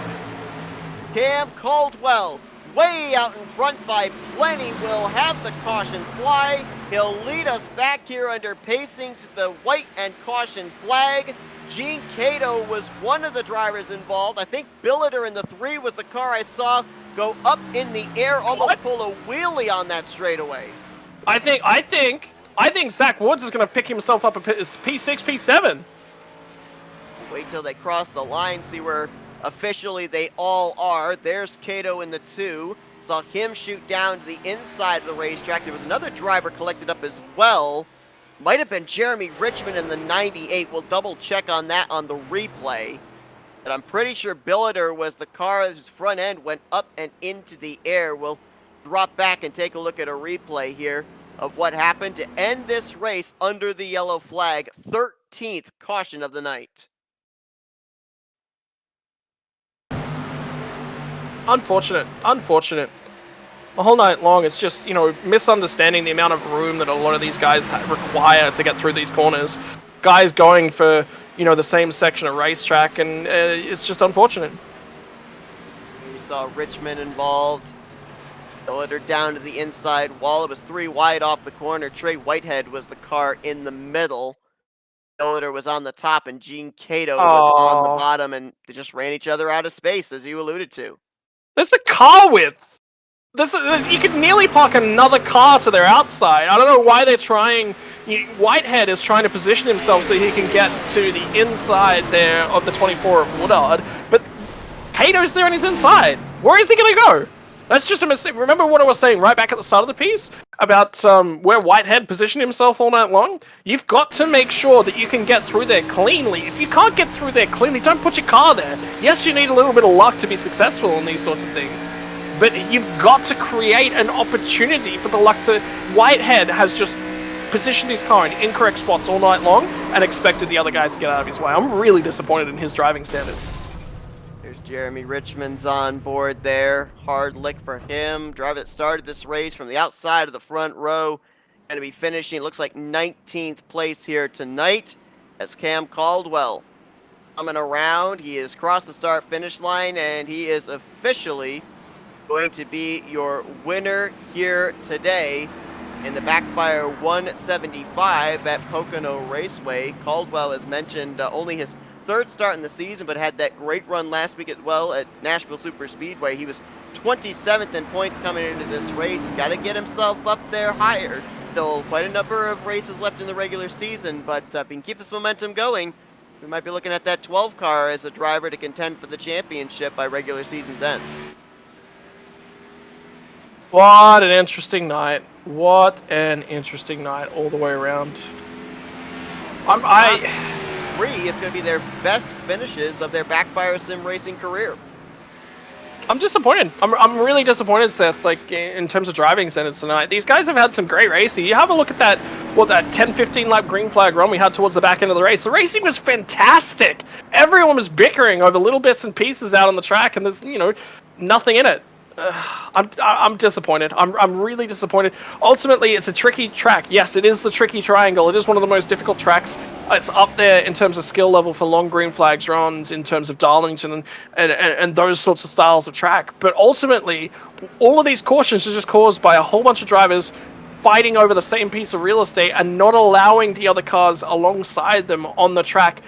Cam Caldwell, way out in front by plenty, will have the caution fly. He'll lead us back here under pacing to the white and caution flag. Gene Cato was one of the drivers involved. I think Billiter in the 3 was the car I saw go up in the air, almost pull a wheelie on that straightaway. I think Zach Woods is gonna pick himself up a P6, P7. Wait till they cross the line, see where officially they all are. There's Cato in the 2. Saw him shoot down to the inside of the racetrack. There was another driver collected up as well. Might have been Jeremy Richmond in the 98. We'll double check on that on the replay. But I'm pretty sure Billiter was the car whose front end went up and into the air. We'll drop back and take a look at a replay here of what happened to end this race under the yellow flag. 13th caution of the night. Unfortunate. The whole night long, it's just, misunderstanding the amount of room that a lot of these guys require to get through these corners. Guys going for, the same section of racetrack, and it's just unfortunate. We saw Richmond involved. Billiter down to the inside wall. It was 3 wide off the corner. Trey Whitehead was the car in the middle. Billiter was on the top, and Gene Cato was on the bottom, and they just ran each other out of space, as you alluded to. There's a car width. You could nearly park another car to their outside. I don't know why they're trying. Whitehead is trying to position himself so he can get to the inside there of the 24 of Woodard, but Cato's there on his inside. Where is he going to go? That's just a mistake. Remember what I was saying right back at the start of the piece about where Whitehead positioned himself all night long? You've got to make sure that you can get through there cleanly. If you can't get through there cleanly, don't put your car there. Yes, you need a little bit of luck to be successful in these sorts of things, but you've got to create an opportunity for the luck to... Whitehead has just positioned his car in incorrect spots all night long and expected the other guys to get out of his way. I'm really disappointed in his driving standards. There's Jeremy Richmond's on board there. Hard lick for him. Driver that started this race from the outside of the front row. Going to be finishing, looks like 19th place here tonight. As Cam Caldwell coming around. He has crossed the start-finish line, and he is officially going to be your winner here today in the BackFire 175 at Pocono Raceway. Caldwell, as mentioned, only his 3rd start in the season, but had that great run last week at Nashville Super Speedway. He was 27th in points coming into this race. He's got to get himself up there higher. Still quite a number of races left in the regular season, but if he can keep this momentum going, we might be looking at that 12 car as a driver to contend for the championship by regular season's end. What an interesting night. What an interesting night all the way around. It's going to be their best finishes of their BackFire sim racing career. I'm disappointed. I'm really disappointed, Seth, like, in terms of driving standards tonight. These guys have had some great racing. You have a look at that 10-15 lap green flag run we had towards the back end of the race. The racing was fantastic. Everyone was bickering over little bits and pieces out on the track, and there's, nothing in it. I'm disappointed. I'm really disappointed. Ultimately, it's a tricky track. Yes, it is the tricky triangle. It is one of the most difficult tracks. It's up there in terms of skill level for long green flags runs, in terms of Darlington and those sorts of styles of track. But ultimately, all of these cautions are just caused by a whole bunch of drivers fighting over the same piece of real estate and not allowing the other cars alongside them on the track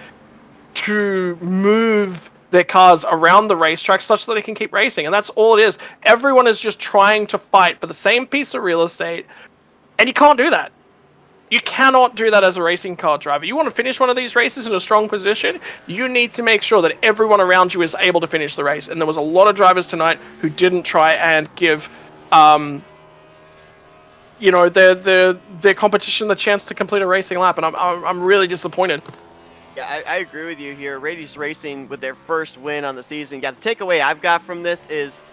to move their cars around the racetrack such that they can keep racing. And that's all it is. Everyone is just trying to fight for the same piece of real estate, and you can't do that. You cannot do that as a racing car driver. You want to finish one of these races in a strong position, you need to make sure that everyone around you is able to finish the race. And there was a lot of drivers tonight who didn't try and give their competition the chance to complete a racing lap, and I'm really disappointed. Yeah, I agree with you here. Radius Racing with their first win on the season. Yeah, the takeaway I've got from this is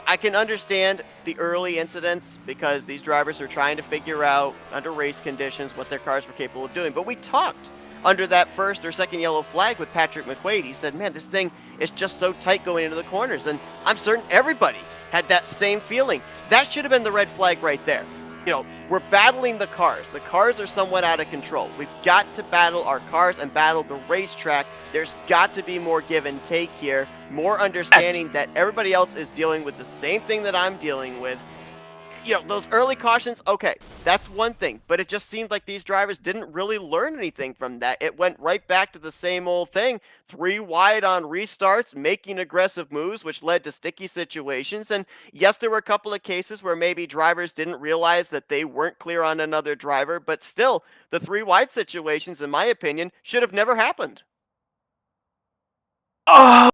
I can understand the early incidents because these drivers are trying to figure out under race conditions what their cars were capable of doing. But we talked under that first or second yellow flag with Patrick Mcquaid. He said, man, this thing is just so tight going into the corners. And I'm certain everybody had that same feeling. That should have been the red flag right there. We're battling the cars. The cars are somewhat out of control. We've got to battle our cars and battle the racetrack. There's got to be more give and take here, more understanding that everybody else is dealing with the same thing that I'm dealing with. Those early cautions, okay, that's one thing, but it just seemed like these drivers didn't really learn anything from that. It went right back to the same old thing, 3 wide on restarts, making aggressive moves, which led to sticky situations. And yes, there were a couple of cases where maybe drivers didn't realize that they weren't clear on another driver, but still, the 3 wide situations, in my opinion, should have never happened. I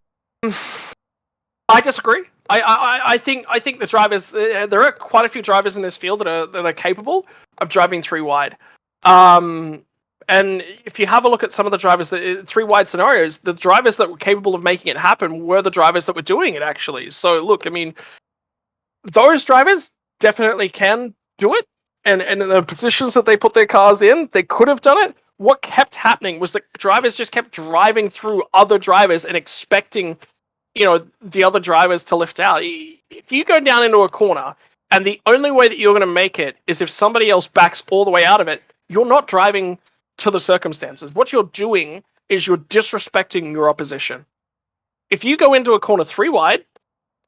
disagree. I think the drivers, there are quite a few drivers in this field that are capable of driving 3 wide. And if you have a look at some of the drivers, the 3 wide scenarios, the drivers that were capable of making it happen were the drivers that were doing it, actually. So look, I mean, those drivers definitely can do it, and in the positions that they put their cars in, they could have done it. What kept happening was that drivers just kept driving through other drivers and expecting the other drivers to lift out. If you go down into a corner and the only way that you're going to make it is if somebody else backs all the way out of it, you're not driving to the circumstances. What you're doing is you're disrespecting your opposition. If you go into a corner 3 wide,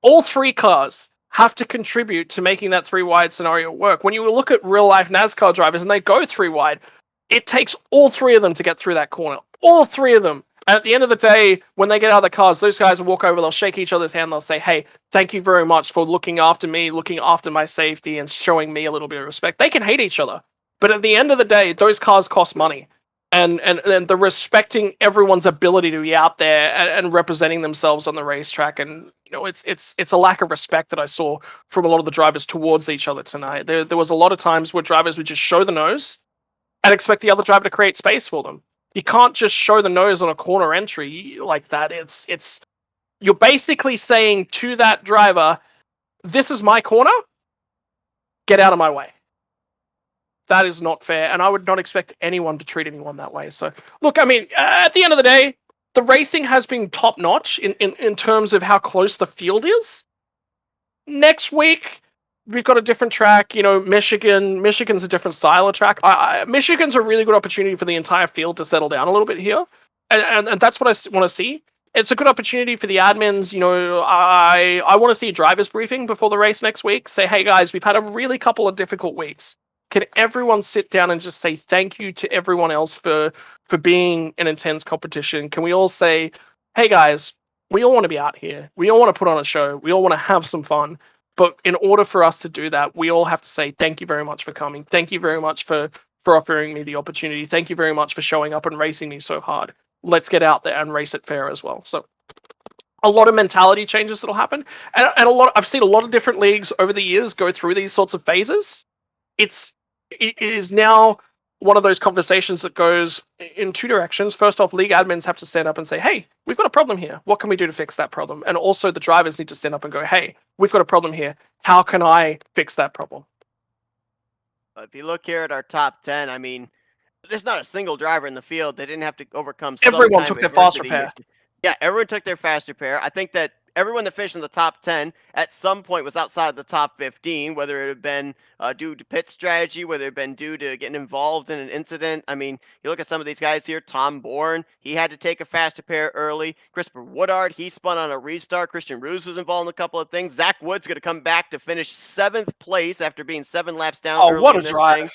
all 3 cars have to contribute to making that 3 wide scenario work. When you look at real life NASCAR drivers and they go 3 wide, it takes all 3 of them to get through that corner. All 3 of them. And at the end of the day, when they get out of the cars, those guys will walk over, they'll shake each other's hand, they'll say, hey, thank you very much for looking after me, looking after my safety, and showing me a little bit of respect. They can hate each other. But at the end of the day, those cars cost money. And the respecting everyone's ability to be out there and representing themselves on the racetrack. And, it's a lack of respect that I saw from a lot of the drivers towards each other tonight. There was a lot of times where drivers would just show the nose and expect the other driver to create space for them. You can't just show the nose on a corner entry like that. You're basically saying to that driver, this is my corner, get out of my way. That is not fair, and I would not expect anyone to treat anyone that way. So, look, I mean, at the end of the day, the racing has been top-notch in terms of how close the field is. Next week, we've got a different track. Michigan's a different style of track. Michigan's a really good opportunity for the entire field to settle down a little bit here, and that's what I want to see. It's a good opportunity for the admins. I want to see a driver's briefing before the race next week. Say, hey guys, we've had a really couple of difficult weeks. Can everyone sit down and just say thank you to everyone else for being an intense competition? Can we all say, hey guys, we all want to be out here. We all want to put on a show. We all want to have some fun. But in order for us to do that, we all have to say thank you very much for coming. Thank you very much for offering me the opportunity. Thank you very much for showing up and racing me so hard. Let's get out there and race it fair as well. So a lot of mentality changes that'll happen, and I've seen a lot of different leagues over the years go through these sorts of phases. It is now one of those conversations that goes in two directions. First off, league admins have to stand up and say, hey, we've got a problem here. What can we do to fix that problem? And also the drivers need to stand up and go, hey, we've got a problem here. How can I fix that problem? If you look here at our top 10, I mean, there's not a single driver in the field that didn't have to overcome some Everyone kind took of their faster adversity. pair. Yeah, everyone took their faster pair. I think that everyone that finished in the top 10 at some point was outside the top 15, whether it had been due to pit strategy, whether it had been due to getting involved in an incident. I mean, you look at some of these guys here. Tom Bourne, he had to take a faster pair early. Christopher Woodard, he spun on a restart. Christian Roos was involved in a couple of things. Zach Wood's going to come back to finish 7th place after being 7 laps down Oh, early what a in this drive. thing.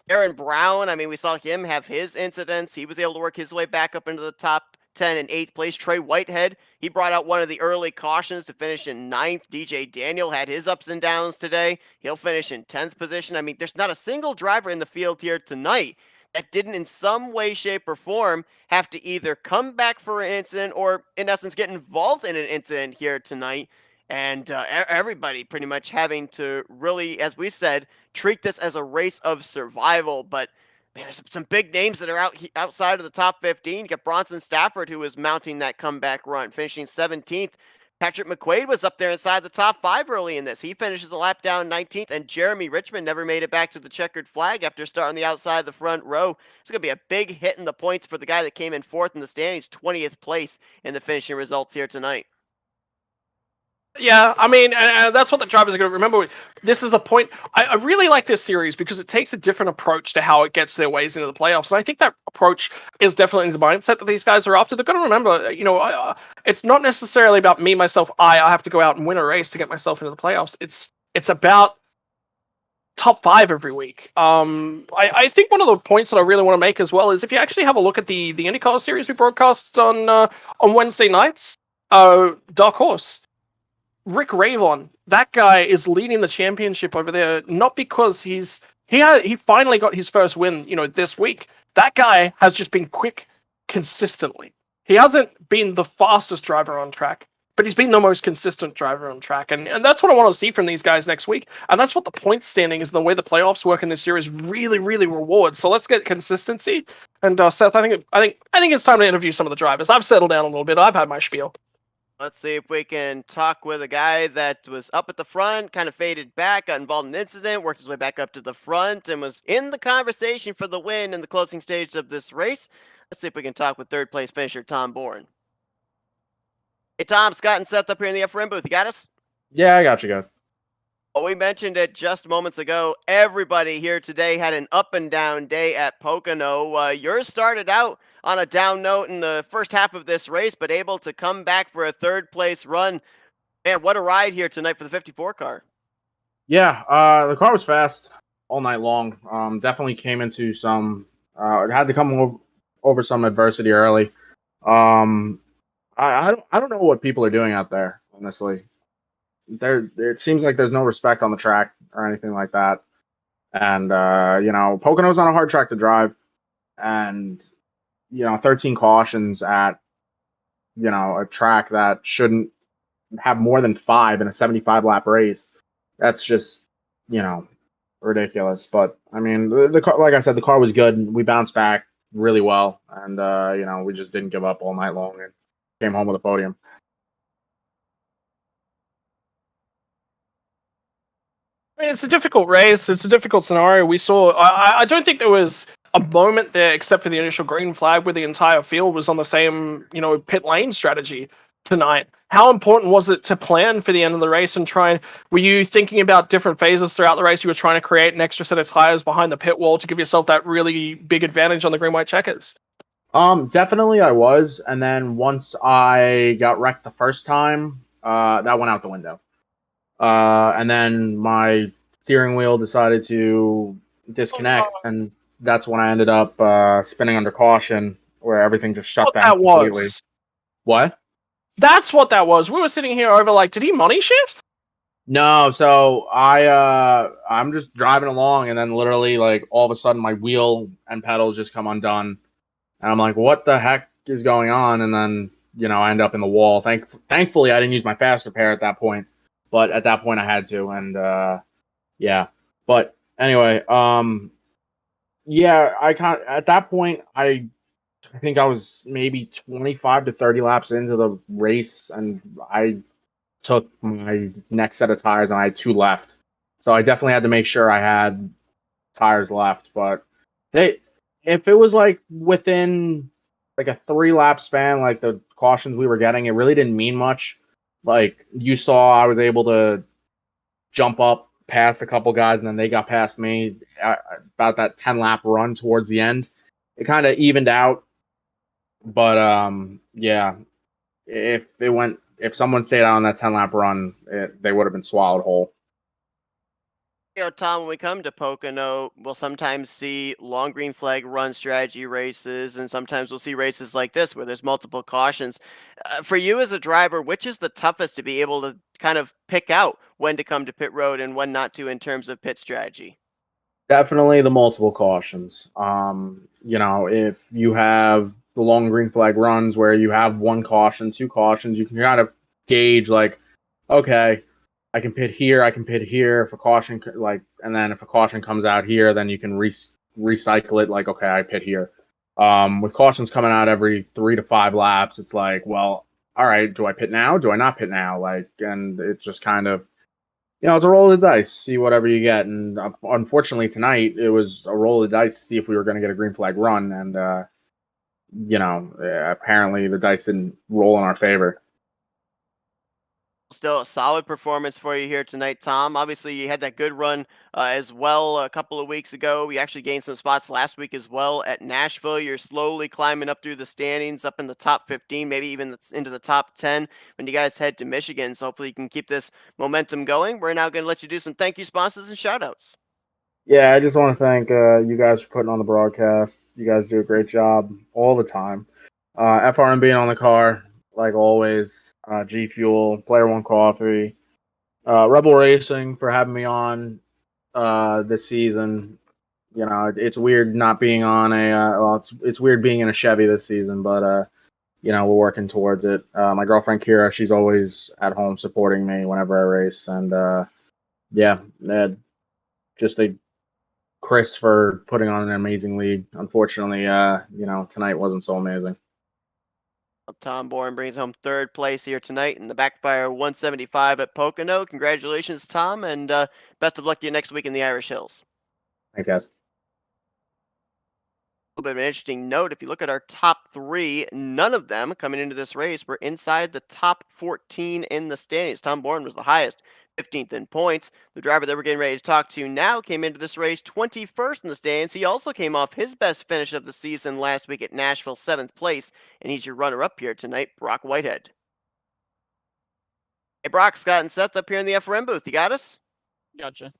Aaron Brown, I mean, we saw him have his incidents. He was able to work his way back up into the top 10 in 8th place. Trey Whitehead, he brought out one of the early cautions to finish in 9th. DJ Daniel had his ups and downs today. He'll finish in 10th position. I mean, there's not a single driver in the field here tonight that didn't in some way, shape, or form have to either come back for an incident or, in essence, get involved in an incident here tonight. And everybody pretty much having to really, as we said, treat this as a race of survival. But man, there's some big names that are outside of the top 15. You got Bronson Stafford, who was mounting that comeback run, finishing 17th. Patrick Mcquaid was up there inside the top 5 early in this. He finishes a lap down 19th, and Jeremy Richmond never made it back to the checkered flag after starting the outside of the front row. It's going to be a big hit in the points for the guy that came in 4th in the standings, 20th place in the finishing results here tonight. Yeah, I mean, that's what the drivers are going to remember. This is a point. I really like this series because it takes a different approach to how it gets their ways into the playoffs. And I think that approach is definitely the mindset that these guys are after. They've got to remember, it's not necessarily about me, myself, I have to go out and win a race to get myself into the playoffs. It's about top 5 every week. I think one of the points that I really want to make as well is if you actually have a look at the IndyCar series we broadcast on Wednesday nights, Dark Horse. Rick Ravon, that guy is leading the championship over there, not because he finally got his first win, this week. That guy has just been quick consistently. He hasn't been the fastest driver on track, but he's been the most consistent driver on track. And that's what I want to see from these guys next week. And that's what the point standing is, the way the playoffs work in this series really, really rewards. So let's get consistency. And Seth, I think it's time to interview some of the drivers. I've settled down a little bit. I've had my spiel. Let's see if we can talk with a guy that was up at the front, kind of faded back, got involved in an incident, worked his way back up to the front, and was in the conversation for the win in the closing stage of this race. Let's see if we can talk with 3rd place finisher Tom Bourne. Hey Tom, Scott and Seth up here in the FRM booth. You got us? Yeah, I got you guys. Well, we mentioned it just moments ago. Everybody here today had an up and down day at Pocono. Yours started out on a down note in the first half of this race, but able to come back for a 3rd place run. Man, what a ride here tonight for the 54 car. Yeah, the car was fast all night long. Definitely came into some. It had to come over some adversity early. I don't know what people are doing out there, honestly. It seems like there's no respect on the track or anything like that. And Pocono's on a hard track to drive, and 13 cautions at a track that shouldn't have more than 5 in a 75 lap race. That's just ridiculous. But I mean, the car, like I said, the car was good. We bounced back really well, and we just didn't give up all night long and came home with a podium. I mean, it's a difficult race. It's a difficult scenario. We saw. I don't think there was a moment there, except for the initial green flag, where the entire field was on the same, pit lane strategy tonight. How important was it to plan for the end of the race and try and? Were you thinking about different phases throughout the race? You were trying to create an extra set of tires behind the pit wall to give yourself that really big advantage on the green-white checkers. Definitely I was, and then once I got wrecked the first time, that went out the window. And then my steering wheel decided to disconnect, and that's when I ended up spinning under caution, where everything just shut down completely. What? That's what that was. We were sitting here over did he money shift? No, so I'm just driving along, and then literally all of a sudden my wheel and pedals just come undone, and I'm like, what the heck is going on? And then I end up in the wall. Thankfully, I didn't use my fast repair at that point, but at that point I had to, and yeah. But anyway, yeah, at that point I think I was maybe 25 to 30 laps into the race, and I took my next set of tires, and I had 2 left. So I definitely had to make sure I had tires left. But if it was like within like a 3-lap span, like the cautions we were getting, it really didn't mean much. Like you saw, I was able to jump up past a couple guys, and then they got past me about that 10-lap run towards the end. It kind of evened out. But yeah, if someone stayed out on that 10-lap run, they would have been swallowed whole. Tom, when we come to Pocono, we'll sometimes see long green flag run strategy races, and sometimes we'll see races like this where there's multiple cautions. For you as a driver, which is the toughest to be able to kind of pick out when to come to pit road and when not to in terms of pit strategy? Definitely the multiple cautions. If you have the long green flag runs where you have 1 caution, 2 cautions, you can kind of gauge like, okay, I can pit here, I can pit here. If a caution and then if a caution comes out here, then you can recycle it. Like, okay, I pit here. With cautions coming out every 3 to 5 laps, it's like, well, all right, do I pit now? Do I not pit now? Like, and it's just kind of, it's a roll of the dice, see whatever you get. And unfortunately tonight, it was a roll of the dice to see if we were going to get a green flag run. And, apparently the dice didn't roll in our favor. Still a solid performance for you here tonight, Tom. Obviously, you had that good run as well a couple of weeks ago. We actually gained some spots last week as well at Nashville. You're slowly climbing up through the standings, up in the top 15, maybe even into the top 10 when you guys head to Michigan. So hopefully you can keep this momentum going. We're now going to let you do some thank you sponsors and shout outs. Yeah, I just want to thank you guys for putting on the broadcast. You guys do a great job all the time. FRM being on the car, like always. G Fuel, Player One Coffee, Rebel Racing for having me on this season. It's weird not being on it's weird being in a Chevy this season, but we're working towards it. My girlfriend Kira, she's always at home supporting me whenever I race, and yeah, just a Chris for putting on an amazing lead. Unfortunately, tonight wasn't so amazing. Tom Bourne brings home 3rd place here tonight in the BackFire 175 at Pocono. Congratulations, Tom, and best of luck to you next week in the Irish Hills. Thanks, guys. A bit of an interesting note, if you look at our top 3, none of them coming into this race were inside the top 14 in the standings. Tom Bourne was the highest, 15th in points. The driver that we're getting ready to talk to now came into this race 21st in the standings. He also came off his best finish of the season last week at Nashville, 7th place, and he's your runner-up here tonight, Brock Whitehead. Hey, Brock, Scott and Seth up here in the FRM booth. You got us? Gotcha.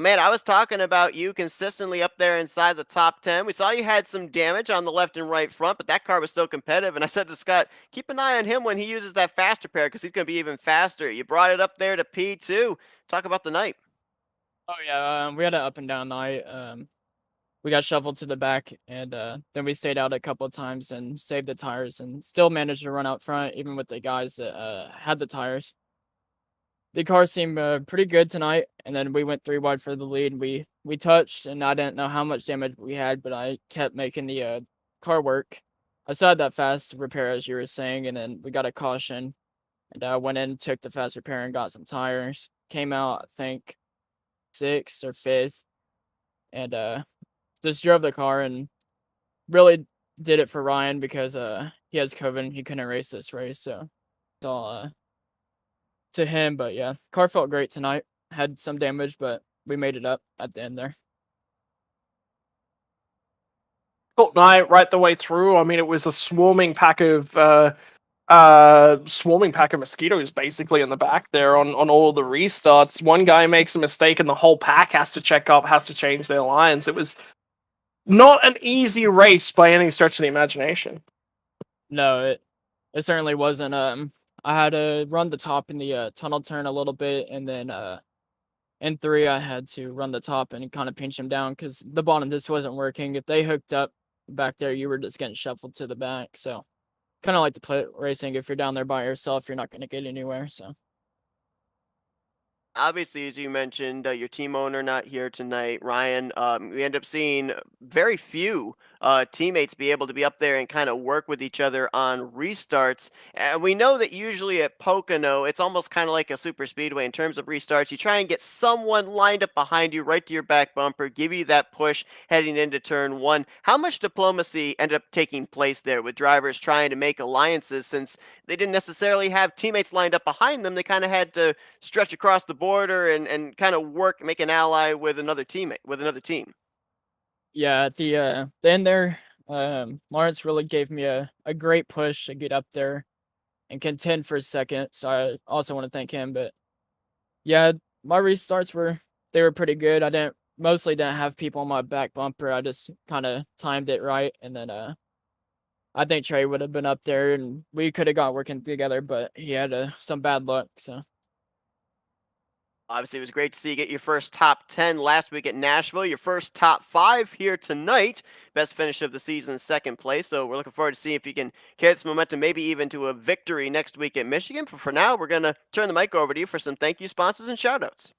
Man, I was talking about you consistently up there inside the top 10. We saw you had some damage on the left and right front, but that car was still competitive. And I said to Scott, keep an eye on him when he uses that fast repair because he's going to be even faster. You brought it up there to P2. Talk about the night. Oh yeah, we had an up and down night. We got shuffled to the back, and then we stayed out a couple of times and saved the tires, and still managed to run out front, even with the guys that had the tires. The car seemed pretty good tonight, and then we went 3 wide for the lead. We touched, and I didn't know how much damage we had, but I kept making the car work. I still had that fast repair, as you were saying, and then we got a caution, and I went in, took the fast repair, and got some tires. Came out, I think, 6th or 5th, and just drove the car and really did it for Ryan because he has COVID and he couldn't race this race, so it's all to him. But yeah, car felt great tonight. Had some damage, but we made it up at the end there. Cool night right the way through. I mean, it was a swarming pack of mosquitoes basically in the back there on all the restarts. One guy makes a mistake and the whole pack has to check up, has to change their lines. It was not an easy race by any stretch of the imagination. No, it certainly wasn't. I had to run the top in the tunnel turn a little bit, and then in 3 I had to run the top and kind of pinch him down because the bottom just wasn't working. If they hooked up back there, you were just getting shuffled to the back. So kind of like the pit racing. If you're down there by yourself, you're not going to get anywhere. So Obviously, as you mentioned, your team owner not here tonight, Ryan. We end up seeing very few teammates be able to be up there and kind of work with each other on restarts. And we know that usually at Pocono, it's almost kind of like a super speedway in terms of restarts. You try and get someone lined up behind you, right to your back bumper, give you that push heading into turn one. How much diplomacy ended up taking place there with drivers trying to make alliances, since they didn't necessarily have teammates lined up behind them? They kind of had to stretch across the border and kind of work, make an ally with another teammate, with another team. yeah, at the end there, Lawrence really gave me a great push to get up there and contend for a second. So I also want to thank him. But yeah, my restarts were pretty good. I mostly didn't have people on my back bumper. I just kind of timed it right, and then I think Trey would have been up there and we could have got working together, but he had some bad luck. So Obviously, it was great to see you get your first top 10 last week at Nashville, your first top 5 here tonight. Best finish of the season, second place. So we're looking forward to seeing if you can carry this momentum, maybe even to a victory next week at Michigan. But for now, we're going to turn the mic over to you for some thank you sponsors and shoutouts.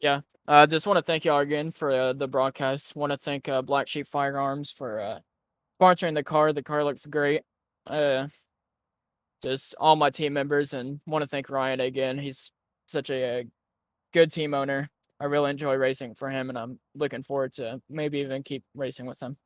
yeah, just want to thank y'all again for the broadcast. Want to thank Black Sheep Firearms for sponsoring the car. The car looks great. Just all my team members, and want to thank Ryan again. He's such a good team owner. I really enjoy racing for him, and I'm looking forward to maybe even keep racing with him.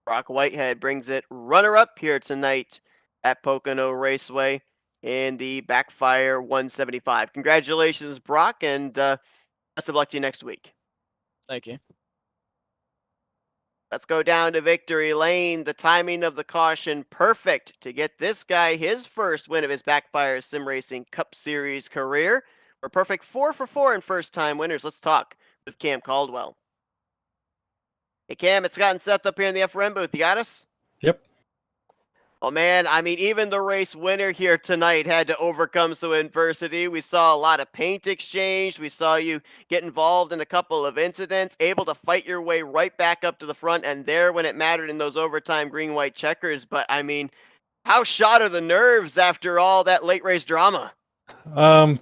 Brock Whitehead brings it runner-up here tonight at Pocono Raceway in the BackFire 175. Congratulations, Brock, and best of luck to you next week. Thank you. Let's go down to victory lane. The timing of the caution perfect to get this guy his first win of his BackFire Sim Racing Cup Series career. We're perfect 4 for 4 in first-time winners. Let's talk with Cam Caldwell. Hey Cam, it's Scott and Seth up here in the FRM booth. You got us? Yep. Oh man, I mean, even the race winner here tonight had to overcome some adversity. We saw a lot of paint exchanged. We saw you get involved in a couple of incidents, able to fight your way right back up to the front and there when it mattered in those overtime green-white checkers. But I mean, how shot are the nerves after all that late race drama?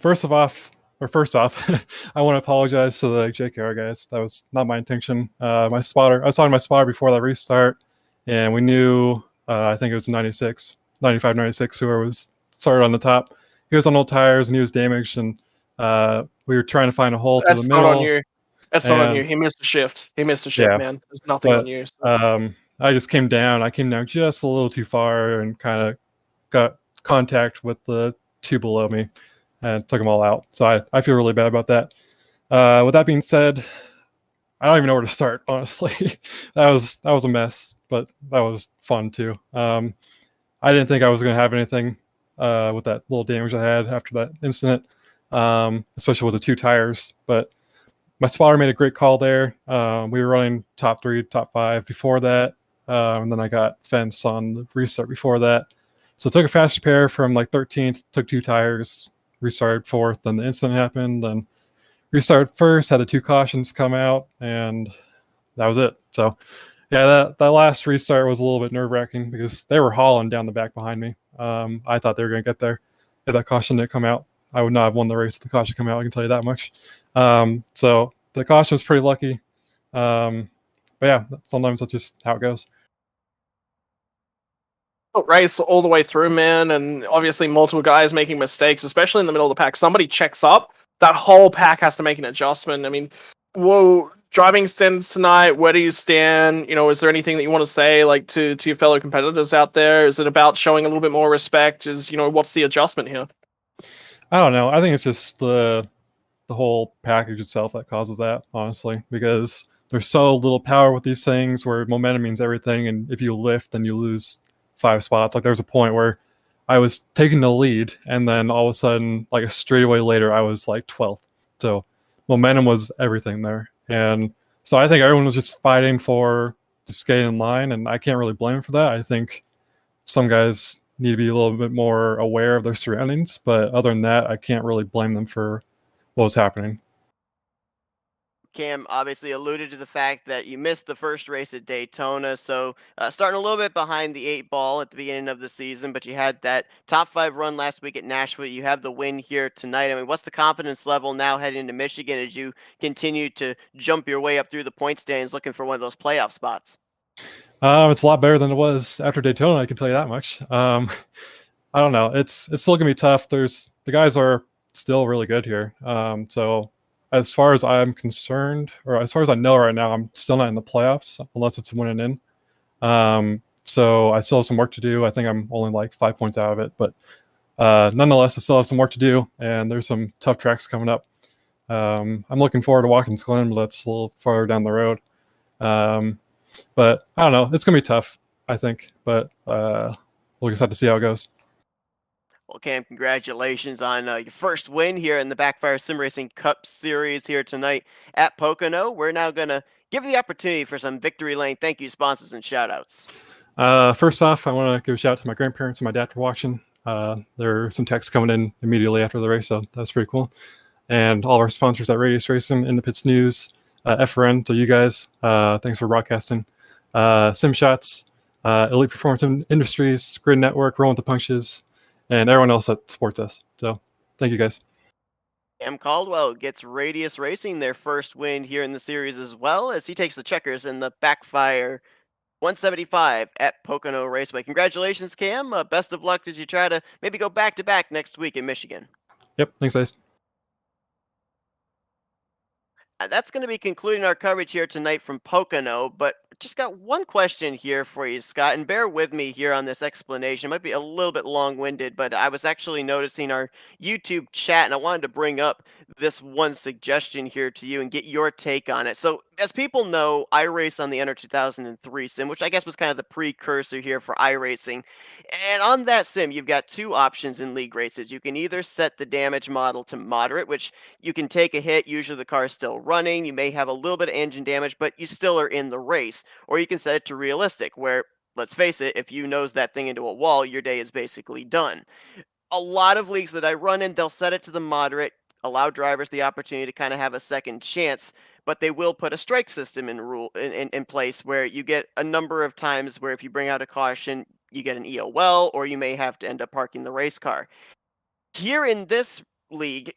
First off, I want to apologize to the JKR guys. That was not my intention. I was talking to my spotter before that restart, and we knew, I think it was 95, 96, whoever was started on the top. He was on old tires and he was damaged, and we were trying to find a hole through the middle. That's not on you. That's not on you. He missed a shift. Yeah, man. There's nothing on you. So. I just came down. I came down just a little too far and kind of got contact with the two below me and took them all out. So I feel really bad about that. With that being said, I don't even know where to start, honestly. that was a mess, but that was fun too. I didn't think I was going to have anything with that little damage I had after that incident, especially with the two tires. But my spotter made a great call there. We were running top 3, top 5 before that, and then I got fence on the restart before that. So took a fast repair from like 13th, took 2 tires, restarted 4th, then the incident happened, then restarted first, had the 2 cautions come out, and that was it. So yeah, that last restart was a little bit nerve-wracking because they were hauling down the back behind me. I thought they were going to get there. If that caution didn't come out, I would not have won the race if the caution come out, I can tell you that much. So the caution was pretty lucky. But yeah, sometimes that's just how it goes. Race all the way through, man, and obviously multiple guys making mistakes, especially in the middle of the pack. Somebody checks up, that whole pack has to make an adjustment. I mean, whoa, driving standards tonight, where do you stand? You know, is there anything that you want to say, like, to your fellow competitors out there? Is it about showing a little bit more respect? What's the adjustment here? I don't know. I think it's just the whole package itself that causes that, honestly, because there's so little power with these things where momentum means everything, and if you lift, then you lose 5 spots. Like, there was a point where I was taking the lead, and then all of a sudden, like a straightaway later, I was like 12th. So momentum was everything there. And so I think everyone was just fighting to stay in line, and I can't really blame them for that. I think some guys need to be a little bit more aware of their surroundings, but other than that, I can't really blame them for what was happening. Cam obviously alluded to the fact that you missed the first race at Daytona, so starting a little bit behind the 8 ball at the beginning of the season, but you had that top 5 run last week at Nashville. You have the win here tonight. I mean, what's the confidence level now heading into Michigan as you continue to jump your way up through the point standings looking for one of those playoff spots? It's a lot better than it was after Daytona, I can tell you that much. I don't know. It's still gonna be tough. The guys are still really good here. So as far as I'm concerned, or as far as I know right now, I'm still not in the playoffs unless it's winning in. So I still have some work to do. I think I'm only like 5 points out of it, but nonetheless, I still have some work to do, and there's some tough tracks coming up. I'm looking forward to Watkins Glen, but that's a little farther down the road. But I don't know. It's gonna be tough, I think, but we'll just have to see how it goes. Well, Cam, congratulations on your first win here in the BackFire Sim Racing Cup Series here tonight at Pocono. We're now going to give you the opportunity for some Victory Lane thank you sponsors and shout-outs. First off, I want to give a shout out to my grandparents and my dad for watching. There are some texts coming in immediately after the race, so that's pretty cool. And all of our sponsors at Radius Racing, In the Pits News, FRN, to you guys, thanks for broadcasting. Sim Shots, Elite Performance Industries, Grid Network, Rolling with the Punches, and everyone else that supports us. So thank you guys. Cam Caldwell gets Radius Racing their first win here in the series as well as he takes the checkers in the BackFire 175 at Pocono Raceway. Congratulations, Cam. Best of luck as you try to maybe go back-to-back next week in Michigan. Yep, thanks guys. That's going to be concluding our coverage here tonight from Pocono, but just got one question here for you, Scott, and bear with me here on this explanation. It might be a little bit long-winded, but I was actually noticing our YouTube chat, and I wanted to bring up this one suggestion here to you and get your take on it. So, as people know, I race on the Enter 2003 sim, which I guess was kind of the precursor here for iRacing. And on that sim, you've got two options in league races. You can either set the damage model to moderate, which you can take a hit, usually the car is still running, you may have a little bit of engine damage, but you still are in the race. Or you can set it to realistic, where, let's face it, if you nose that thing into a wall, your day is basically done. A lot of leagues that I run in, they'll set it to the moderate, allow drivers the opportunity to kind of have a second chance, but they will put a strike system in place where you get a number of times where if you bring out a caution, you get an EOL, or you may have to end up parking the race car. Here in this league,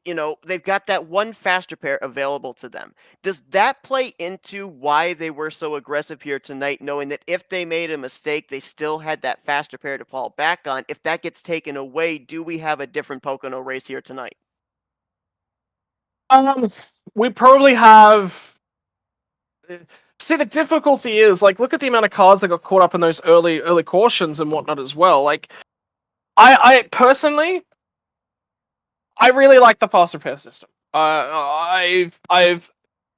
they've got that one faster pair available to them. Does that play into why they were so aggressive here tonight, knowing that if they made a mistake, they still had that faster pair to fall back on? If that gets taken away, do we have a different Pocono race here tonight? We probably have. See, the difficulty is, look at the amount of cars that got caught up in those early cautions and whatnot as well. I personally, I really like the fast repair system. I've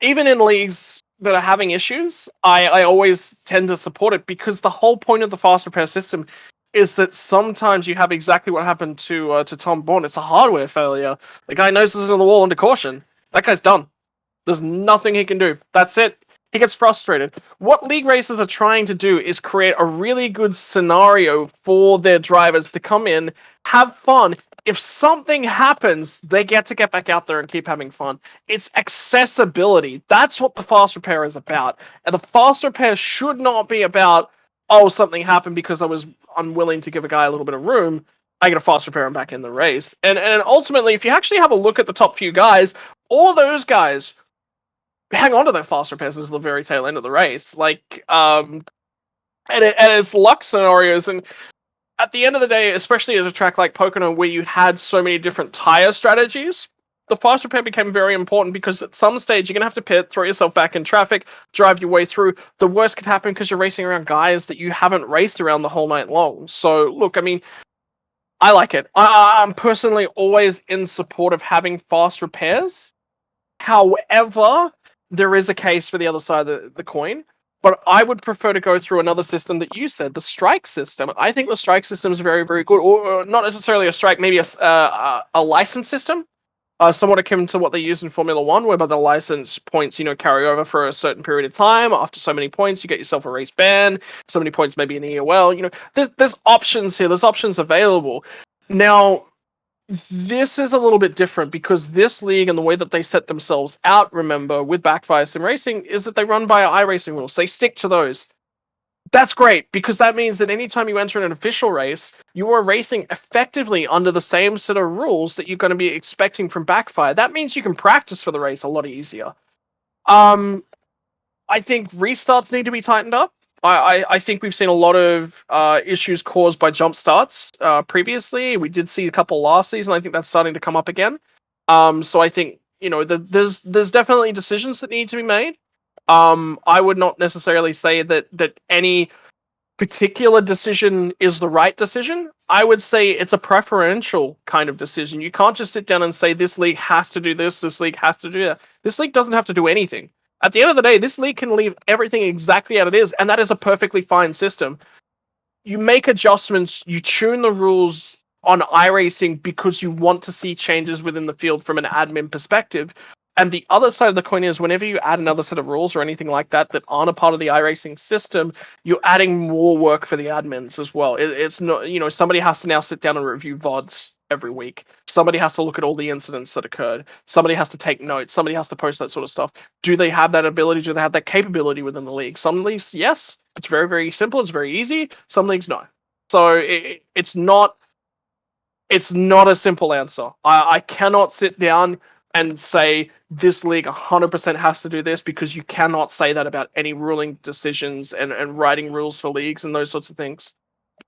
even in leagues that are having issues, I always tend to support it because the whole point of the fast repair system is that sometimes you have exactly what happened to Tom Bourne. It's a hardware failure. The guy noses into the wall under caution. That guy's done. There's nothing he can do. That's it. He gets frustrated. What league racers are trying to do is create a really good scenario for their drivers to come in, have fun. If something happens, they get back out there and keep having fun. It's accessibility. That's what the fast repair is about. And the fast repair should not be about, oh, something happened because I was unwilling to give a guy a little bit of room. I get a fast repair and back in the race. And ultimately, if you actually have a look at the top few guys, all those guys hang on to their fast repairs until the very tail end of the race. And it's luck scenarios. And at the end of the day, especially at a track like Pocono, where you had so many different tire strategies, the fast repair became very important because at some stage you're going to have to pit, throw yourself back in traffic, drive your way through. The worst could happen because you're racing around guys that you haven't raced around the whole night long. So, look, I mean, I like it. I'm personally always in support of having fast repairs. However, there is a case for the other side of the coin. But I would prefer to go through another system that you said, the strike system. I think the strike system is very, very good. Or not necessarily a strike, maybe a license system. Somewhat akin to what they use in Formula 1, whereby the license points, carry over for a certain period of time. After so many points, you get yourself a race ban. So many points, maybe an EOL. There's options here. There's options available. Now, this is a little bit different because this league and the way that they set themselves out, remember, with BackFire Sim Racing, is that they run via iRacing rules. They stick to those. That's great because that means that anytime you enter an official race, you are racing effectively under the same set of rules that you're going to be expecting from BackFire. That means you can practice for the race a lot easier. I think restarts need to be tightened up. I think we've seen a lot of issues caused by jump starts previously. We did see a couple last season. I think that's starting to come up again. So I think there's definitely decisions that need to be made. I would not necessarily say that any particular decision is the right decision. I would say it's a preferential kind of decision. You can't just sit down and say this league has to do this league has to do that. This league doesn't have to do anything. At the end of the day, this league can leave everything exactly as it is, and that is a perfectly fine system. You make adjustments, you tune the rules on iRacing because you want to see changes within the field from an admin perspective. And the other side of the coin is whenever you add another set of rules or anything like that that aren't a part of the iRacing system, you're adding more work for the admins as well. It's not, somebody has to now sit down and review VODs every week. Somebody has to look at all the incidents that occurred. Somebody has to take notes. Somebody has to post that sort of stuff. Do they have that ability? Do they have that capability within the league? Some leagues, yes. It's very, very simple. It's very easy. Some leagues, no. So it's not a simple answer. I cannot sit down and say this league 100% has to do this because you cannot say that about any ruling decisions and writing rules for leagues and those sorts of things.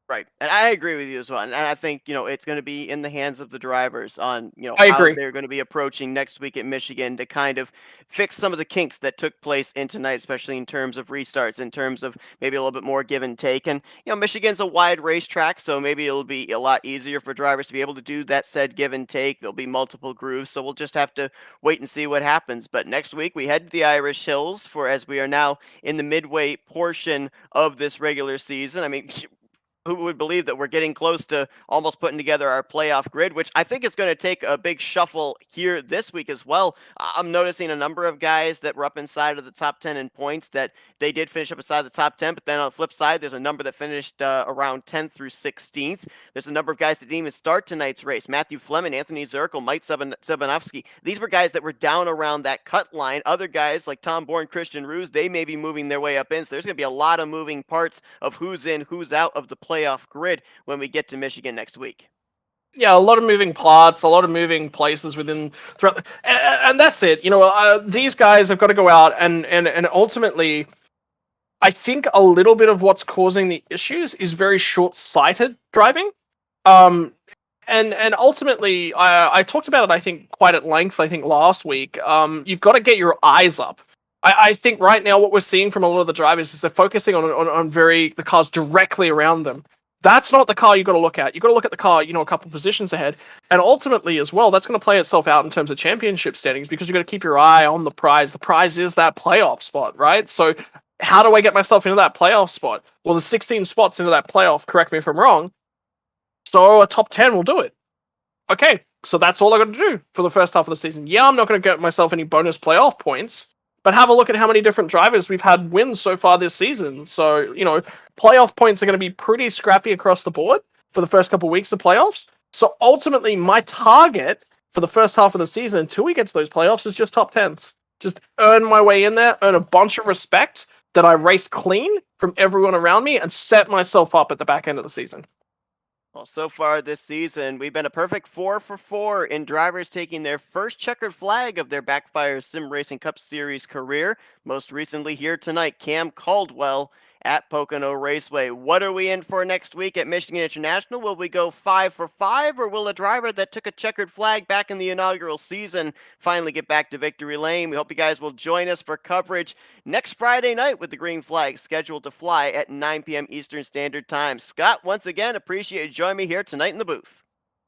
Right. And I agree with you as well. And I think, it's going to be in the hands of the drivers on, I how agree. they're going to be approaching next week at Michigan to kind of fix some of the kinks that took place in tonight, especially in terms of restarts, in terms of maybe a little bit more give and take. And, Michigan's a wide racetrack, so maybe it'll be a lot easier for drivers to be able to do that said give and take. There'll be multiple grooves, so we'll just have to wait and see what happens. But next week we head to the Irish Hills as we are now in the midway portion of this regular season. I mean, who would believe that we're getting close to almost putting together our playoff grid, which I think is going to take a big shuffle here this week as well. I'm noticing a number of guys that were up inside of the top 10 in points that they did finish up inside the top 10, but then on the flip side, there's a number that finished around 10th through 16th. There's a number of guys that didn't even start tonight's race. Matthew Fleming, Anthony Zirkle, Mike Sebanovsky. These were guys that were down around that cut line. Other guys like Tom Bourne, Christian Ruse, they may be moving their way up in, so there's going to be a lot of moving parts of who's in, who's out of the playoff grid when we get to Michigan next week. Yeah, a lot of moving parts, a lot of moving places throughout, and that's it. These guys have got to go out and ultimately, I think a little bit of what's causing the issues is very short-sighted driving. And ultimately, I talked about it, I think, quite at length, last week. You've got to get your eyes up. I think right now what we're seeing from a lot of the drivers is they're focusing on the cars directly around them. That's not the car you've got to look at. You've got to look at the car, a couple positions ahead. And ultimately as well, that's going to play itself out in terms of championship standings because you've got to keep your eye on the prize. The prize is that playoff spot, right? So how do I get myself into that playoff spot? Well, the 16 spots into that playoff, correct me if I'm wrong. So a top 10 will do it. Okay, so that's all I got to do for the first half of the season. Yeah, I'm not going to get myself any bonus playoff points, but have a look at how many different drivers we've had wins so far this season. So, playoff points are going to be pretty scrappy across the board for the first couple of weeks of playoffs. So ultimately, my target for the first half of the season until we get to those playoffs is just top 10s. Just earn my way in there, earn a bunch of respect that I race clean from everyone around me and set myself up at the back end of the season. Well, so far this season, we've been a perfect 4 for 4 in drivers taking their first checkered flag of their BackFire Sim Racing Cup Series career. Most recently here tonight, Cam Caldwell at Pocono Raceway. What are we in for next week at Michigan International? Will we go 5 for 5, or will a driver that took a checkered flag back in the inaugural season finally get back to victory lane? We hope you guys will join us for coverage next Friday night with the green flag scheduled to fly at 9 p.m. Eastern Standard Time. Scott, once again, appreciate you joining me here tonight in the booth.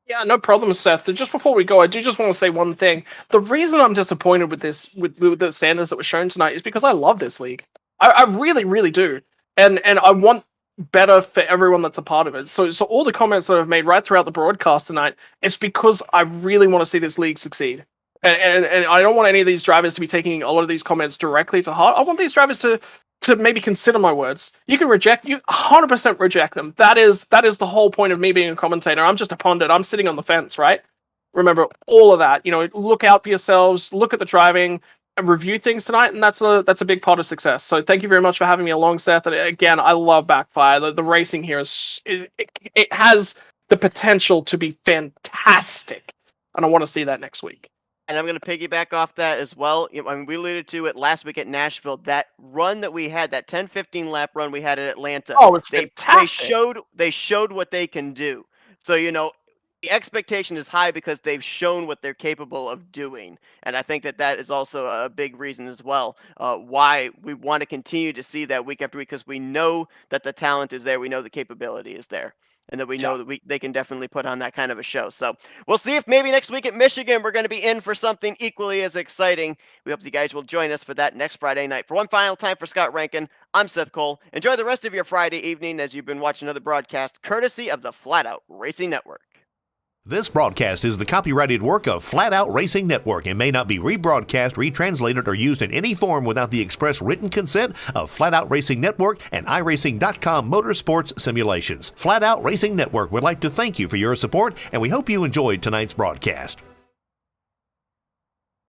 Yeah, no problem, Seth. Just before we go, I do just want to say one thing. The reason I'm disappointed with the standards that were shown tonight is because I love this league. I really, really do. And I want better for everyone that's a part of it. So all the comments that I've made right throughout the broadcast tonight, it's because I really want to see this league succeed. And I don't want any of these drivers to be taking a lot of these comments directly to heart. I want these drivers to maybe consider my words. You can 100% reject them. That is the whole point of me being a commentator. I'm just a pundit. I'm sitting on the fence, right? remember all of that. Look out for yourselves, look at the driving, and review things tonight, and that's a big part of success. So thank you very much for having me along, Seth. And again, I love BackFire. The racing here it has the potential to be fantastic, and I want to see that next week. And I'm going to piggyback off that as well. We alluded to it last week at Nashville. That run that we had, that 10-15 lap run we had at Atlanta. Oh, it's they fantastic. they showed what they can do. So the expectation is high because they've shown what they're capable of doing, and I think that is also a big reason as well why we want to continue to see that week after week, because we know that the talent is there, we know the capability is there. And that we know that they can definitely put on that kind of a show. So we'll see if maybe next week at Michigan we're going to be in for something equally as exciting. We hope you guys will join us for that next Friday night. For one final time for Scott Rankin, I'm Seth Cole. Enjoy the rest of your Friday evening as you've been watching another broadcast courtesy of the Flatout Racing Network. This broadcast is the copyrighted work of Flatout Racing Network and may not be rebroadcast, retranslated, or used in any form without the express written consent of Flatout Racing Network and iRacing.com Motorsports Simulations. Flatout Racing Network would like to thank you for your support, and we hope you enjoyed tonight's broadcast.